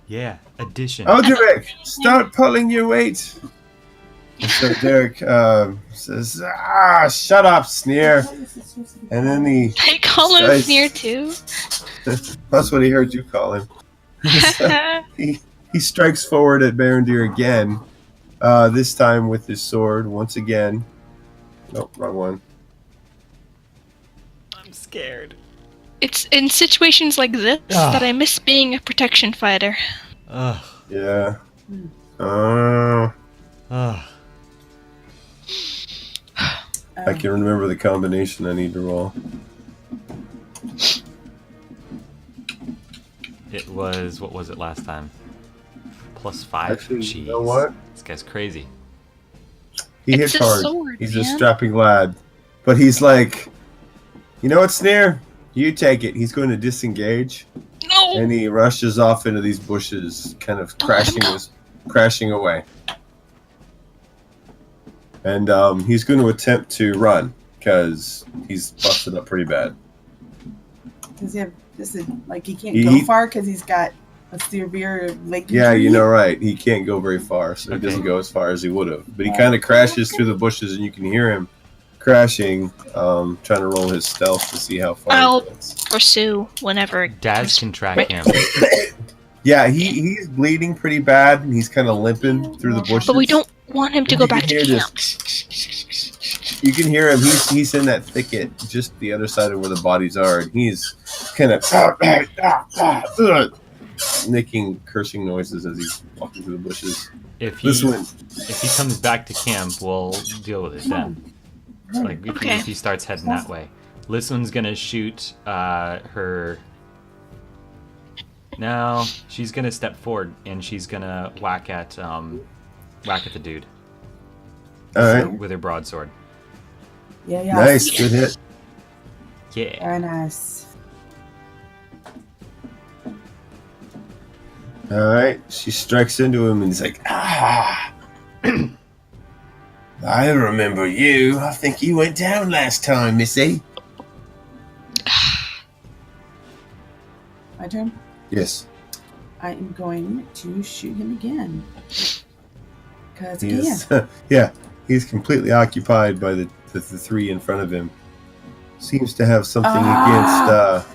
Yeah, addition. Oderic, start pulling your weight. And so Derek says, shut up, Sneer. And then I call him Sneer too. That's what he heard you call him. So he strikes forward at Berendir again, this time with his sword once again. Nope, wrong one. I'm scared. It's in situations like this that I miss being a protection fighter. Ugh. Yeah. Ugh. I can remember the combination I need to roll. It was, what was it last time? +5? Actually, Jeez. you know what? This guy's crazy. He It's hits a hard. sword, He's man. a strapping lad. But he's like, you know what, Sneer? You take it. He's going to disengage. No! And he rushes off into these bushes, kind of Don't let him crashing away. And he's going to attempt to run, because he's busted up pretty bad. Does he have this? Is like he can't He- go far because he's got a severe leg injury. Yeah, you know, right. He can't go very far, so he Okay. doesn't go as far as he would have. But he kind of crashes through the bushes, and you can hear him crashing, trying to roll his stealth to see how far I'll- he gets. Pursue whenever it Daz comes- can track him. Yeah, he's bleeding pretty bad, and he's kind of limping through the bushes. But we don't want him to go You can back to hear camp. this- You can hear him. He's in that thicket, just the other side of where the bodies are, and he's kind of making cursing noises as he's walking through the bushes. If he comes back to camp, we'll deal with it then. Like Okay. if he starts heading that way. Liswin's gonna shoot her. No, she's gonna step forward and she's gonna whack at the dude. All right, With her broadsword. Yeah, yeah. nice, good hit. Yeah. Very nice. All right, she strikes into him, and he's like, I remember you. I think you went down last time, Missy. My turn. Yes. I am going to shoot him again. Because He's yeah, he's completely occupied by the 3 in front of him. Seems to have something against.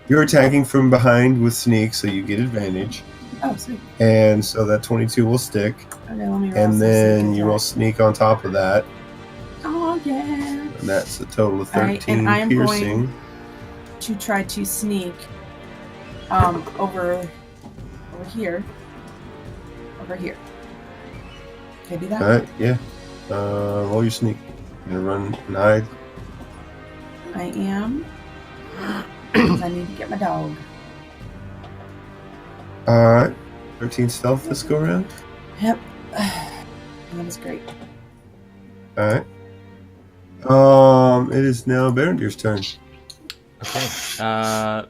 You're attacking from behind with sneak, so you get advantage, Oh, sweet. and so that 22 will stick. Okay, let me roll And some then sneak you roll attack. sneak on top of that, Oh, yeah. and that's a total of All right, 13 and I am piercing. going to try to sneak over here. Over here. Can I do that? All right, yeah. Roll your sneak. You're gonna run and hide. I am. 'Cause I need to get my dog. All right, 13 stealth this go around. Yep. That was great. All right. It is now Berendir's turn. Okay.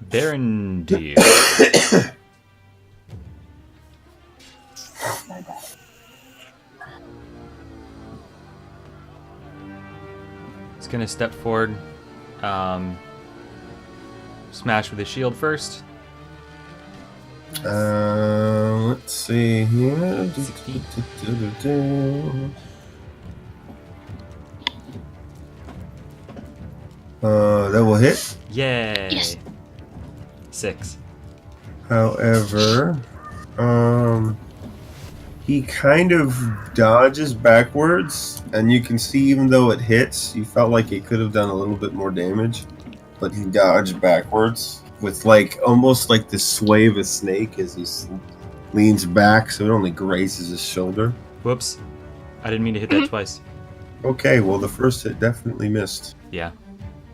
Berendir. He's gonna step forward. Smash with his shield first. Let's see here. 16. That will hit. Yay! Yes. 6. However, he kind of dodges backwards, and you can see even though it hits, you felt like it could have done a little bit more damage, but he dodged backwards with like almost like the sway of a snake as he leans back, so it only grazes his shoulder. Whoops. I didn't mean to hit that twice. Okay, well the first hit definitely missed. Yeah.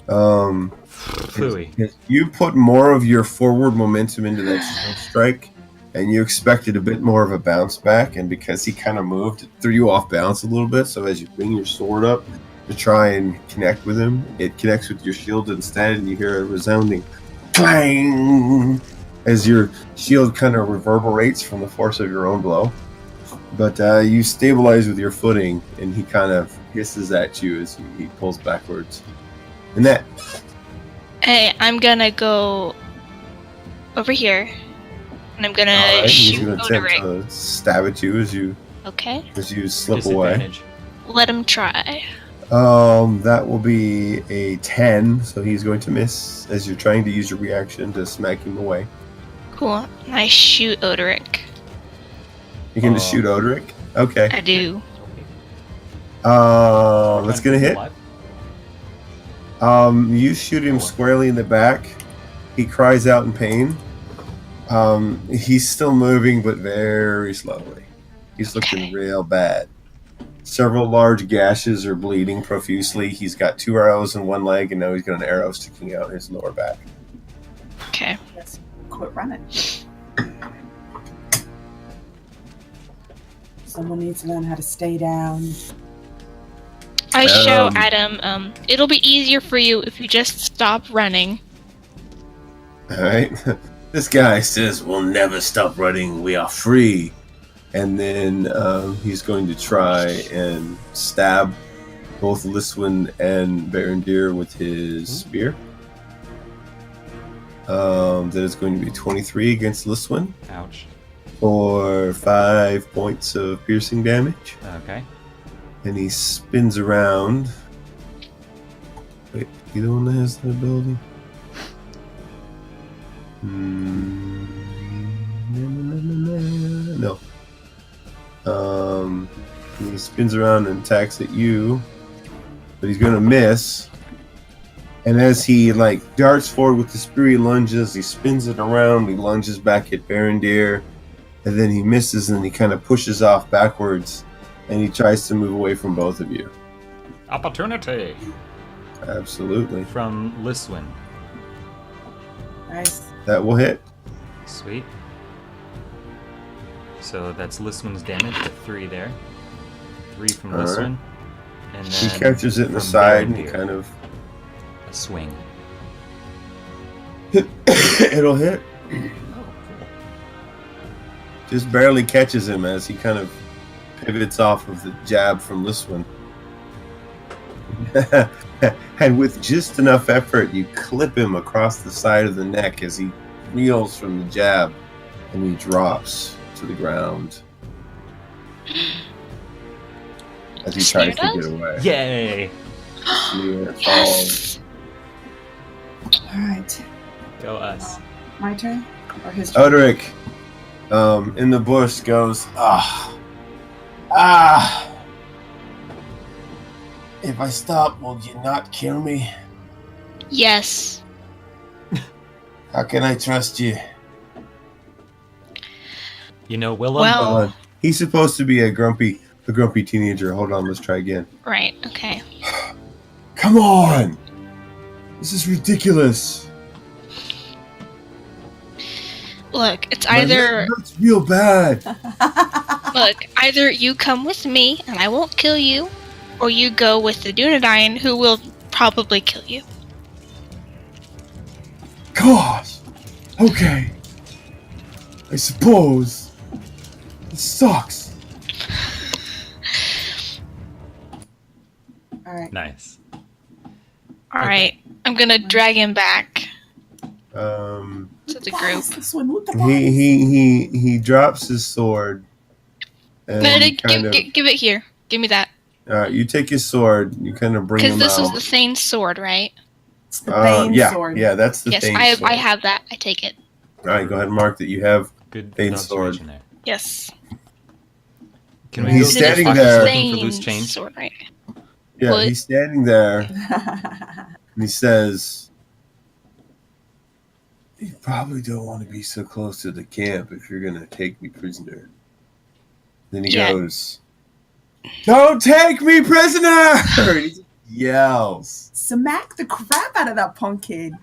Phooey. You put more of your forward momentum into that shield strike, and you expected a bit more of a bounce back, and because he kind of moved, it threw you off balance a little bit, so as you bring your sword up to try and connect with him, it connects with your shield instead, and you hear a resounding clang as your shield kind of reverberates from the force of your own blow. But you stabilize with your footing, and he kind of hisses at you as he pulls backwards. And that... Hey, I'm gonna go over here, and I'm gonna Alright, he's shoot going to attempt Oderic. to stab at you as you Okay, slip away. Disadvantage. let him try. That will be a 10, so he's going to miss as you're trying to use your reaction to smack him away. Cool. And I shoot Oderic. You can just shoot Oderic? Okay. I do. That's going to hit. You shoot him squarely in the back. He cries out in pain. He's still moving, but very slowly. He's looking real bad. Several large gashes are bleeding profusely. He's got 2 arrows in one leg, and now he's got an arrow sticking out his lower back. Okay. Let's quit running. Someone needs to learn how to stay down. I shout at him, it'll be easier for you if you just stop running. Alright. This guy says, "We'll never stop running. We are free." And then he's going to try and stab both Liswin and Berendir with his spear. That is going to be 23 against Liswin Ouch. for 5 points of piercing damage. Okay. And he spins around. Wait, you the one that has that ability? No. He spins around and attacks at you, but he's gonna miss. And as he darts forward with the spear, he lunges. He spins it around. He lunges back at Berendir, and then he misses, and he kind of pushes off backwards, and he tries to move away from both of you. Opportunity Absolutely, from Liswin. Nice. that will hit. Sweet. So that's Liswin's damage with 3 there. 3 from All right. Liswin. And He then catches it in the from side and Berendir, kind of a swing. it'll hit. Oh, cool. Just barely catches him as he kind of pivots off of the jab from Liswin. And with just enough effort, you clip him across the side of the neck as he reels from the jab, and he drops to the ground as he tries to get away. Yay! Smear falls. Alright. Go us. My turn? Or his turn? Oderic, in the bush, goes, ah. If I stop, will you not kill me? Yes. How can I trust you? You know, Willem? Well- Hold on. He's supposed to be a grumpy teenager. Hold on, let's try again. Right, okay. Come on! This is ridiculous. Look, it's My leg either hurts real bad. either you come with me and I won't kill you, or you go with the Dunedain who will probably kill you. Gosh. Okay. I suppose. This sucks. Alright. Nice. Alright, I'm gonna drag him back Um, to the Guys, group. this one, look at he drops his sword. And No, give give it here. Give me that. Alright, you take his sword, you kind of bring Because him this out. is the Thane sword, right? It's the Bane yeah, sword. yeah, that's the Yes, thing. I have that. I take it. All right, go ahead and mark that you have. Good Bane's sword. observation there. Yes. Can we He's go standing to there. looking for loose Bane's change? sword, right? Yeah, What? he's standing there and he says, "You probably don't want to be so close to the camp if you're going to take me prisoner." Then he Yeah. goes, "Don't take me prisoner!" And he yells. Smack the crap out of that punk kid.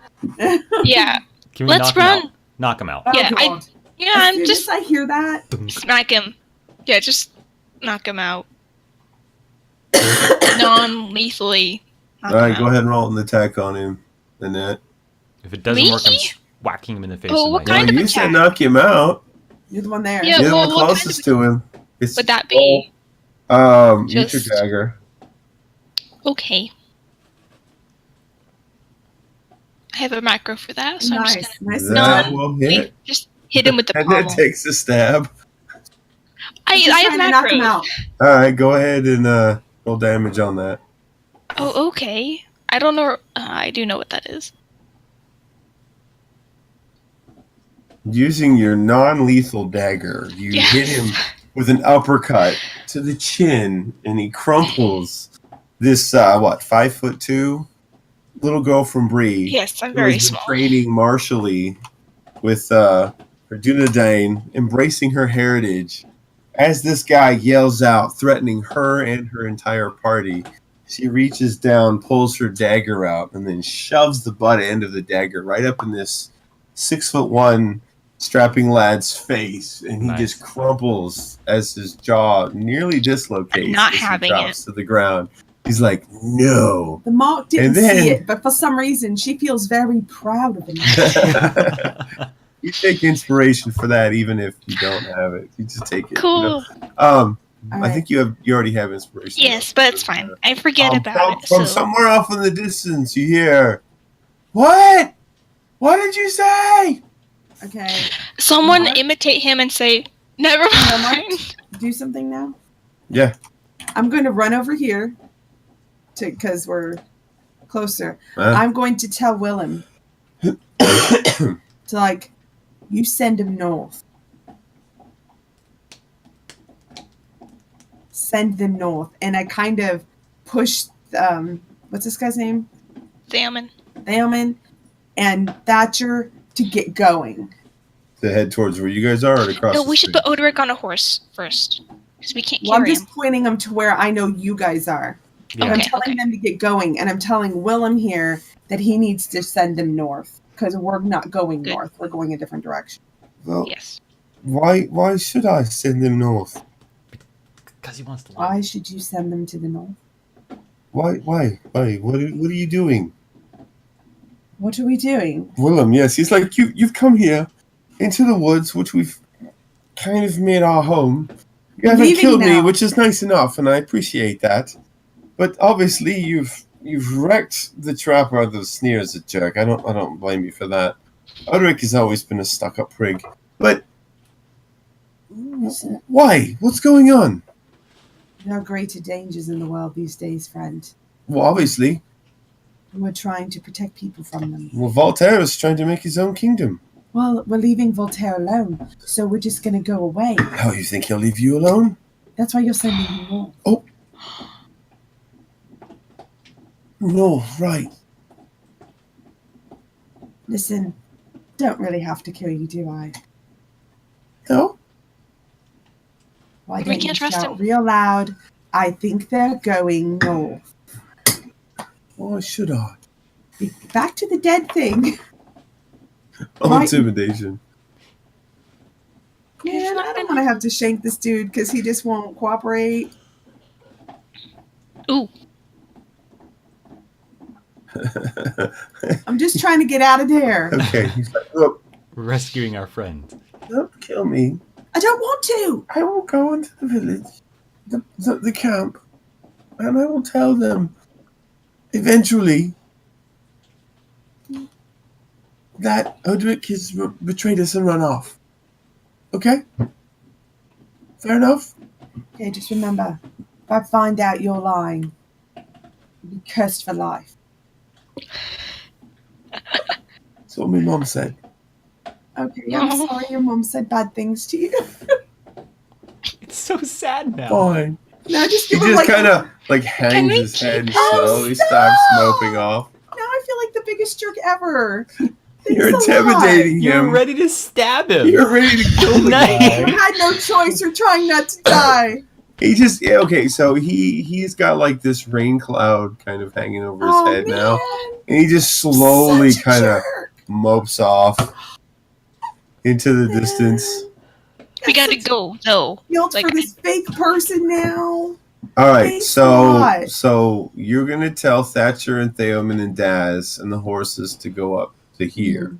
Yeah. Can we Let's knock him run. out? Knock him out. Oh, Yeah, God. Yeah, As I'm soon just as I hear that, smack him. Yeah, just knock him out. Non-lethally. Knock All right, him go out. ahead and roll an attack on him, Annette. If it doesn't Me? work, I'm whacking him in the face Oh, with what my kind No, of you said attack? knock him out. you're the one there. Yeah, You're the well, one what kind closest to him. It's Would that be? use your Just- dagger. Okay. I have a macro for that, so I'm Nice. just Nice. That and will gonna hit. just hit him with the And then pommel. takes a stab. I Just have trying to knock him macros. out. All right, go ahead and roll damage on that. Oh, okay. I don't know. I do know what that is. Using your non-lethal dagger, you Yes. hit him with an uppercut to the chin, and he crumples. This 5'2" little girl from Bree, Yes, I'm who very has been small. training martially with her Dunedain, embracing her heritage. As this guy yells out, threatening her and her entire party, she reaches down, pulls her dagger out, and then shoves the butt end of the dagger right up in this 6'1" strapping lad's face, and he Nice. just crumples as his jaw nearly dislocates. I'm not as he having drops to the ground. He's like, "No." The Mark didn't And then- see it, but for some reason, she feels very proud of him. You take inspiration for that, even if you don't have it. You just take it. Cool. All I right. think you already have inspiration. Yes, but it's fine. I forget about it. From So somewhere off in the distance, you hear, "What? What did you say?" Okay. someone Mark? imitate him and say, "Never No, Mark? mind." Do something now. Yeah. I'm going to run over here because we're closer. Huh? I'm going to tell Willem to, like, you send him north. Send them north. And I kind of push, what's this guy's name? Salmon. Thalman and Thatcher to get going. To head towards where you guys are, or across No, the we should street? put Oderic on a horse first, because we can't Well, I'm carry just him. pointing them to where I know you guys are. Yeah. I'm Okay, telling okay. them to get going, and I'm telling Willem here that he needs to send them north because we're not going Good. north. We're going a different direction. Well, Yes. why should I send them north? Because he wants to Why live. should you send them to the north? Why? What are you doing? What are we doing? Willem, yes, he's like, you've come here into the woods, which we've kind of made our home. You haven't Leaving killed me, now. which is nice enough, and I appreciate that. But obviously, you've wrecked the trapper out of the sneer as a jerk. I don't blame you for that. Oderic has always been a stuck-up prig. But why? What's going on? There are greater dangers in the world these days, friend. Well, obviously, And we're trying to protect people from them. Voltaire is trying to make his own kingdom. Well, we're leaving Voltaire alone, so we're just going to go away. How, you think he'll leave you alone? That's why you're sending him north. No, right. Listen, don't really have to kill you, do I? No? Why We don't you can't trust shout him. real loud? I think they're going north. Why should I? Back to the dead thing. Oh, Right. intimidation. Man, I don't want to have to shank this dude because he just won't cooperate. Ooh. I'm just trying to get out of there. Okay, he's like, look, We're rescuing our friend. don't kill me. I don't want to. I will go into the village, the camp, and I will tell them eventually that Odric has betrayed us and run off. Okay? Fair enough? Okay, just remember, if I find out you're lying, you'll be cursed for life. That's what my mom said. Okay, I'm No. sorry your mom said bad things to you. It's so sad now. Fine. Now just He give him just like kind of like hangs we his head and keep- Oh, slowly stop! starts moping off. now I feel like the biggest jerk ever. You're Thanks a lot. intimidating You're him. ready to stab him. You're ready to kill the Nice. You guy. had no choice. You're trying not to die. He just okay. So he's got like this rain cloud kind of hanging over his Oh, head man. now, and he just slowly Such a kind of jerk. mopes off into the distance. We gotta go, though. Guilt Like, for this fake person now. All right, Thanks a so lot. you're gonna tell Thatcher and Theoman and Daz and the horses to go up to here.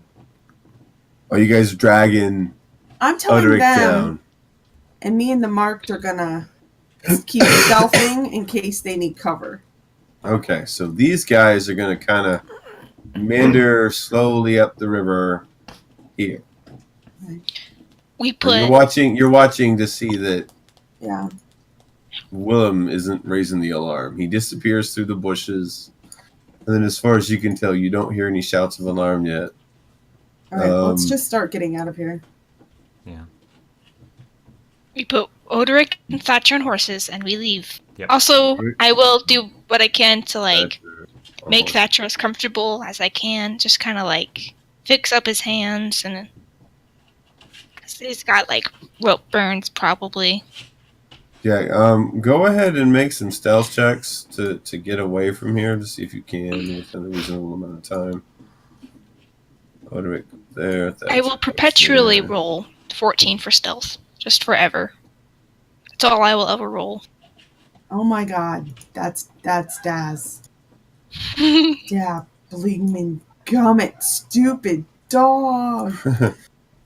Are you guys dragging I'm telling Oderic them, down? and me and the Marked are gonna keep stealthing in case they need cover. Okay, so these guys are gonna kind of meander slowly up the river here. we And put. you're watching to see that Yeah. Willem isn't raising the alarm. He disappears through the bushes, and then as far as you can tell, you don't hear any shouts of alarm yet. All right, let's Um, just start getting out of here. We put Oderic and Thatcher on horses, and we leave. Yep. Also, I will do what I can to like Thatcher. make Thatcher as comfortable as I can. Just kind of like fix up his hands, and 'cause he's got like rope burns probably. Yeah, go ahead and make some stealth checks to get away from here to see if you can within a reasonable amount of time. Oderic there. I will Thatcher perpetually there. roll 14 for stealth, just forever. That's all I will ever roll. Oh my god, that's Daz. Yeah, bleeding gummit, stupid dog.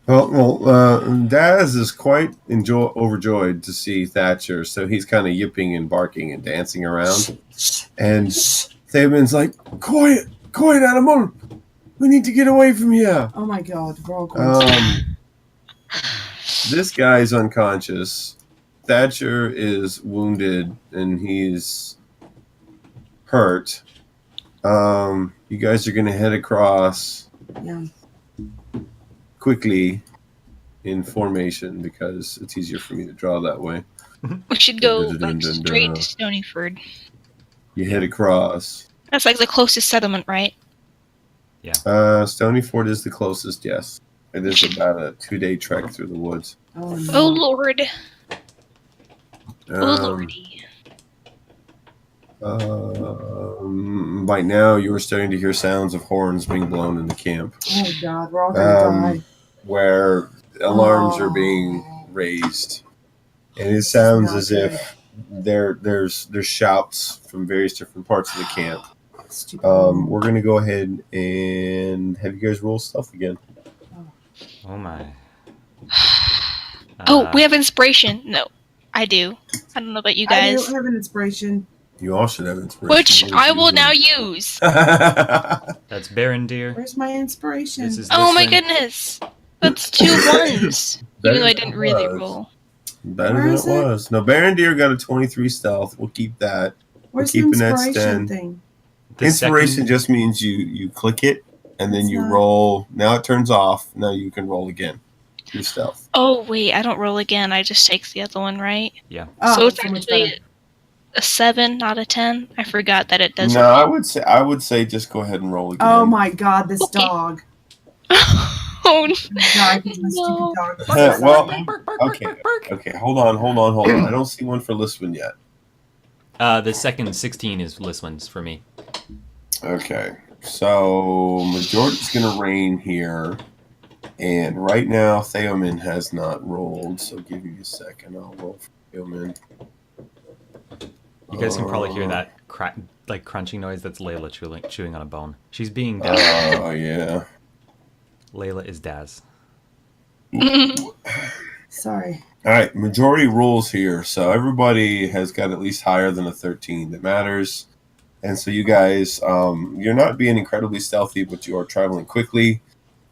Well, Daz is quite overjoyed to see Thatcher, so he's kind of yipping and barking and dancing around. And Theoman's like, quiet, animal. We need to get away from here. Oh my god, we're all going to This guy's unconscious. Thatcher is wounded and he's hurt. You guys are going to head across Yeah. quickly in formation because it's easier for me to draw that way. We should go like straight to Stonyford. You head across. That's like the closest settlement, right? Stonyford is the closest, yes. It is about a 2-day trek through the woods. Oh no. Oh lord. Oh Um, lordy. By now, you are starting to hear sounds of horns being blown in the camp, Oh god, we're all gonna die. where alarms are Oh. being raised, and it sounds not as if there's shouts from various different parts of the camp. Stupid. We're gonna go ahead and have you guys roll stuff again. Oh my. Oh, we have inspiration. No, I do. I don't know about you I guys. don't have an inspiration. You all should have inspiration. Which I will now use. That's Barondeer. Where's my inspiration? This is Oh my Listen. goodness. That's 2 ones. Even though I didn't really roll. Better Where than is it it? was. No, Barondeer got a 23 stealth. We'll keep that. Where's the keeping that inspiration stand. thing? The Inspiration second- just means you click it and then It's you not- roll. Now it turns off. Now you can roll again. Your stealth. Oh wait, I don't roll again. I just take the other one, right? Oh, So it's so much actually better. a 7, not a 10. I forgot that it does. No, I would say just go ahead and roll again. Oh my god, this Okay. dog. Oh no. Die because my No. stupid dog. Well, okay. Hold on. I don't see one for Lisbon yet. The second 16 is Liswin's for me. Okay, so majority's gonna reign here, and right now Theoman has not rolled. So give me a second. I'll roll for Theoman. You guys can probably hear that crunching noise. That's Layla chewing on a bone. She's being Daz. Oh yeah. Layla is Daz. Sorry. All right, majority rules here. So everybody has got at least higher than a 13 that matters. And so you guys, you're not being incredibly stealthy, but you are traveling quickly.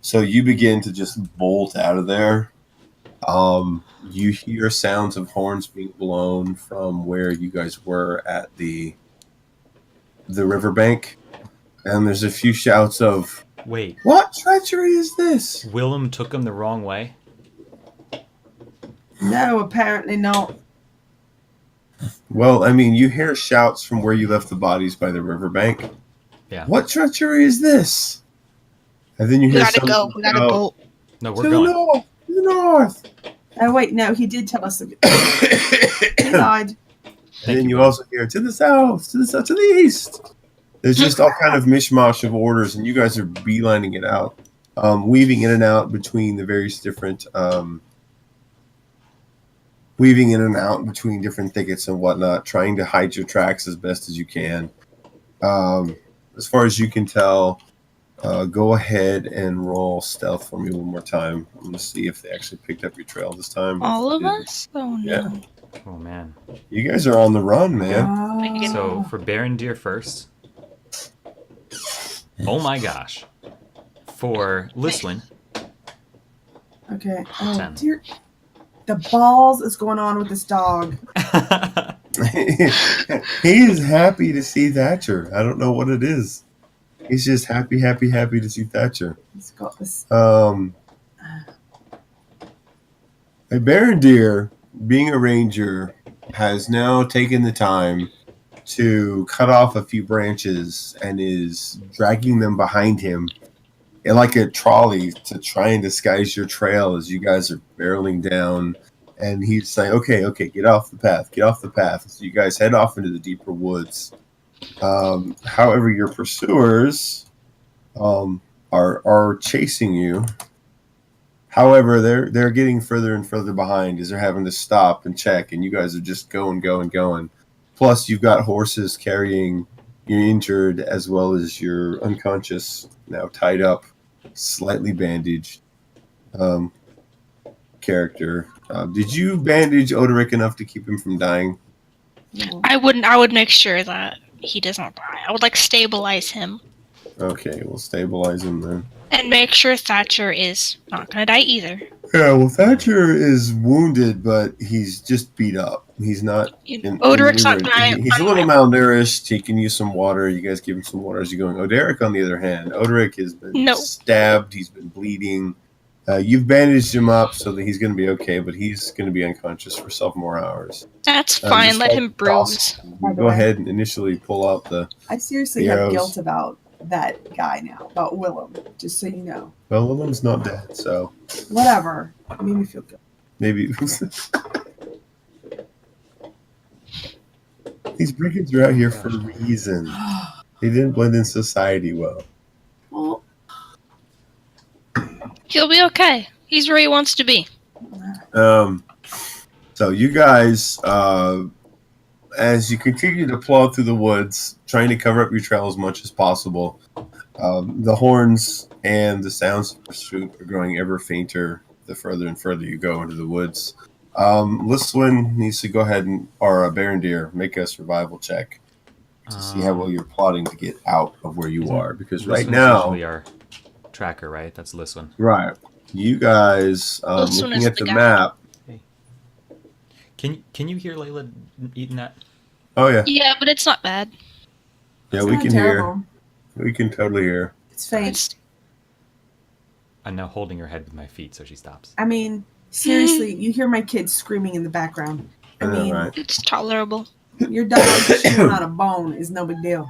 So you begin to just bolt out of there. You hear sounds of horns being blown from where you guys were at the riverbank. And there's a few shouts of Wait, What treachery is this? Willem took him the wrong way? No, apparently not. Well, I mean, you hear shouts from where you left the bodies by the riverbank. Yeah. What treachery is this? And then you We hear gotta go. someone We gotta shout, go. No, To we're the going. north! To the north! Oh, wait, no, he did tell us. He And lied. then you, you Will. also hear to the south, to the south, to the east. There's just all kind of mishmash of orders, and you guys are beelining it out, weaving in and out between the various different, weaving in and out between different thickets and whatnot, trying to hide your tracks as best as you can. As far as you can tell, go ahead and roll stealth for me one more time. I'm going to see if they actually picked up your trail this time. All If of they didn't- us? Oh no. Yeah. Oh, man. You guys are on the run, man. Oh. So, for Baron Deer first. Oh my gosh. For Liswin. Okay. Oh, 10. dear. The balls is going on with this dog. He is happy to see Thatcher. I don't know what it is. He's just happy to see Thatcher. He's got this. A Baron Deer, being a ranger, has now taken the time to cut off a few branches and is dragging them behind him in like a trolley to try and disguise your trail as you guys are barreling down. And he's saying, okay, get off the path. So you guys head off into the deeper woods. However, your pursuers are chasing you. However, they're getting further and further behind as they're having to stop and check, and you guys are just going. Plus, you've got horses carrying your injured as well as your unconscious, now tied up, slightly bandaged character. Did you bandage Oderic enough to keep him from dying? No. I would make sure that he does not die. I would like stabilize him. Okay, we'll stabilize him then. And make sure Thatcher is not gonna die either. Yeah, well, Thatcher is wounded, but he's just beat up. He's not. Oderic's not dying. He's a little malnourished. He can use some water. You guys give him some water as you're going. Oderic, on the other hand, Oderic has been stabbed. He's been bleeding. You've bandaged him up so that he's going to be okay, but he's going to be unconscious for several more hours. That's fine. Just Let him toss- bruise. Go ahead and initially pull out the. I seriously The have arrows. guilt about that guy now, about Willem, just so you know. Well, Willem's not dead, so Whatever. It made me feel good. maybe. These brigands are out here for a reason. They didn't blend in society well. Well, He'll be okay. He's where he wants to be. So you guys, as you continue to plow through the woods, trying to cover up your trail as much as possible, the horns and the sounds of pursuit are growing ever fainter the further and further you go into the woods. Liswin needs to go ahead and, or Baron Deer, make a survival check to see how well you're plotting to get out of where you are. Because right Liswin's now, usually our tracker, right? That's Liswin. right, you guys Liswin looking is at the the guy. map. Can you hear Layla eating that? Oh yeah, Yeah, but it's not bad. yeah, it's we not can terrible. hear. We can totally hear. It's faint. It's I'm now holding her head with my feet so she stops. I mean, seriously, you hear my kids screaming in the background. I I know, mean, right? it's tolerable. your dog chewing on a bone is no big deal.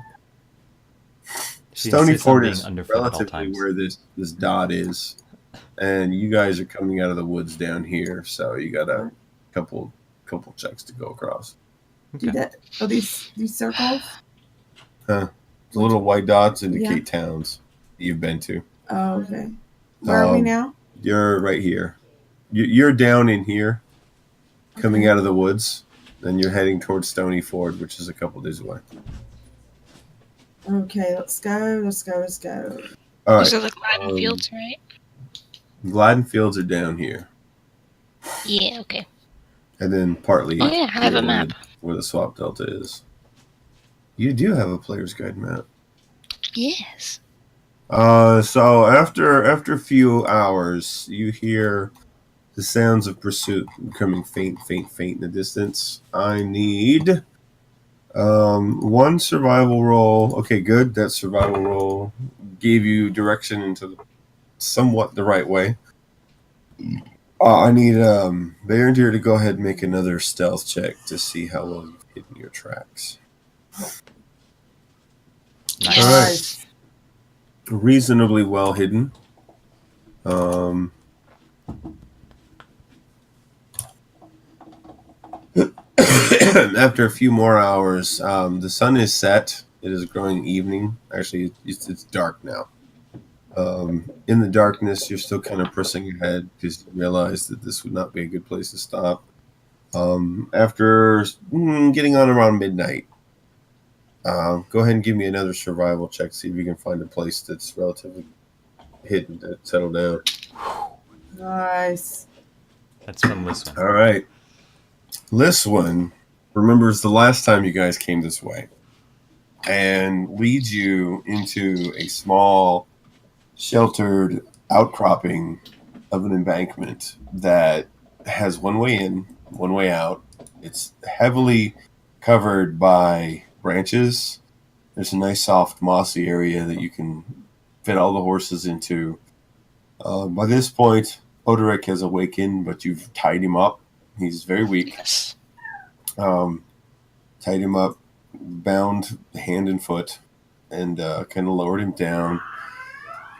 She Stony insists on Ford being is underfoot at all relatively times. where this dot is, and you guys are coming out of the woods down here, so you got a couple checks to go across. Do that? Oh, these circles? The little white dots indicate towns you've been to. Oh, okay. Where are we now? You're right here. You're down in here, coming out of the woods, and you're heading towards Stony Ford, which is a couple days away. Okay, let's go. All right, These are the Gladden Fields, right? Gladden Fields are down here, Yeah, okay. and then partly Oh yeah, I have a here map. where the swap delta is. You do have a player's guide map. Yes. So after a few hours, you hear the sounds of pursuit becoming faint in the distance. I need One survival roll. Okay, good. That survival roll gave you direction into somewhat the right way. I need Berendir to go ahead and make another stealth check to see how well you've hidden your tracks. Nice. All right. Reasonably well hidden. After a few more hours, the sun is set. It is growing evening. Actually, it's dark now. In the darkness, you're still kind of pressing ahead because you realize that this would not be a good place to stop. After getting on around midnight, go ahead and give me another survival check. See if you can find a place that's relatively hidden to settle down. Nice. That's from this one. All right. This one remembers the last time you guys came this way and leads you into a small, sheltered outcropping of an embankment that has one way in, one way out. It's heavily covered by branches. There's a nice, soft, mossy area that you can fit all the horses into. By this point, Oderic has awakened, but you've tied him up. He's very weak. Yes. Tied him up, bound hand and foot, and kind of lowered him down,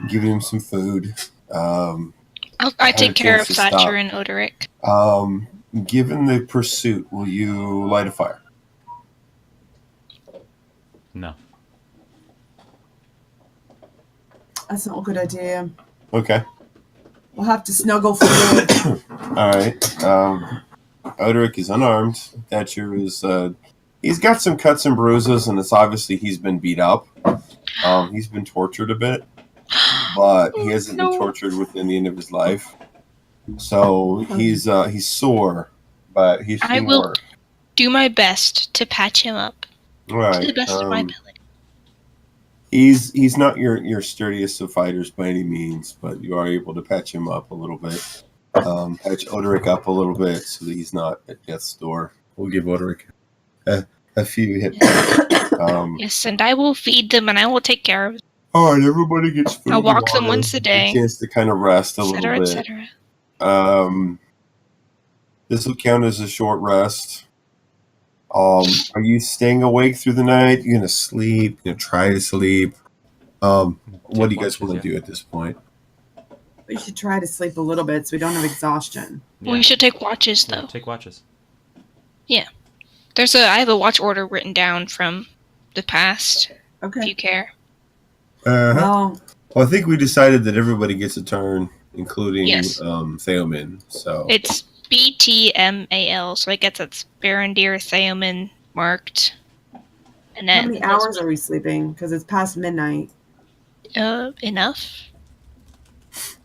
given him some food. I take care of Thatcher and Oderic. Given the pursuit, will you light a fire? No. That's not a good idea. Okay. We'll have to snuggle for good. All right. Oderic is unarmed. Thatcher is... he's got some cuts and bruises, and it's obviously he's been beat up. He's been tortured a bit, but he hasn't been tortured within the end of his life. So he's sore, but he's I will do my best to patch him up. Right. To the best of my ability. He's not your sturdiest of fighters by any means, but you are able to patch him up a little bit. Patch Oderic up a little bit so that he's not at death's door. We'll give Oderic a few hit points. Yes, and I will feed them and I will take care of them. All right, everybody gets food. I'll walk and them water, once a day. A chance to kind of rest a little bit. Etc. This will count as a short rest. Are you staying awake through the night? You're gonna sleep? You're gonna try to sleep? What do you guys want to do at this point? We should try to sleep a little bit so we don't have exhaustion. Yeah. We should take watches though. Yeah, take watches. I have a watch order written down from the past. If Okay. you care. Well, Well, I think we decided that everybody gets a turn, including Yes. Theomin. So It's BTMAL, so I guess that's Berendir, Theomin, marked. And how then many hours are we sleeping? Because it's past midnight. enough.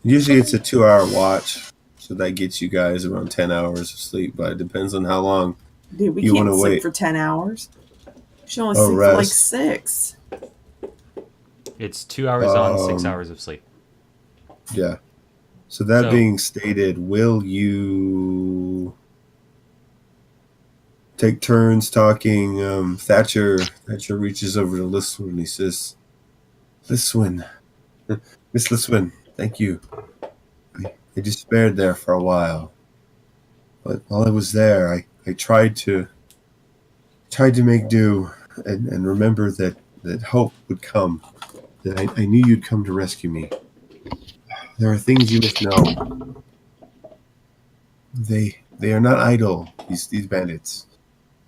usually it's a 2-hour watch, so that gets you guys around 10 hours of sleep. But it depends on how long. Dude, we You can't wanna sleep wait. for 10 hours. We should only Oh, sleep for like rest. 6. It's 2 hours on, 6 Um, hours of sleep. Yeah. So that So- being stated, will you take turns talking? Thatcher reaches over to Liswin and he says, "Liswin, Miss Liswin, thank you. I despaired there for a while, but while I was there, I tried to make do and remember that hope would come. That I knew you'd come to rescue me. There are things you must know. They are not idle, these bandits.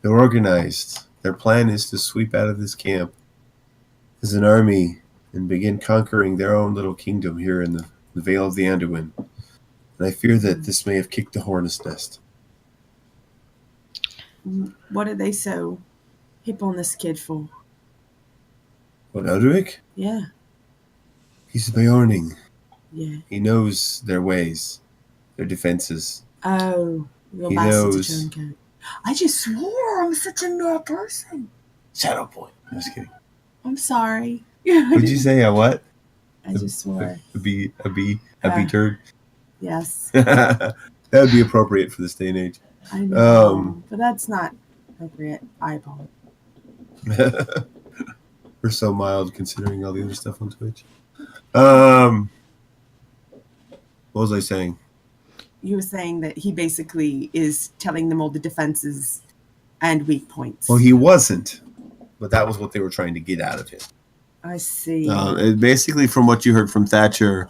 They're organized. Their plan is to sweep out of this camp as an army and begin conquering their own little kingdom here in the Vale of the Anduin. And I fear that this may have kicked the hornet's nest." What are they so hip on this kid for? What, Oderic? Yeah, He's a Bjorning. yeah. He knows their ways, their defenses. Oh, real He master knows. turncoat. I just swore I'm such a nerd person. Shadow Point. I'm just kidding. I'm sorry. What'd you say? A what? I just swore. A bee Yeah. turd? Yes, That would be appropriate for this day and age. I know. But that's not appropriate. I apologize. We're so mild considering all the other stuff on Twitch. What was I saying? You were saying that he basically is telling them all the defenses and weak points. Well, he wasn't, but that was what they were trying to get out of him. I see. Basically, from what you heard from Thatcher,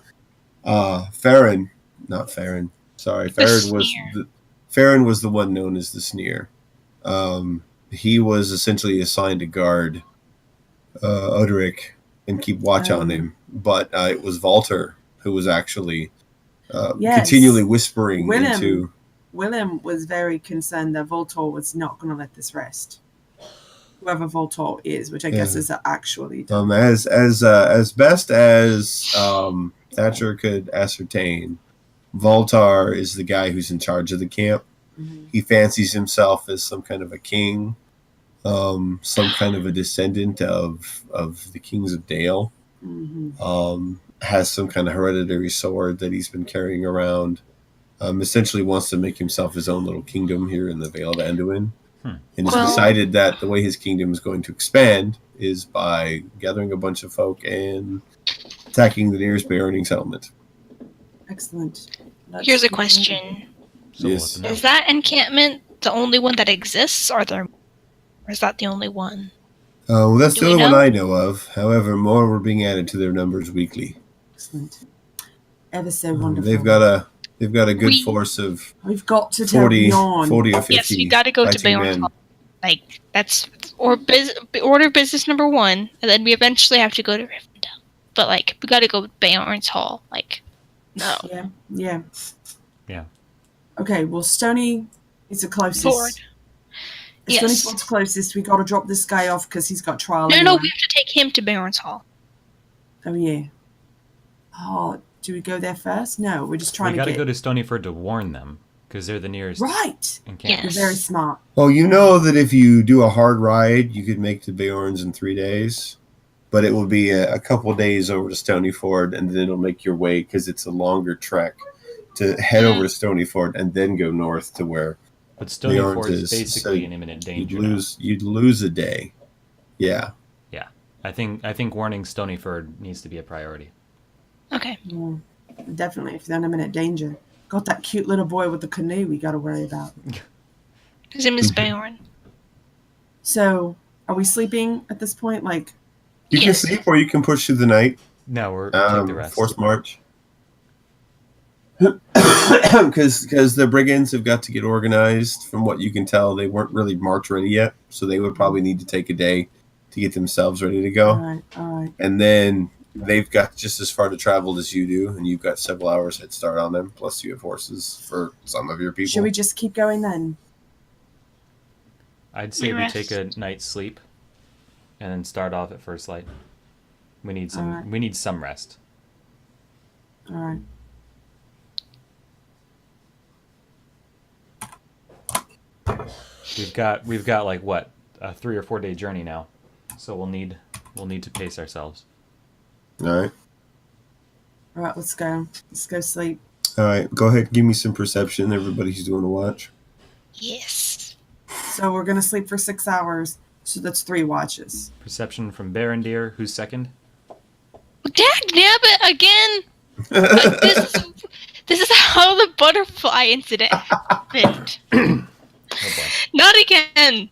Farron, not Farron. Sorry, Farron was the one known as the Sneer. He was essentially assigned to guard Oderic and keep watch on him, but it was Walter who was actually continually whispering into. Willem was very concerned that Voltor was not going to let this rest. Whoever Voltor is, which I guess is actually as best as Thatcher could ascertain, Voltar is the guy who's in charge of the camp. Mm-hmm. He fancies himself as some kind of a king, some kind of a descendant of the kings of Dale. Mm-hmm. Has some kind of hereditary sword that he's been carrying around. Essentially wants to make himself his own little kingdom here in the Vale of Anduin. And has decided that the way his kingdom is going to expand is by gathering a bunch of folk and attacking the nearest Baroning settlement. Excellent. Here's a question. Yes. Is that encampment the only one that exists, or is that the only one? Well, that's the only one I know of. However, more were being added to their numbers weekly. Excellent. Ever so wonderful. They've got a good force of. We've got to 40 or 50. Yes, we got to go to Bayon's Hall. Like that's order business number 1, and then we eventually have to go to Rivendell. But like, we got to go to Bayon's Hall. Like, no. Yeah. Yeah. Okay. Well, Stony is the closest. Ford. Stony Ford's closest. We got to drop this guy off because he's got trial. No, we have to take him to Bayon's Hall. Oh yeah. Oh, do we go there first? No, we're just trying to go to Stonyford to warn them, because they're the nearest. Right. Yes. You're very smart. Well, you know that if you do a hard ride, you could make to Beorn's in 3 days, but it will be a couple of days over to Stonyford, and then it'll make your way, because it's a longer trek, to head over to Stonyford and then go north to where. But Stonyford is basically in imminent danger. You'd lose a day. Yeah. Yeah. I think warning Stonyford needs to be a priority. Okay. Yeah, definitely, if they're in imminent danger. Got that cute little boy with the canoe we got to worry about. His name is Beorn. So, are we sleeping at this point? Like, you can sleep or you can push through the night. No, we're take the rest. Forced march. Because the brigands have got to get organized. From what you can tell, they weren't really march ready yet, so they would probably need to take a day to get themselves ready to go. All right. And then they've got just as far to travel as you do, and you've got several hours head start on them, plus you have horses for some of your people. Should we just keep going then? I'd say we take a night's sleep and then start off at first light. We need some rest. All right. We've got like what, a 3 or 4 day journey now, so we'll need to pace ourselves. All right. All right, let's go. Let's go sleep. All right, go ahead. Give me some perception. Everybody's doing a watch. Yes. So we're going to sleep for 6 hours. So that's 3 watches. Perception from Barondeer. Who's second? Dagnabbit again! This is how the butterfly incident happened. Oh boy. Not again!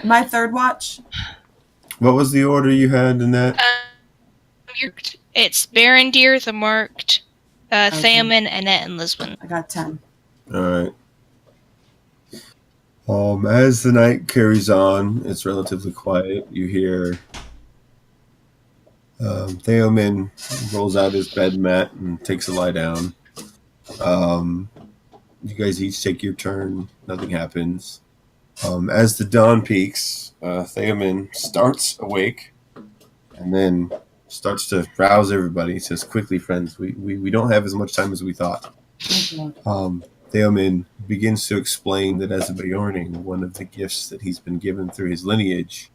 My 3rd watch? What was the order you had in that? It's Barondeer, the Marked, Thaman, Annette, and Lisbon. I got 10. All right. As the night carries on, it's relatively quiet. You hear Theomin rolls out his bed mat and takes a lie down. You guys each take your turn. Nothing happens. As the dawn peaks, Theomin starts awake and then starts to rouse everybody. He says, "Quickly, friends, we don't have as much time as we thought." Theomin begins to explain that as a Beorning, one of the gifts that he's been given through his lineage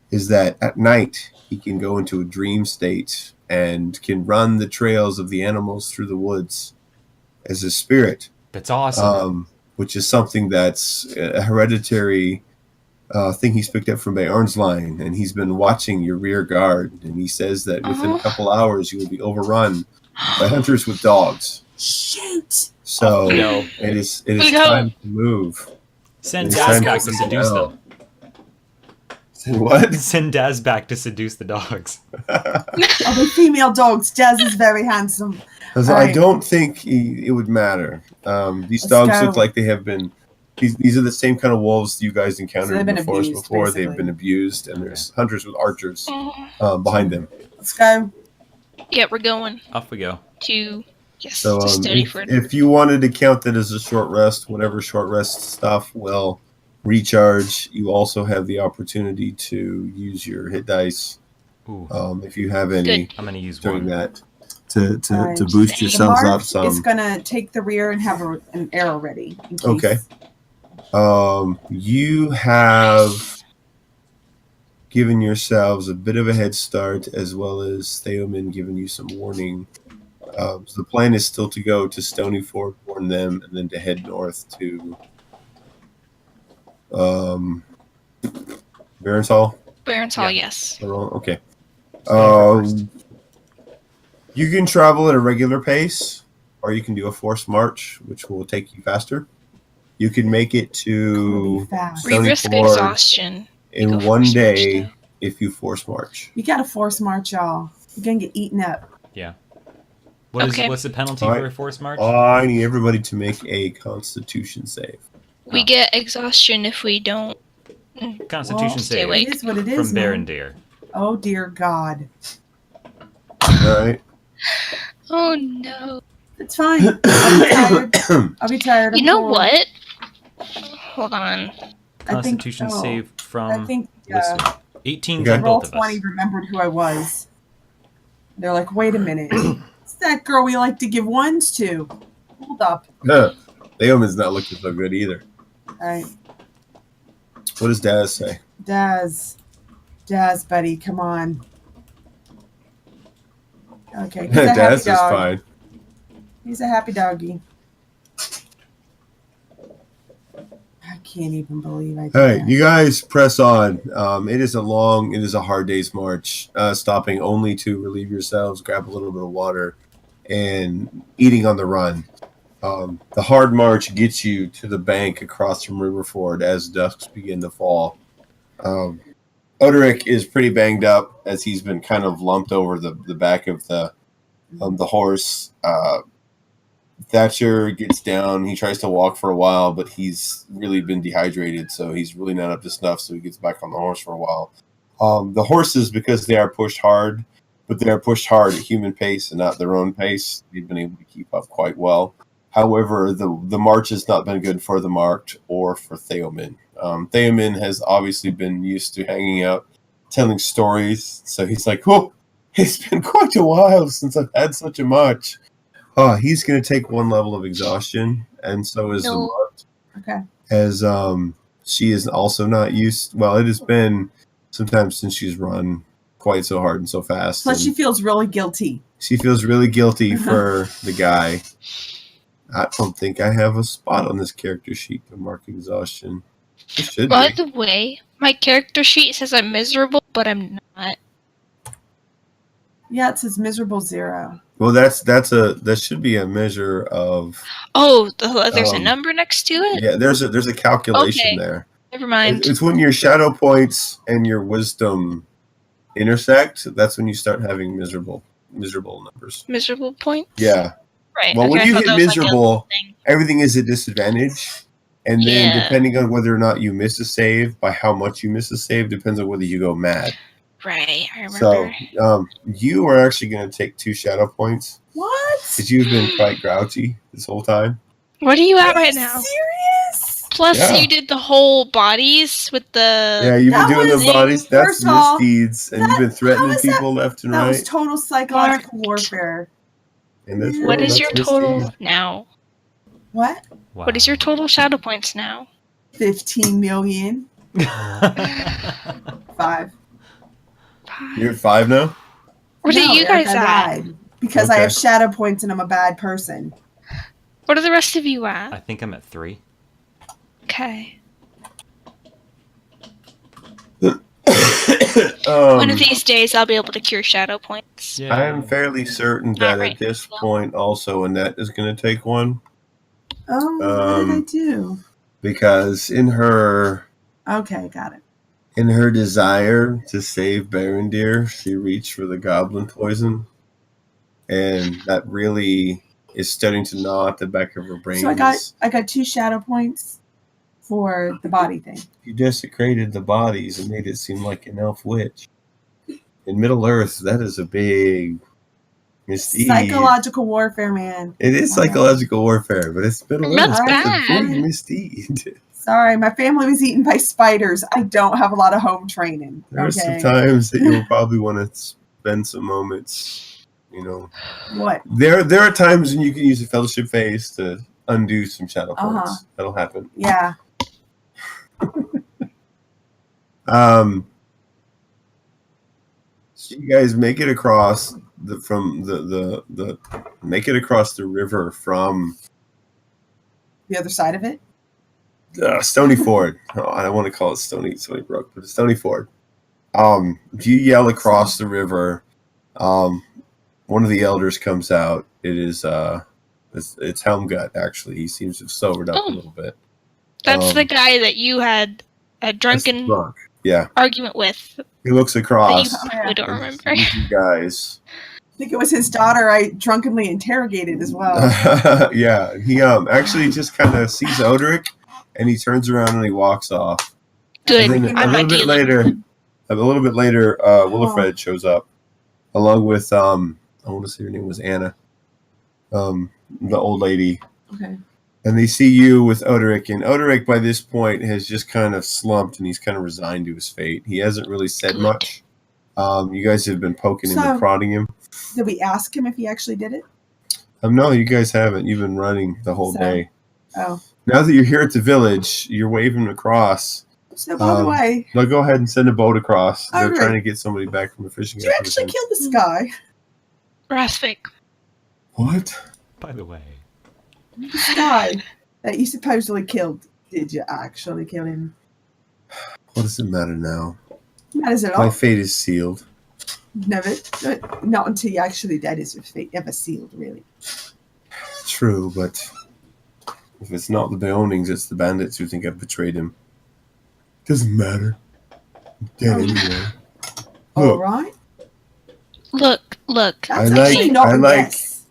is that at night he can go into a dream state and can run the trails of the animals through the woods as a spirit. That's awesome. Which is something that's a hereditary thing he's picked up from Bayarn's line, and he's been watching your rear guard, and he says that within a couple hours you will be overrun by hunters with dogs. Shoot! So No. it is No. time to move. Send It's Daz time back to to get seduce out. them. Say what? Send Daz back to seduce the dogs. Oh, the female dogs. Jazz is very handsome. Because All I right. don't think it would matter. These Let's dogs go. look like they have been. These are the same kind of wolves you guys encountered they've in been the forest abused, before. They've basically. been abused, and there's hunters with archers behind them. Let's go. Yeah, we're going Off we go. to So to if, Stonyford. if you wanted to count that as a short rest, whatever short rest stuff will recharge, you also have the opportunity to use your hit dice Ooh, if you have any I'm gonna use during one. that to Alright. boost The yourselves Mark up some. is gonna take the rear and have an arrow ready. In case. Okay. You have given yourselves a bit of a head start, as well as Theomin giving you some warning. So the plan is still to go to Stony Ford, warn them, and then to head north to Baron's Hall. Baron's Hall, Yeah. yes. Okay. You can travel at a regular pace, or you can do a forced march, which will take you faster. You can make it Gonna be to fast. We Stony risk Ford exhaustion. in Go one force march, day though. if you force march. You gotta force march, y'all. You're gonna get eaten up. Yeah. Okay. What's the penalty Alright. for a forced march? I need everybody to make a Constitution save. We Oh. get exhaustion if we don't. Constitution Well, save awake. It is what it from is, man. Baron Deer. Oh dear God. All right. Oh no. It's fine. I'll be tired. I'll be tired. You I'm know cold. what? Hold on. I think- Constitution oh, save I from think listen, 18 Okay. on Roll both of 20 us. remembered who I was. They're like, wait a minute. It's that girl we like to give ones to. Hold up. Theoman's not looking so good either. All right. What does Daz say? Daz, buddy, come on. Okay, he's a Daz happy is dog. fine. He's a happy doggy. I can't even believe I did All right, that. you guys press on. It is a hard day's march, stopping only to relieve yourselves, grab a little bit of water, and eating on the run. The hard march gets you to the bank across from Riverford as dusks begin to fall. Oderic is pretty banged up as he's been kind of lumped over the back of the horse. Thatcher gets down. He tries to walk for a while, but he's really been dehydrated, so he's really not up to snuff, so he gets back on the horse for a while. The horses, because they are pushed hard, but they are pushed hard at human pace and not their own pace, they've been able to keep up quite well. However, the march has not been good for the marked or for Theomin. Theomin has obviously been used to hanging out, telling stories, so he's like, oh, it's been quite a while since I've had such a march. He's going to take one level of exhaustion, and so is the No. marked. Okay. As she is also not used. Well, it has been some time since she's run quite so hard and so fast. Plus, and she feels really guilty. she feels really guilty for the guy. I don't think I have a spot on this character sheet to mark exhaustion. It should By be. the way, my character sheet says I'm miserable, but I'm not. Yeah, it says miserable 0. Well, that should be a measure of. Oh, there's a Um, number next to it? Yeah, there's a calculation Okay. there. Never mind. It's when your shadow points and your wisdom intersect. That's when you start having miserable numbers. Miserable point? Yeah. Right. Well, okay, when I you thought hit that was like a miserable, thing. everything is at disadvantage. And then Yeah. depending on whether or not you miss a save, by how much you miss a save, depends on whether you go mad. Right, I So remember. you are actually going to take 2 shadow points What? because you've been quite grouchy this whole time. What are you at Are right you now? serious? Plus, Yeah. you did the whole bodies with the. Yeah, you've been that doing was- the bodies. That's first of all, misdeeds, and you've that- been threatening how is that- people left and That was right. total psychological warfare. And that's What is that's your misdeeds. total now? What? Wow. What is your total shadow points now? 15 million. 5. You're at 5 now. What No, are you Eric, guys I at? lied. Because I Okay. have shadow points and I'm a bad person. What are the rest of you at? I think I'm at 3. Okay. One of these days, I'll be able to cure shadow points. Yeah. I am fairly certain that Alright. at this point, also Annette is going to take one Oh, what did I Um, do? because in her Okay, got it. desire to save Barondir, she reached for the goblin poison, and that really is starting to gnaw at the back of her brain. So I got 2 shadow points for the body thing. You desecrated the bodies and made it seem like an elf witch. In Middle Earth, that is a big misdeed. Psychological warfare, man. It is psychological warfare, but it's Middle That's Earth. That's a bad. big misdeed. Sorry, my family was eaten by spiders. I don't have a lot of home training. There are some Okay. times that you'll probably want to spend some moments, What? There are times when you can use a fellowship phase to undo some shadow points. Uh-huh. That'll happen. Yeah. So you guys make it across make it across the river from The other side of it? Stony Ford. Oh, I don't want to call it Stony Brook, but it's Stony Ford. You yell across the river. One of the elders comes out. It is it's Helmgut, actually. He seems to have sobered up a little bit. That's the guy that you had a drunken Drunk. Yeah. argument with. He looks across. That you probably don't and remember. sees you guys. I think it was his daughter I drunkenly interrogated as well. Yeah. He actually just kind of sees Oderic, and he turns around and he walks off. Good. And then I'm a not little dealing. bit later, Willifred shows up, along with I want to say her name was Anna, the old lady. Okay. And they see you with Oderic, and Oderic by this point has just kind of slumped, and he's kind of resigned to his fate. He hasn't really said Good. much. You guys have been poking him So- and prodding him. Did we ask him if he actually did it? No, you guys haven't. You've been running the whole So- day. Oh. Now that you're here at the village, you're waving across. So by the way, No, go ahead and send a boat across. They're Alright. trying to get somebody back from the fishing did you actually expedition. kill this guy? Rathvik. What? By the way. This guy that you supposedly killed. Did you actually kill him? What does it matter now? That is it My all. fate is sealed. Never. Not until you actually dead is your fate ever sealed, really. True, but if it's not the Beonings, it's the bandits who think I've betrayed him. Doesn't matter. I'm dead anyway. All Look, right. Look. That's I actually not a yes.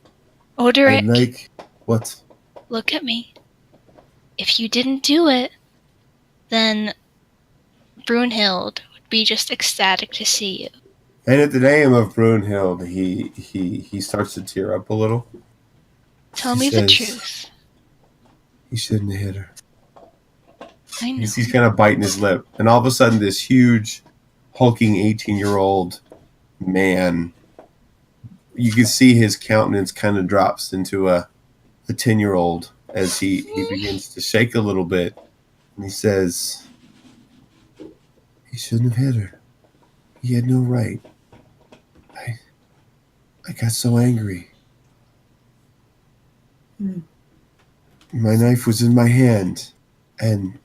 Oderic, what? look at me. If you didn't do it, then Brunhild would be just ecstatic to see you. And at the name of Brunhild, he starts to tear up a little. Tell He me the says- truth. He shouldn't have hit her. I know. He's kind of biting his lip, and all of a sudden, this huge, hulking 18-year-old man, you can see his countenance kind of drops into a 10-year-old as he begins to shake a little bit, and he says, he shouldn't have hit her. He had no right. I got so angry. Hmm. My knife was in my hand, and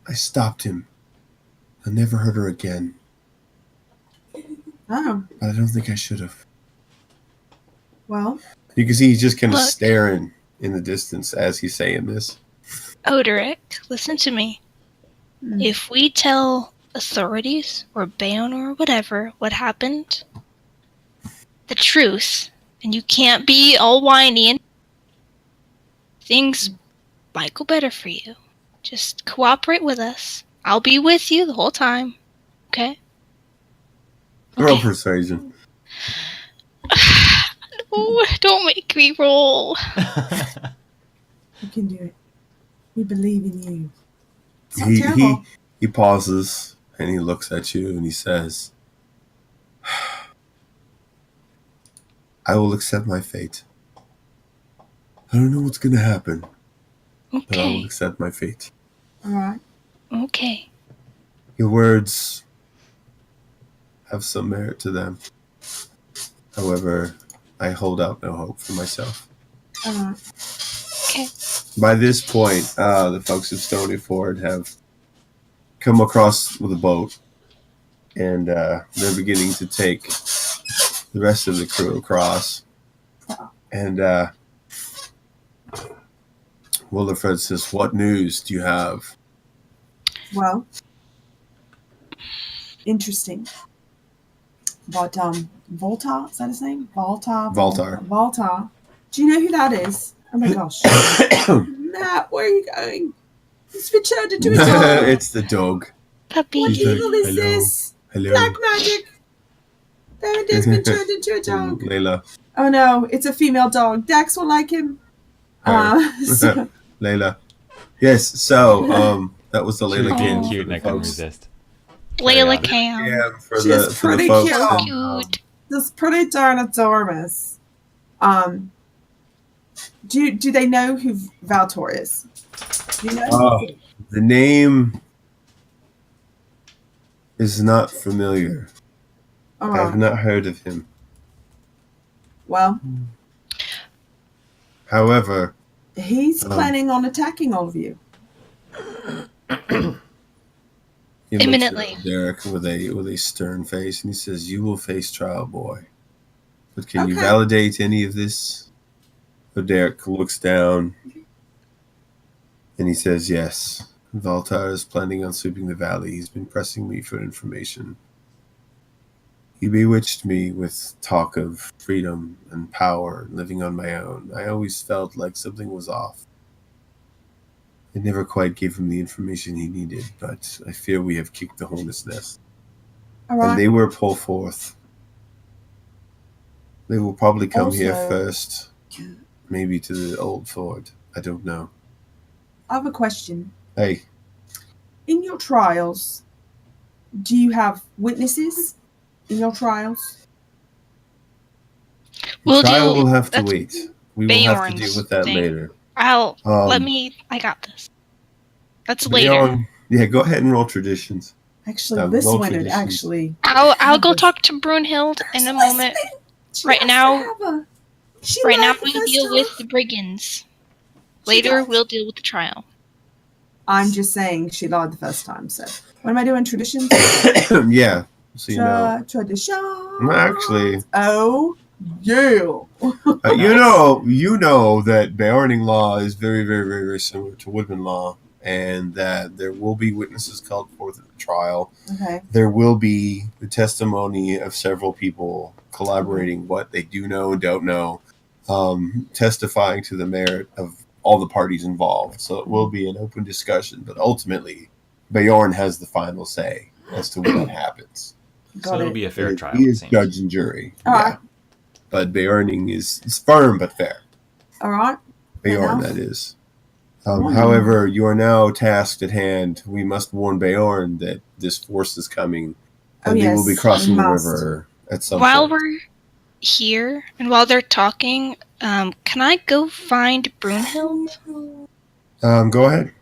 I stopped him. I never hurt her again, Oh, but I don't think I should have. well. You can see he's just kind of Look. staring in the distance as he's saying this. Oderic, listen to me. Hmm. If we tell authorities or Bayon or whatever what happened, the truth, and you can't be all whiny and things might go better for you. Just cooperate with us. I'll be with you the whole time. Okay? Roll Okay. persuasion. No, don't make me roll. You can do it. We believe in you. It's not He terrible. he pauses and he looks at you and he says, I will accept my fate. I don't know what's going to happen, but I will Okay. accept my fate. All right. Okay. Your words have some merit to them. However, I hold out no hope for myself. All right. Okay. By this point, the folks of Stony Ford have come across with a boat, and they're beginning to take the rest of the crew across. And Willifred says, "What news do you have?" Well, interesting. But Volta, is that his name? Voltar. Volta. Do you know who that is? Oh my gosh. Matt, where are you going? He's been turned into a dog. It's the dog. Puppy. What He's like, evil is "Hello. this? Hello, Black magic. Bandit's been turned into a dog. Layla. Oh no, it's a female dog. Dex will like him. So, Layla. Yes, so that was the She Layla was being game. cute, and I couldn't folks. resist. Layla Yeah. Cam. Yeah, for She's the pretty folks. cute. Cute. this pretty darn adorable. Do they know who Valtor is? Do you know? The name is not familiar. All I have right. not heard of him. Well, However, he's planning on attacking all of you. he looks Imminently. at Derek with a stern face, and he says, "You will face trial, boy. But can you Okay. validate any of this?" So Derek looks down, and he says, "Yes. Valtar is planning on sweeping the valley. He's been pressing me for information. He bewitched me with talk of freedom and power, living on my own. I always felt like something was off. I never quite gave him the information he needed, but I fear we have kicked the hornet's nest. All And right. they will pull forth. They will probably come here Also- first, maybe to the old fort. I don't know. I have a question. Hey, In your trials, do you have witnesses in your trials? the We'll trial do- will have to that's wait. We will have to Bjorn's deal with that thing. later. I'll Um, I got this. That's later. Beyond- yeah, go ahead and roll traditions. Actually, this roll one would traditions. actually. I'll go Yes. talk to Brunhild in a moment. She Right has now- to have a- she Right now lied the we first deal time. with the brigands. She Later does. we'll deal with the trial. I'm just saying she lied the first time. So, what am I doing? Traditions? Yeah, so you know. Tradition. Actually, Oh, yeah. you know that Beorning law is very, very, very, very similar to Woodman law, and that there will be witnesses called forth at the trial. Okay. There will be the testimony of several people collaborating what they do know and don't know, testifying to the merit of all the parties involved. So it will be an open discussion, but ultimately, Beorn has the final say as to what happens. So Got it'll it. be a fair trial. He it is seems. judge and jury. All right. But Beorning is firm but fair. All right. Beorn, Enough. that is. However, you are now tasked at hand. We must warn Beorn that this force is coming, and Oh, they will be yes, crossing we the must. river at some While point. we're here and while they're talking, can I go find Brunhild? Go ahead.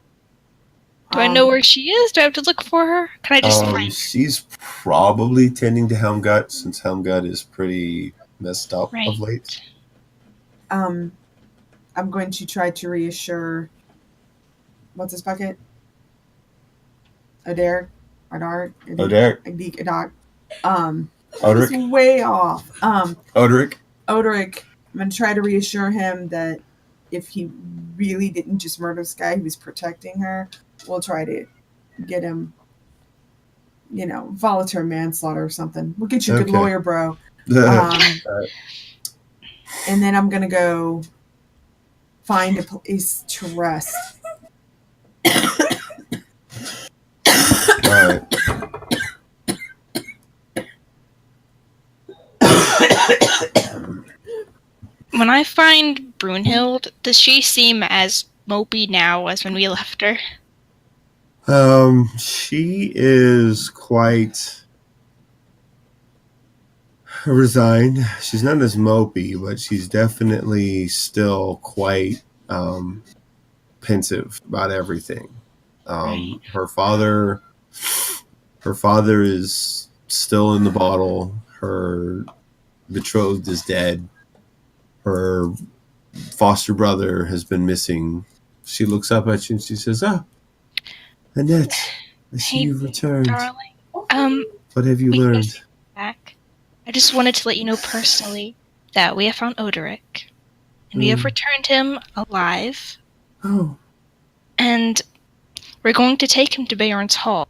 Do I know where she is? Do I have to look for her? Can I just find her? She's probably tending to Helmgut, since Helmgut is pretty messed up Right. of late. I'm going to try to reassure. What's this bucket? Oderic. Oderic. Oderic. Oderic. He's way off. Oderic. Oderic. I'm going to try to reassure him that if he really didn't just murder this guy, he was protecting her. We'll try to get him, voluntary manslaughter or something. We'll get you a good Okay. lawyer, bro. And then I'm going to go find a place to rest. All right. When I find Brunhild, does she seem as mopey now as when we left her? She is quite resigned. She's not as mopey, but she's definitely still quite pensive about everything. Right. Her father is still in the bottle. Her betrothed is dead. Her foster brother has been missing. She looks up at you and she says, "Ah, Annette, I see Hey, you've returned." Darling. What have you We can learned? take it back. I just wanted to let you know personally that we have found Odoric, and we have returned him alive, Oh, and we're going to take him to Bayarn's Hall.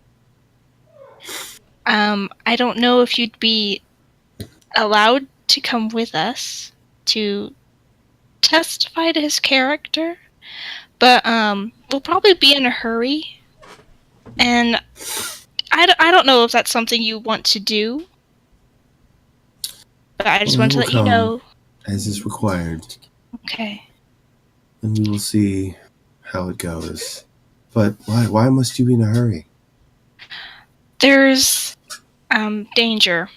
I don't know if you'd be allowed to come with us to testify to his character, but we'll probably be in a hurry, and I don't know if that's something you want to do, but I just want to let you know. as is required, Okay. and we will see how it goes. But why must you be in a hurry? There's danger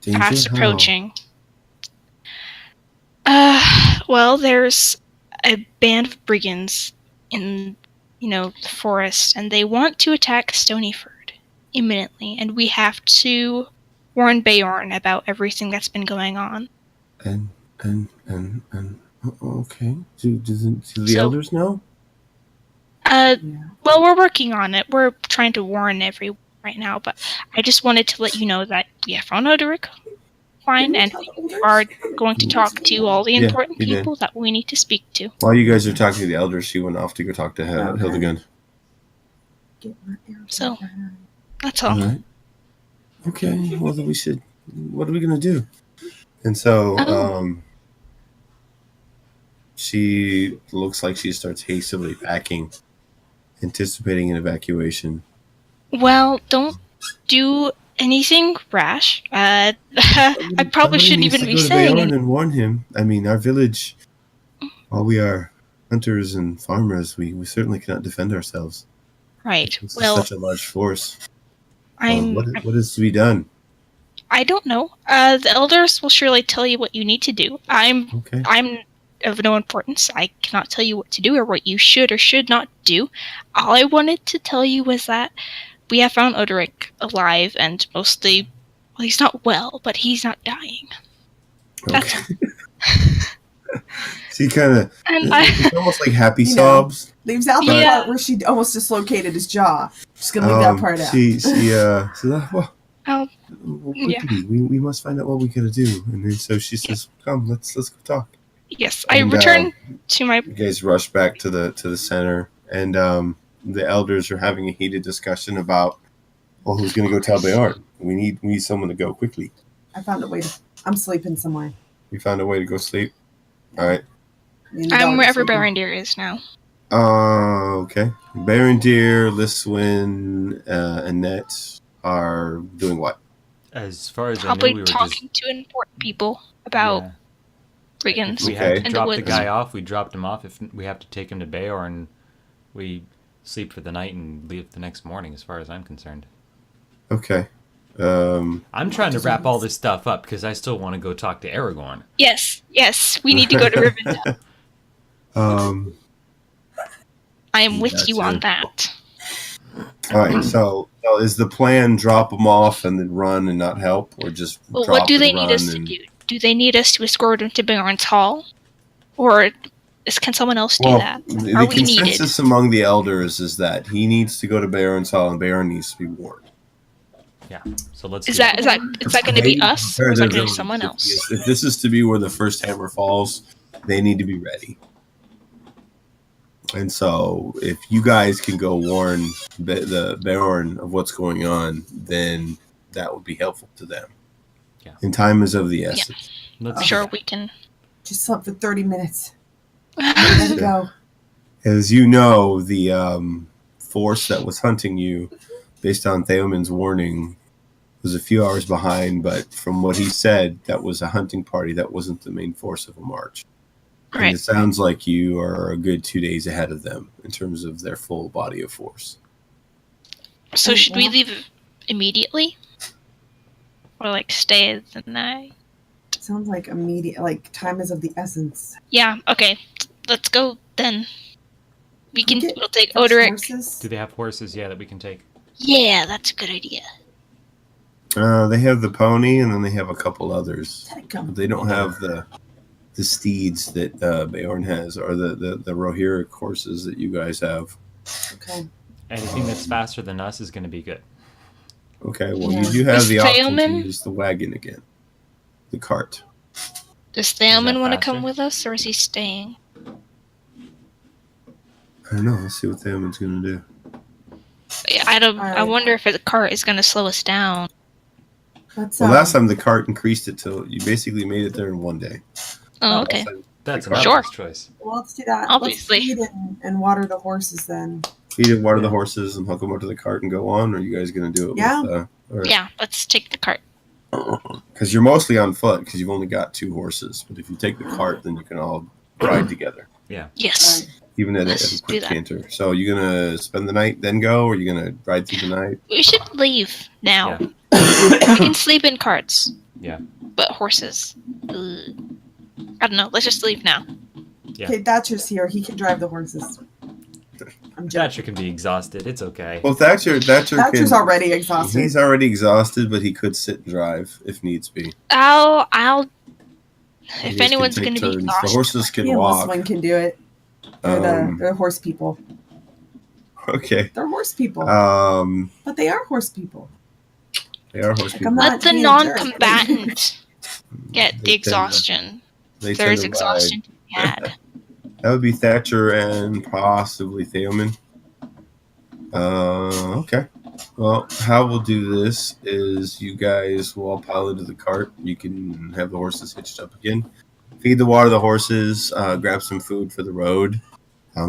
Danger? fast How? approaching. Well, there's a band of brigands in, the forest, and they want to attack Stonyford imminently, and we have to warn Beorn about everything that's been going on. And okay. Do the elders know? Well, we're working on it. We're trying to warn everyone right now, but I just wanted to let you know that we have found Odoric fine, and we are going to talk to all the important people that we need to speak to. While you guys are talking to the elders, she went off to go talk to Hildegund. So, that's all. All right. Okay. Well, then what are we going to do? And so, she looks like she starts hastily packing, anticipating an evacuation. Well, don't do anything rash. I probably shouldn't even be saying it. And warn him. I mean, our village, while we are hunters and farmers, we certainly cannot defend ourselves. Right. This Well, is such a large force. what What is to be done? I don't know. The elders will surely tell you what you need to do. I'm of no importance. I cannot tell you what to do or what you should or should not do. All I wanted to tell you was that we have found Odoric alive and mostly, well, he's not well, but he's not dying. Okay. She kind of, it's almost like happy sobs. Leaves out the part where she almost dislocated his jaw. Just gonna leave that part out. She said, well, quickly, we must find out what we gotta do. And then so she says, come, let's go talk. Yes, I return to my... You guys rush back to the center, and the elders are having a heated discussion about, well, who's going to go tell Beorn? We need someone to go quickly. I found a way to... I'm sleeping somewhere. You found a way to go sleep? All right. I'm wherever Barondir is now. Okay. Barondir, Liswin, and Annette are doing what? As far as probably I knew, we were talking to important people about... brigands. If we had to drop the guy off, we dropped him off. If we have to take him to Beorn, we sleep for the night and leave the next morning, as far as I'm concerned. Okay. I'm trying to wrap all this stuff up because I still want to go talk to Aragorn. Yes, we need to go to Rivendell. I am with you on that. All right, so is the plan drop them off and then run and not help, or just drop what do they and need us to do? Do they need us to escort him to Beorn's Hall? Or can someone else do that? The consensus among the elders is that he needs to go to Beorn's Hall and Beorn needs to be warned. Yeah, so let's. Is that going to be us, or is that going to be someone else? If this is to be where the first hammer falls, they need to be ready. And so, if you guys can go warn the Beorn of what's going on, then that would be helpful to them. Yeah. And time is of the essence. Yeah. Sure, we can. Just slept for 30 minutes. Let it go. As you know, the force that was hunting you, based on Theoman's warning, was a few hours behind, but from what he said, that was a hunting party. That wasn't the main force of a march. Right. And it sounds like you are a good 2 days ahead of them in terms of their full body of force. So should we leave immediately? Or, stay the night? Sounds like immediate, time is of the essence. Yeah, okay. Let's go, then. We'll take Odoric. Horses? Do they have horses, that we can take? Yeah, that's a good idea. They have the pony, and then they have a couple others. They don't have the steeds that Beorn has, or the Rohirric horses that you guys have. Okay. Anything that's faster than us is going to be good. Okay, well, Yeah. you do have Is the option to Theoman- use the wagon again. The cart. Does Thalman want to faster? come with us, or is he staying? I don't know. Let's see what Theoman's going to do. Yeah, I don't. I Alright. wonder if the cart is going to slow us down. Let's, Well, last time the cart increased it till you basically made it there in one day. Oh, Oh, okay. Last time, That's the an cart- Sure. obvious choice. well, let's do that. Obviously. Let's feed and water the horses then. Feed and water the Yeah. horses and hook them up to the cart and go on, or are you guys going to do it Yeah. with... Yeah, let's take the cart. Because you're mostly on foot because you've only got 2 horses. But if you take the cart, then you can all ride together, Yes. Alright. even at Let's a quick do that. canter. So you going to spend the night, then go, or are you going to ride through the night? We should leave now. Yeah. We can sleep in carts. Yeah. But horses. Ugh. I don't know. Let's just leave now. Yeah. Okay, Thatcher's here. He can drive the horses. I'm joking. Thatcher can be exhausted. It's okay. Well, Thatcher's Thatcher's already exhausted. He's already exhausted, but he could sit and drive if needs be. I'll. You If guys anyone's can going take to be turns. exhausted. The horses can He and walk. Liswin can do it. They're the horse people. Okay. They're horse people. But they are horse people. They are horse Like, people. I'm not Let the being a jerk. non-combatant get They the tend to- exhaustion. they There tend is to exhaustion to be had. ride. That would be Thatcher and possibly Theoman. Okay. Well, how we'll do this is you guys will all pile into the cart. You can have the horses hitched up again. Feed the water the horses. Grab some food for the road.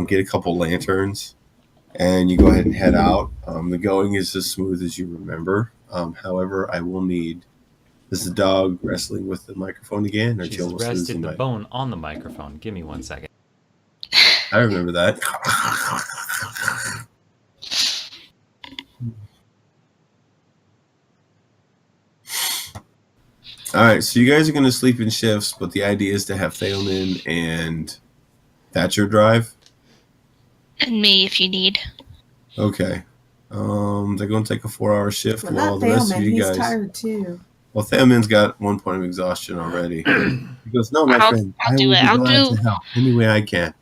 Get a couple lanterns. And you go ahead and head out. The going is as smooth as you remember. However, I will need... Is the dog wrestling with the microphone again? Or She's she almost losing rested the my- bone on the microphone. Give me 1 second. I remember that. All right, so you guys are going to sleep in shifts, but the idea is to have Theoman and Thatcher drive. And me, if you need. Okay. They're going to take a 4-hour shift Well, while not the rest of Thalman. you He's guys. tired too. Well, Theoman's got 1 point of exhaustion already. He goes, "No, my friend, I'll I do will it. be I'll glad do- to help any way I can.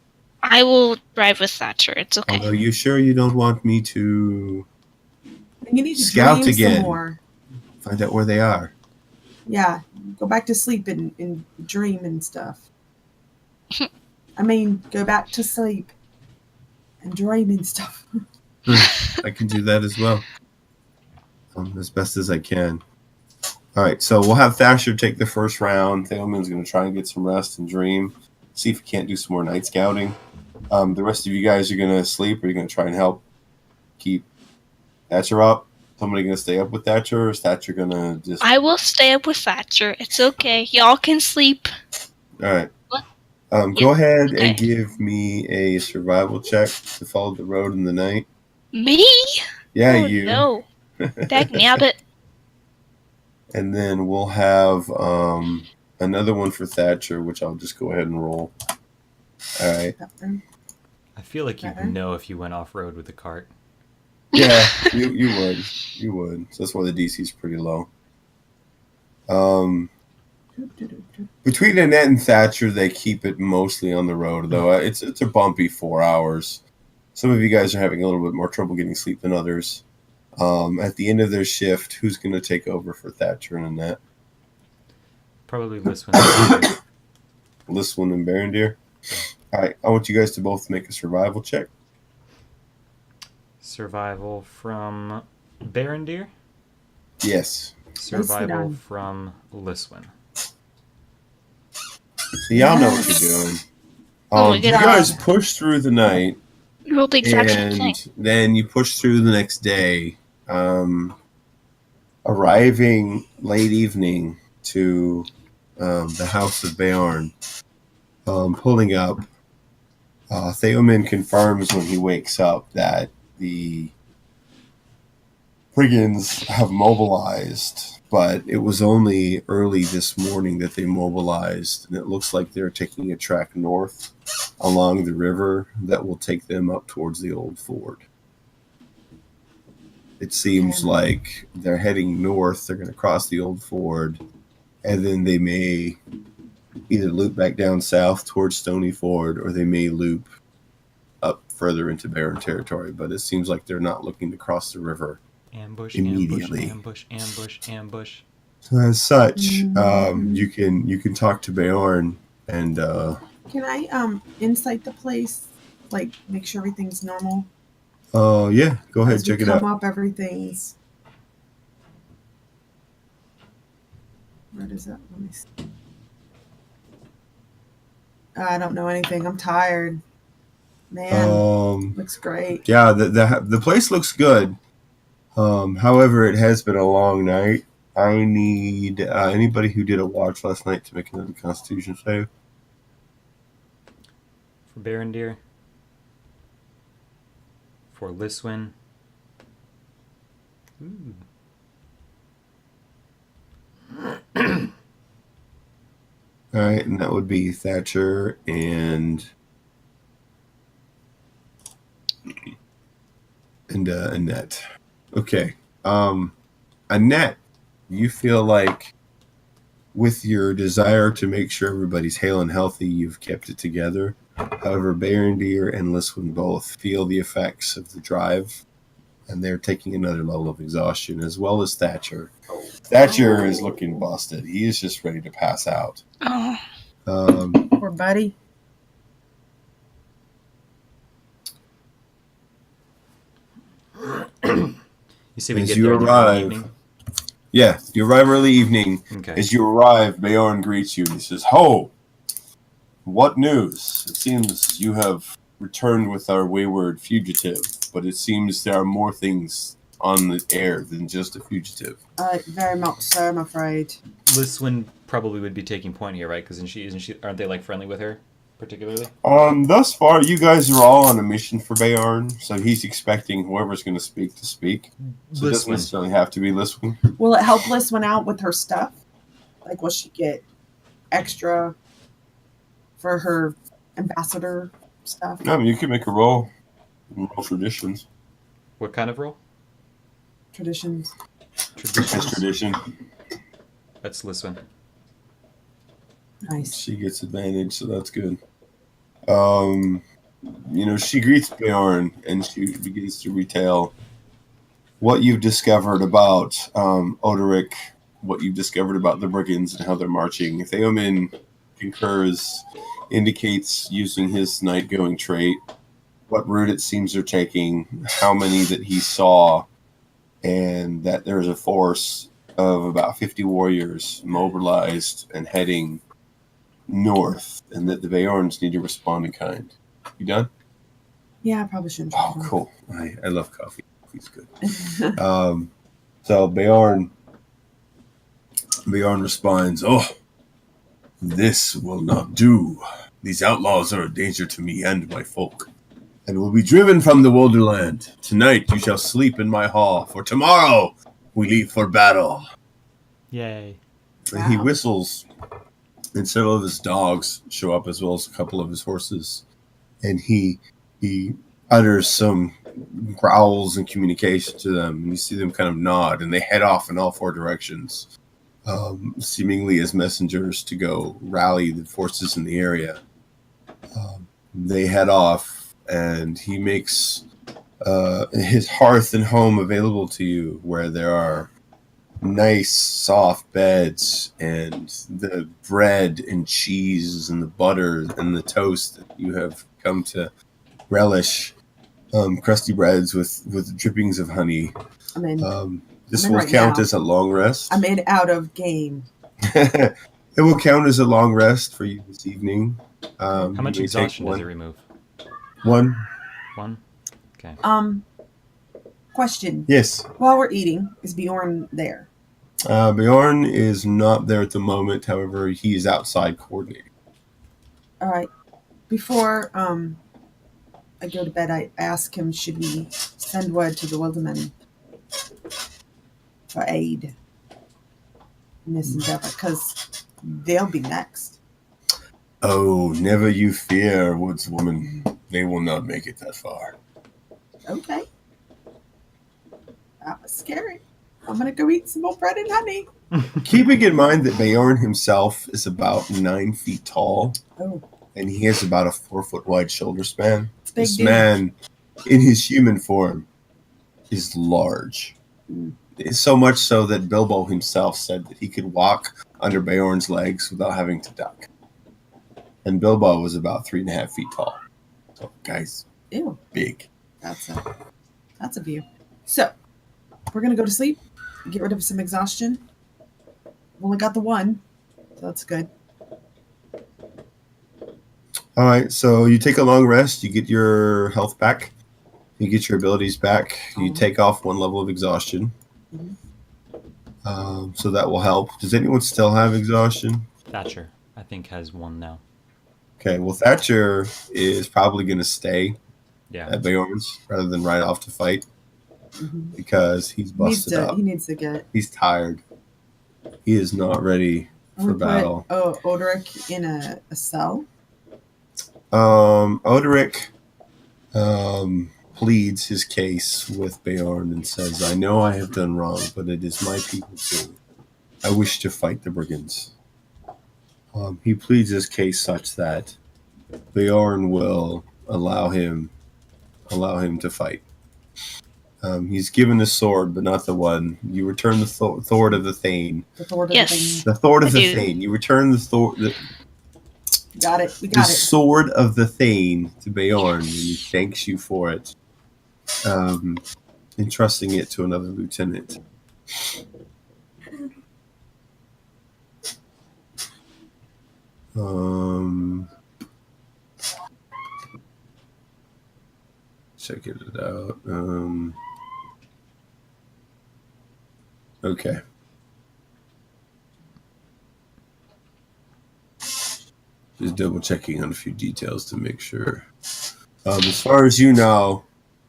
I will drive with Thatcher. It's okay. Although, you sure you don't want me to You need to Scout dream again. some more. find out where they are?" Yeah, go back to sleep and dream and stuff. I mean, go back to sleep and dream and stuff. I can do that as well. As best as I can. All right, so we'll have Thatcher take the first round. Theoman's going to try and get some rest and dream. See if he can't do some more night scouting. The rest of you guys are going to sleep, or are you going to try and help keep Thatcher up? Somebody going to stay up with Thatcher, or is Thatcher going to just... I will stay up with Thatcher. It's okay. Y'all can sleep. All right. What? Go ahead okay. and give me a survival check to follow the road in the night. Me? Yeah, Oh, you. no. Dag nabbit. And then we'll have another one for Thatcher, which I'll just go ahead and roll. All right. I feel like you'd Uh-uh. know if you went off road with the cart. Yeah, you would. You would. So that's why the DC is pretty low. Between Annette and Thatcher, they keep it mostly on the road, though. It's a bumpy 4 hours. Some of you guys are having a little bit more trouble getting sleep than others. At the end of their shift, who's going to take over for Thatcher and Annette? Probably this one. Liswin and Barondeer. All right, I want you guys to both make a survival check. Survival from Barondeer. Yes. Survival done. from Liswin. So y'all know what you're doing. Oh my You goodness. guys push through the night, You rolled the exact same thing. and then you push through the next day, arriving late evening to the house of Beorn. Pulling up, Theoman confirms when he wakes up that the brigands have mobilized, but it was only early this morning that they mobilized, and it looks like they're taking a track north along the river that will take them up towards the old ford. It seems like they're heading north, they're going to cross the old ford, and then they may either loop back down south towards Stony Ford, or they may loop up further into Barren territory, but it seems like they're not looking to cross the river Ambush, immediately. ambush. So as such, you can talk to Beorn and Can I insight the place? Like make sure everything's normal? yeah, go ahead, As we check it come out. up, everything's. Where does that? Let me see. I don't know anything. I'm tired. Man, looks great. Yeah, the place looks good. However, it has been a long night. I need anybody who did a watch last night to make another Constitution save. For Barondeer. For Liswin. Ooh. All right, and that would be Thatcher and Annette. Okay. Annette, you feel like with your desire to make sure everybody's hale and healthy, you've kept it together. However, Barondeer and Liswin both feel the effects of the drive, and they're taking another level of exhaustion, as well as Thatcher. Thatcher is looking busted. He is just ready to pass out. Oh, Poor buddy. You see we As get you there in the early arrive, evening? yeah, you arrive early evening. Okay. As you arrive, Beorn greets you. He says, "Ho! What news? It seems you have returned with our wayward fugitive, but it seems there are more things on the air than just a fugitive." Very much so, I'm afraid. Liswin probably would be taking point here, right? Because isn't she? Aren't they like friendly with her, particularly? Thus far, you guys are all on a mission for Beorn, so he's expecting whoever's going to speak to speak. So it doesn't Liswin. necessarily have to be Liswin. Will it help Liswin out with her stuff? Like, will she get extra for her ambassador stuff? I mean, you can make a roll traditions. What kind of role? Traditions. It's tradition. That's Liswin. Nice. She gets advantage, so that's good. She greets Bjorn and she begins to retail what you've discovered about Oderic, what you've discovered about the brigands and how they're marching. Theomin concurs, indicates using his night-going trait, what route it seems they're taking, how many that he saw, and that there's a force of about 50 warriors mobilized and heading north, and that the Beorns need to respond in kind. You done? Yeah, I probably shouldn't. Oh, cool. I love coffee. Coffee's good. So Beorn responds, "Oh, this will not do. These outlaws are a danger to me and my folk, and will be driven from the Wolderland. Tonight you shall sleep in my hall, for tomorrow we leave for battle." Yay. And he whistles, and several of his dogs show up, as well as a couple of his horses. And he utters some growls and communication to them, and you see them kind of nod, and they head off in all four directions, seemingly as messengers to go rally the forces in the area. They head off, and he makes his hearth and home available to you, where there are nice soft beds and the bread and cheese and the butter and the toast that you have come to relish, crusty breads with drippings of honey. This will right count now. as a long rest. I'm in out of game. It will count as a long rest for you this evening. How much exhaustion does it remove? One. One? Okay. Question. Yes. While we're eating, is Bjorn there? Bjorn is not there at the moment. However, he is outside coordinating. All right. Before I go to bed, I ask him, should we send word to the Wildermen for aid in this endeavor? Because they'll be next. Oh, never you fear, woodswoman. They will not make it that far. Okay. That was scary. I'm going to go eat some more bread and honey. Keeping in mind that Bjorn himself is about 9 feet tall, Oh, and he has about a 4 foot wide shoulder span. big This dude. man, in his human form, is large. So much so that Bilbo himself said that he could walk under Beorn's legs without having to duck. And Bilbo was about 3.5 feet tall. So, guys, Ew. big. That's a view. So, we're going to go to sleep. Get rid of some exhaustion. Only got the one. So that's good. All right, so you take a long rest. You get your health back. You get your abilities back. You take off 1 level of exhaustion. So that will help. Does anyone still have exhaustion? Thatcher, I think, has one now. Okay, well, Thatcher is probably going to stay Yeah. at Beorn's rather than ride off to fight because he's busted up. He needs to get. He's tired. He is not ready for battle. Oderic in a cell. Oderic pleads his case with Beorn and says, I know I have done wrong, but it is my people too. I wish to fight the brigands. He pleads his case such that Beorn will allow him to fight. He's given the sword, but not the one. You return the Thord of the Thane. The Thord of Yes. the The Thord of I the do. Thane. You return the Thord. Got it. We The got it. sword of the Thane to Beorn, and he thanks you for it, entrusting it to another lieutenant. Checking it out. Okay. Just double checking on a few details to make sure. As far as you know,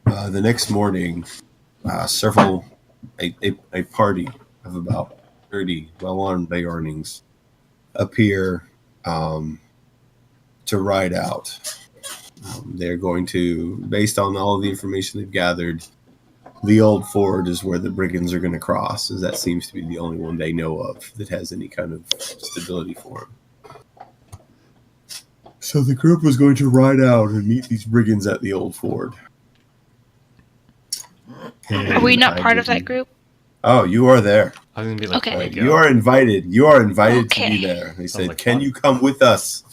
the next morning, a party of about 30 well-armed Beornings appear to ride out. They're going to, based on all of the information they've gathered, the old ford is where the brigands are going to cross, as that seems to be the only one they know of that has any kind of stability for them. So the group was going to ride out and meet these brigands at the old ford. Are we not And part of that group? Oh, you are there. I was gonna be like, Okay. wait, You are invited. You are invited to Okay. be there. They said, like "Can fun. you come with us?"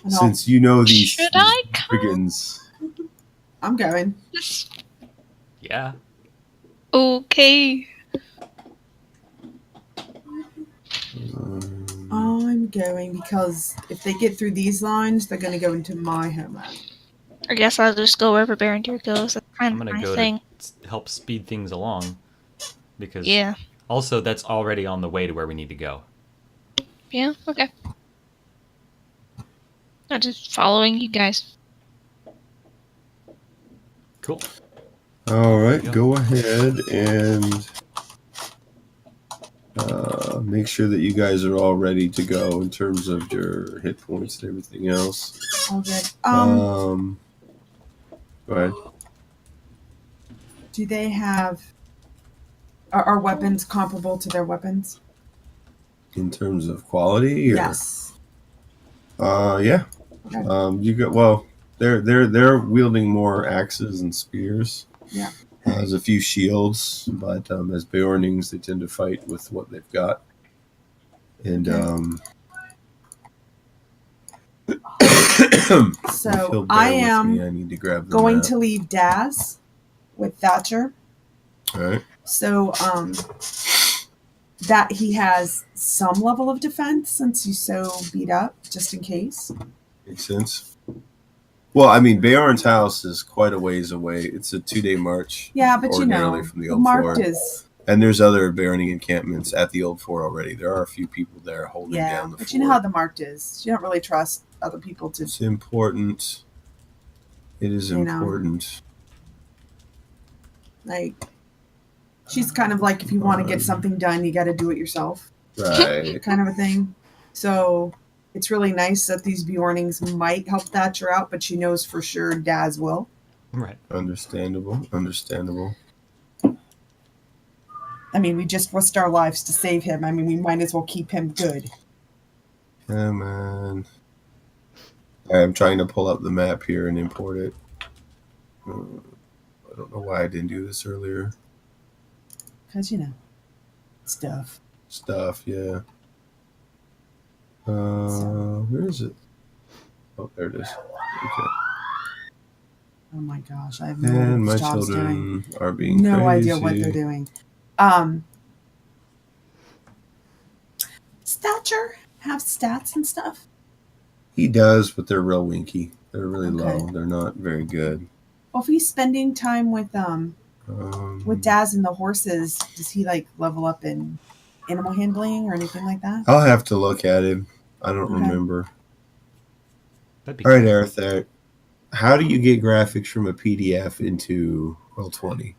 No, Since you know these Should I come? brigands. I'm going. Yeah. Okay. I'm going because if they get through these lines, they're going to go into my homeland. I guess I'll just go wherever Barondeer goes. That's kind I'm of gonna my go thing. to help speed things along because Yeah. also that's already on the way to where we need to go. Yeah, okay. I'm just following you guys. Cool. All right, Yeah. go ahead and make sure that you guys are all ready to go in terms of your hit points and everything else. All good. Go ahead. Do they have... Are weapons comparable to their weapons? In terms of quality, or? Yes. Yeah. Okay. You got they're wielding more axes and spears. Yeah. There's a few shields, but as Beornings, they tend to fight with what they've got. And So I am I need to grab the going map. to leave Daz with Thatcher. All right. So that he has some level of defense since he's so beat up, just in case. Makes sense. Well, I mean, Beorn's house is quite a ways away. It's a 2-day march. Yeah, but you know, ordinarily from the the old marked fort. is... And there's other Beorning encampments at the old fort already. There are a few people there holding Yeah, down the but fort. you know how the marked is. You don't really trust other people to... It's important. It is You know. important. Like, she's kind of like, if you want to get something done, you got to do it yourself, Right. kind of a thing. So it's really nice that these Bjornings might help Thatcher out, but she knows for sure Daz will. Right. Understandable. I mean, we just risked our lives to save him. I mean, we might as well keep him good. Come on. I'm trying to pull up the map here and import it. I don't know why I didn't do this earlier. Because, stuff. Stuff, yeah. Where is it? Oh, there it is. Okay. Oh my gosh, I have no idea And what my this job's doing. children are being No crazy. idea what they're doing. Stature have stats and stuff. He does, but they're real winky. They're really Okay. low. They're not very good. Well, if he's spending time with Daz and the horses, does he like level up in animal handling or anything like that? I'll have to look at him. I don't Okay. remember. That'd be All right, Arthur. How do you get graphics from a PDF into Roll20?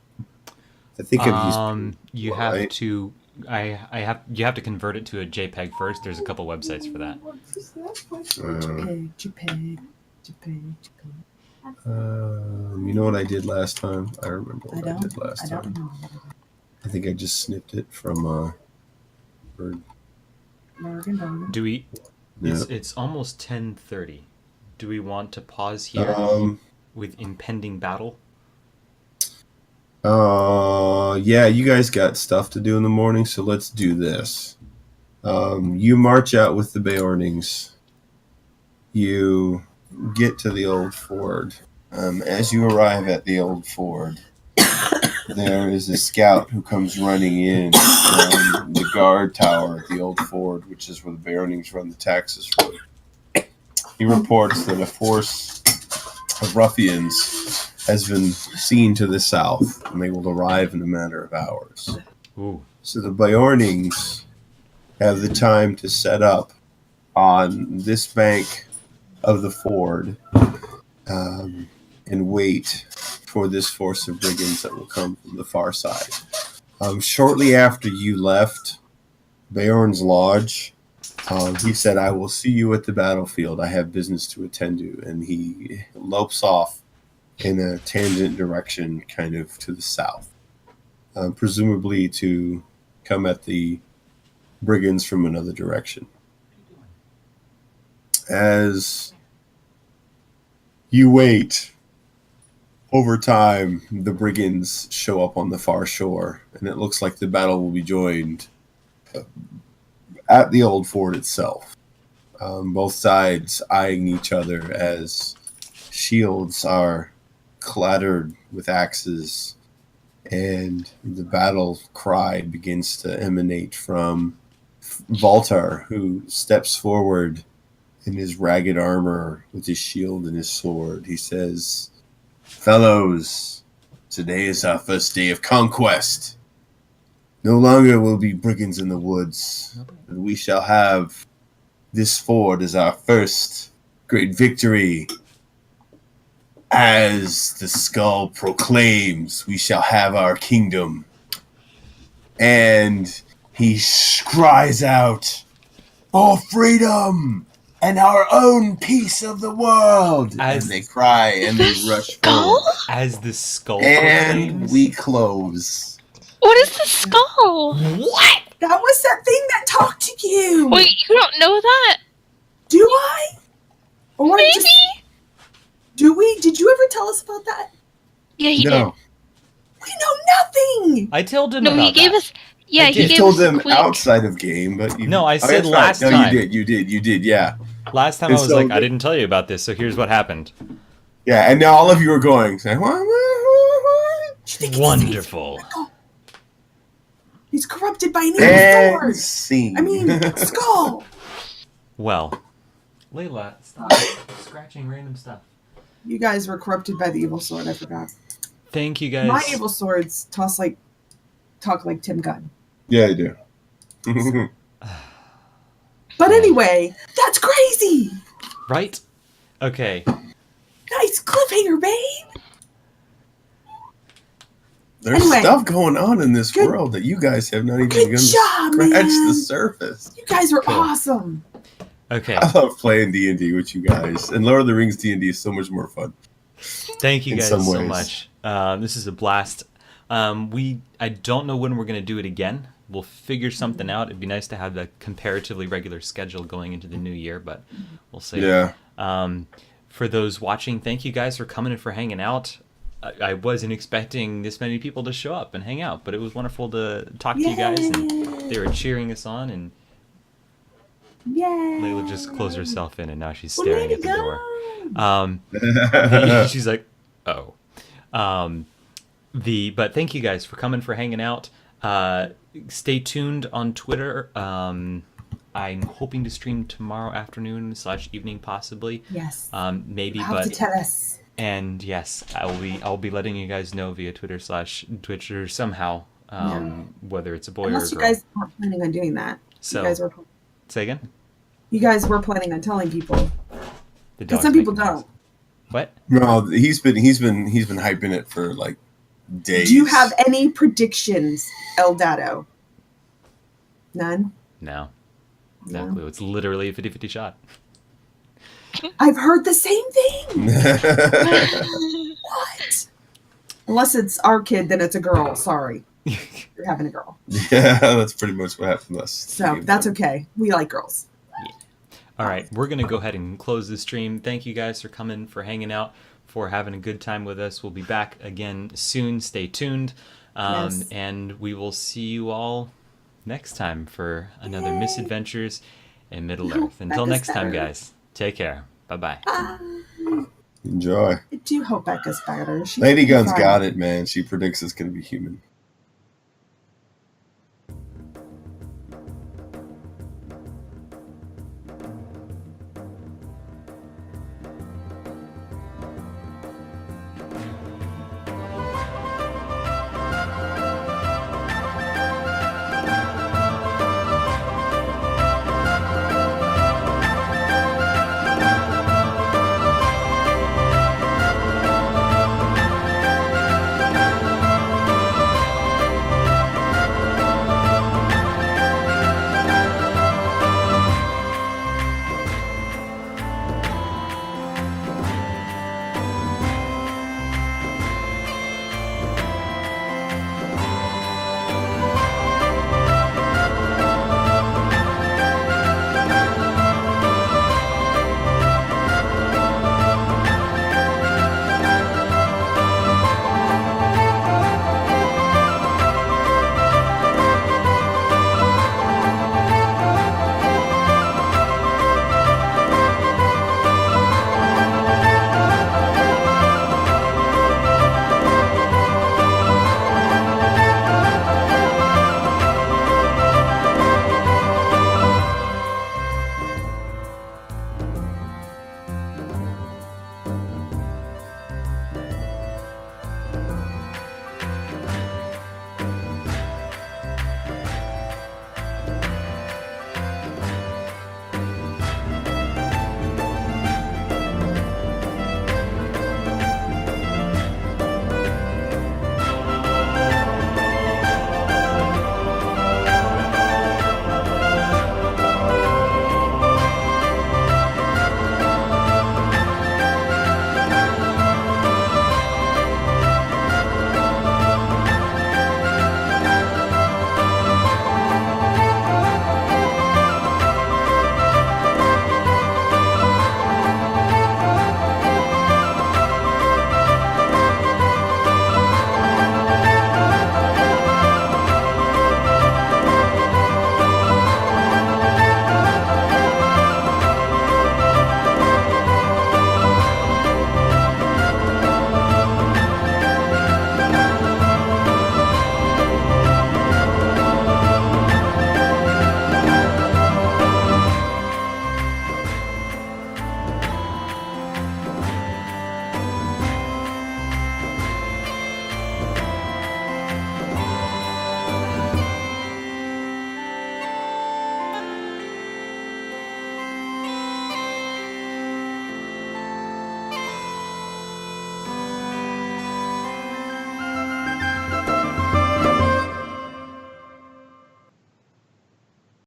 I think I've used. You right? have to. You have to convert it to a JPEG first. There's a couple websites for that. JPEG. You know what I did last time? I remember what I did last I don't time. remember what I think I just snipped it from Bird. Morgan. Do we? Yeah. It's almost 10:30. Do we want to pause here with impending battle? Yeah, you guys got stuff to do in the morning, so let's do this. You march out with the Beornings. You get to the old ford. As you arrive at the old ford, there is a scout who comes running in from the guard tower at the old ford, which is where the Beornings run the taxes from. He reports that a force of ruffians has been seen to the south, and they will arrive in a matter of hours. Ooh. So the Beornings have the time to set up on this bank of the ford and wait for this force of brigands that will come from the far side. Shortly after you left Beorn's lodge, he said, "I will see you at the battlefield. I have business to attend to." And he lopes off in a tangent direction, kind of to the south, presumably to come at the brigands from another direction. As you wait, over time, the brigands show up on the far shore, and it looks like the battle will be joined at the old fort itself. Both sides eyeing each other as shields are clattered with axes, and the battle cry begins to emanate from Voltar, who steps forward in his ragged armor with his shield and his sword. He says, "Fellows, today is our first day of conquest. No longer will be brigands in the woods, but we shall have this ford as our first great victory. As the skull proclaims, we shall have our kingdom." And he cries out, "For freedom and our own piece of the world!" And they cry and they rush forward. As the skull And proclaims? we close. What is the skull? What? That was that thing that talked to you. Wait, you don't know that? Do I? Or Maybe? do we? Did you ever tell us about that? Yeah, he did. No, We know nothing. I told him No, about he gave that. us. Yeah, I he did. you gave told us a them quick. outside of game, but you... No, I said that's right. last No, time. you did, yeah. Last time And I was so like, the- I didn't tell you about this, so here's what happened. Yeah, and now all of you are going, saying, "What? You think it's Wonderful. safe? He's corrupted by an evil And sword. scene. I mean, skull. Well, Layla, stop scratching random stuff. You guys were corrupted by the evil sword. I forgot. Thank you guys. My evil swords talk like Tim Gunn. Yeah, I do. But anyway, that's crazy. Right? Okay. Nice cliffhanger, babe. There's Anyway. stuff going on in this Good- world that you guys have not even Good begun to job, scratch man. the surface. You guys are Cool. awesome. Okay. I love playing D&D with you guys, and Lord of the Rings D&D is so much more fun. Thank you In guys some so ways. much. This is a blast. I don't know when we're going to do it again. We'll figure something out. It'd be nice to have a comparatively regular schedule going into the new year, but we'll see. Yeah. For those watching, thank you guys for coming and for hanging out. I wasn't expecting this many people to show up and hang out, but it was wonderful to talk to you guys, and they were cheering us on, and Yay! Layla just closed herself in, and now she's Well, staring way at to the go. door. She's like, oh. But thank you guys for coming, for hanging out. Stay tuned on Twitter. I'm hoping to stream tomorrow afternoon / evening, possibly. Yes. Maybe, You have but to tell us. and yes, I'll be letting you guys know via Twitter / Twitch somehow, whether it's a boy Unless or a you girl. guys weren't planning on doing that. So You guys were. say again. You guys were planning on telling people. The Because dog's some people making don't. noise. What? No, he's been hyping it for like days. Do you have any predictions, Eldado? None? No. No No. clue. It's literally a 50-50 shot. I've heard the same thing. What? Unless it's our kid, then it's a girl. Sorry. You're having a girl. Yeah, that's pretty much what happened to us. So that's okay. We like girls. All right, we're going to go ahead and close the stream. Thank you guys for coming, for hanging out, for having a good time with us. We'll be back again soon. Stay tuned. Yes. And we will see you all next time for another Misadventures in Middle Earth. Until Becca's next time, better. guys. Take care. Bye-bye. Enjoy. I do hope Becca's better. She Lady could be Gun's fine. got it, man. She predicts it's going to be human.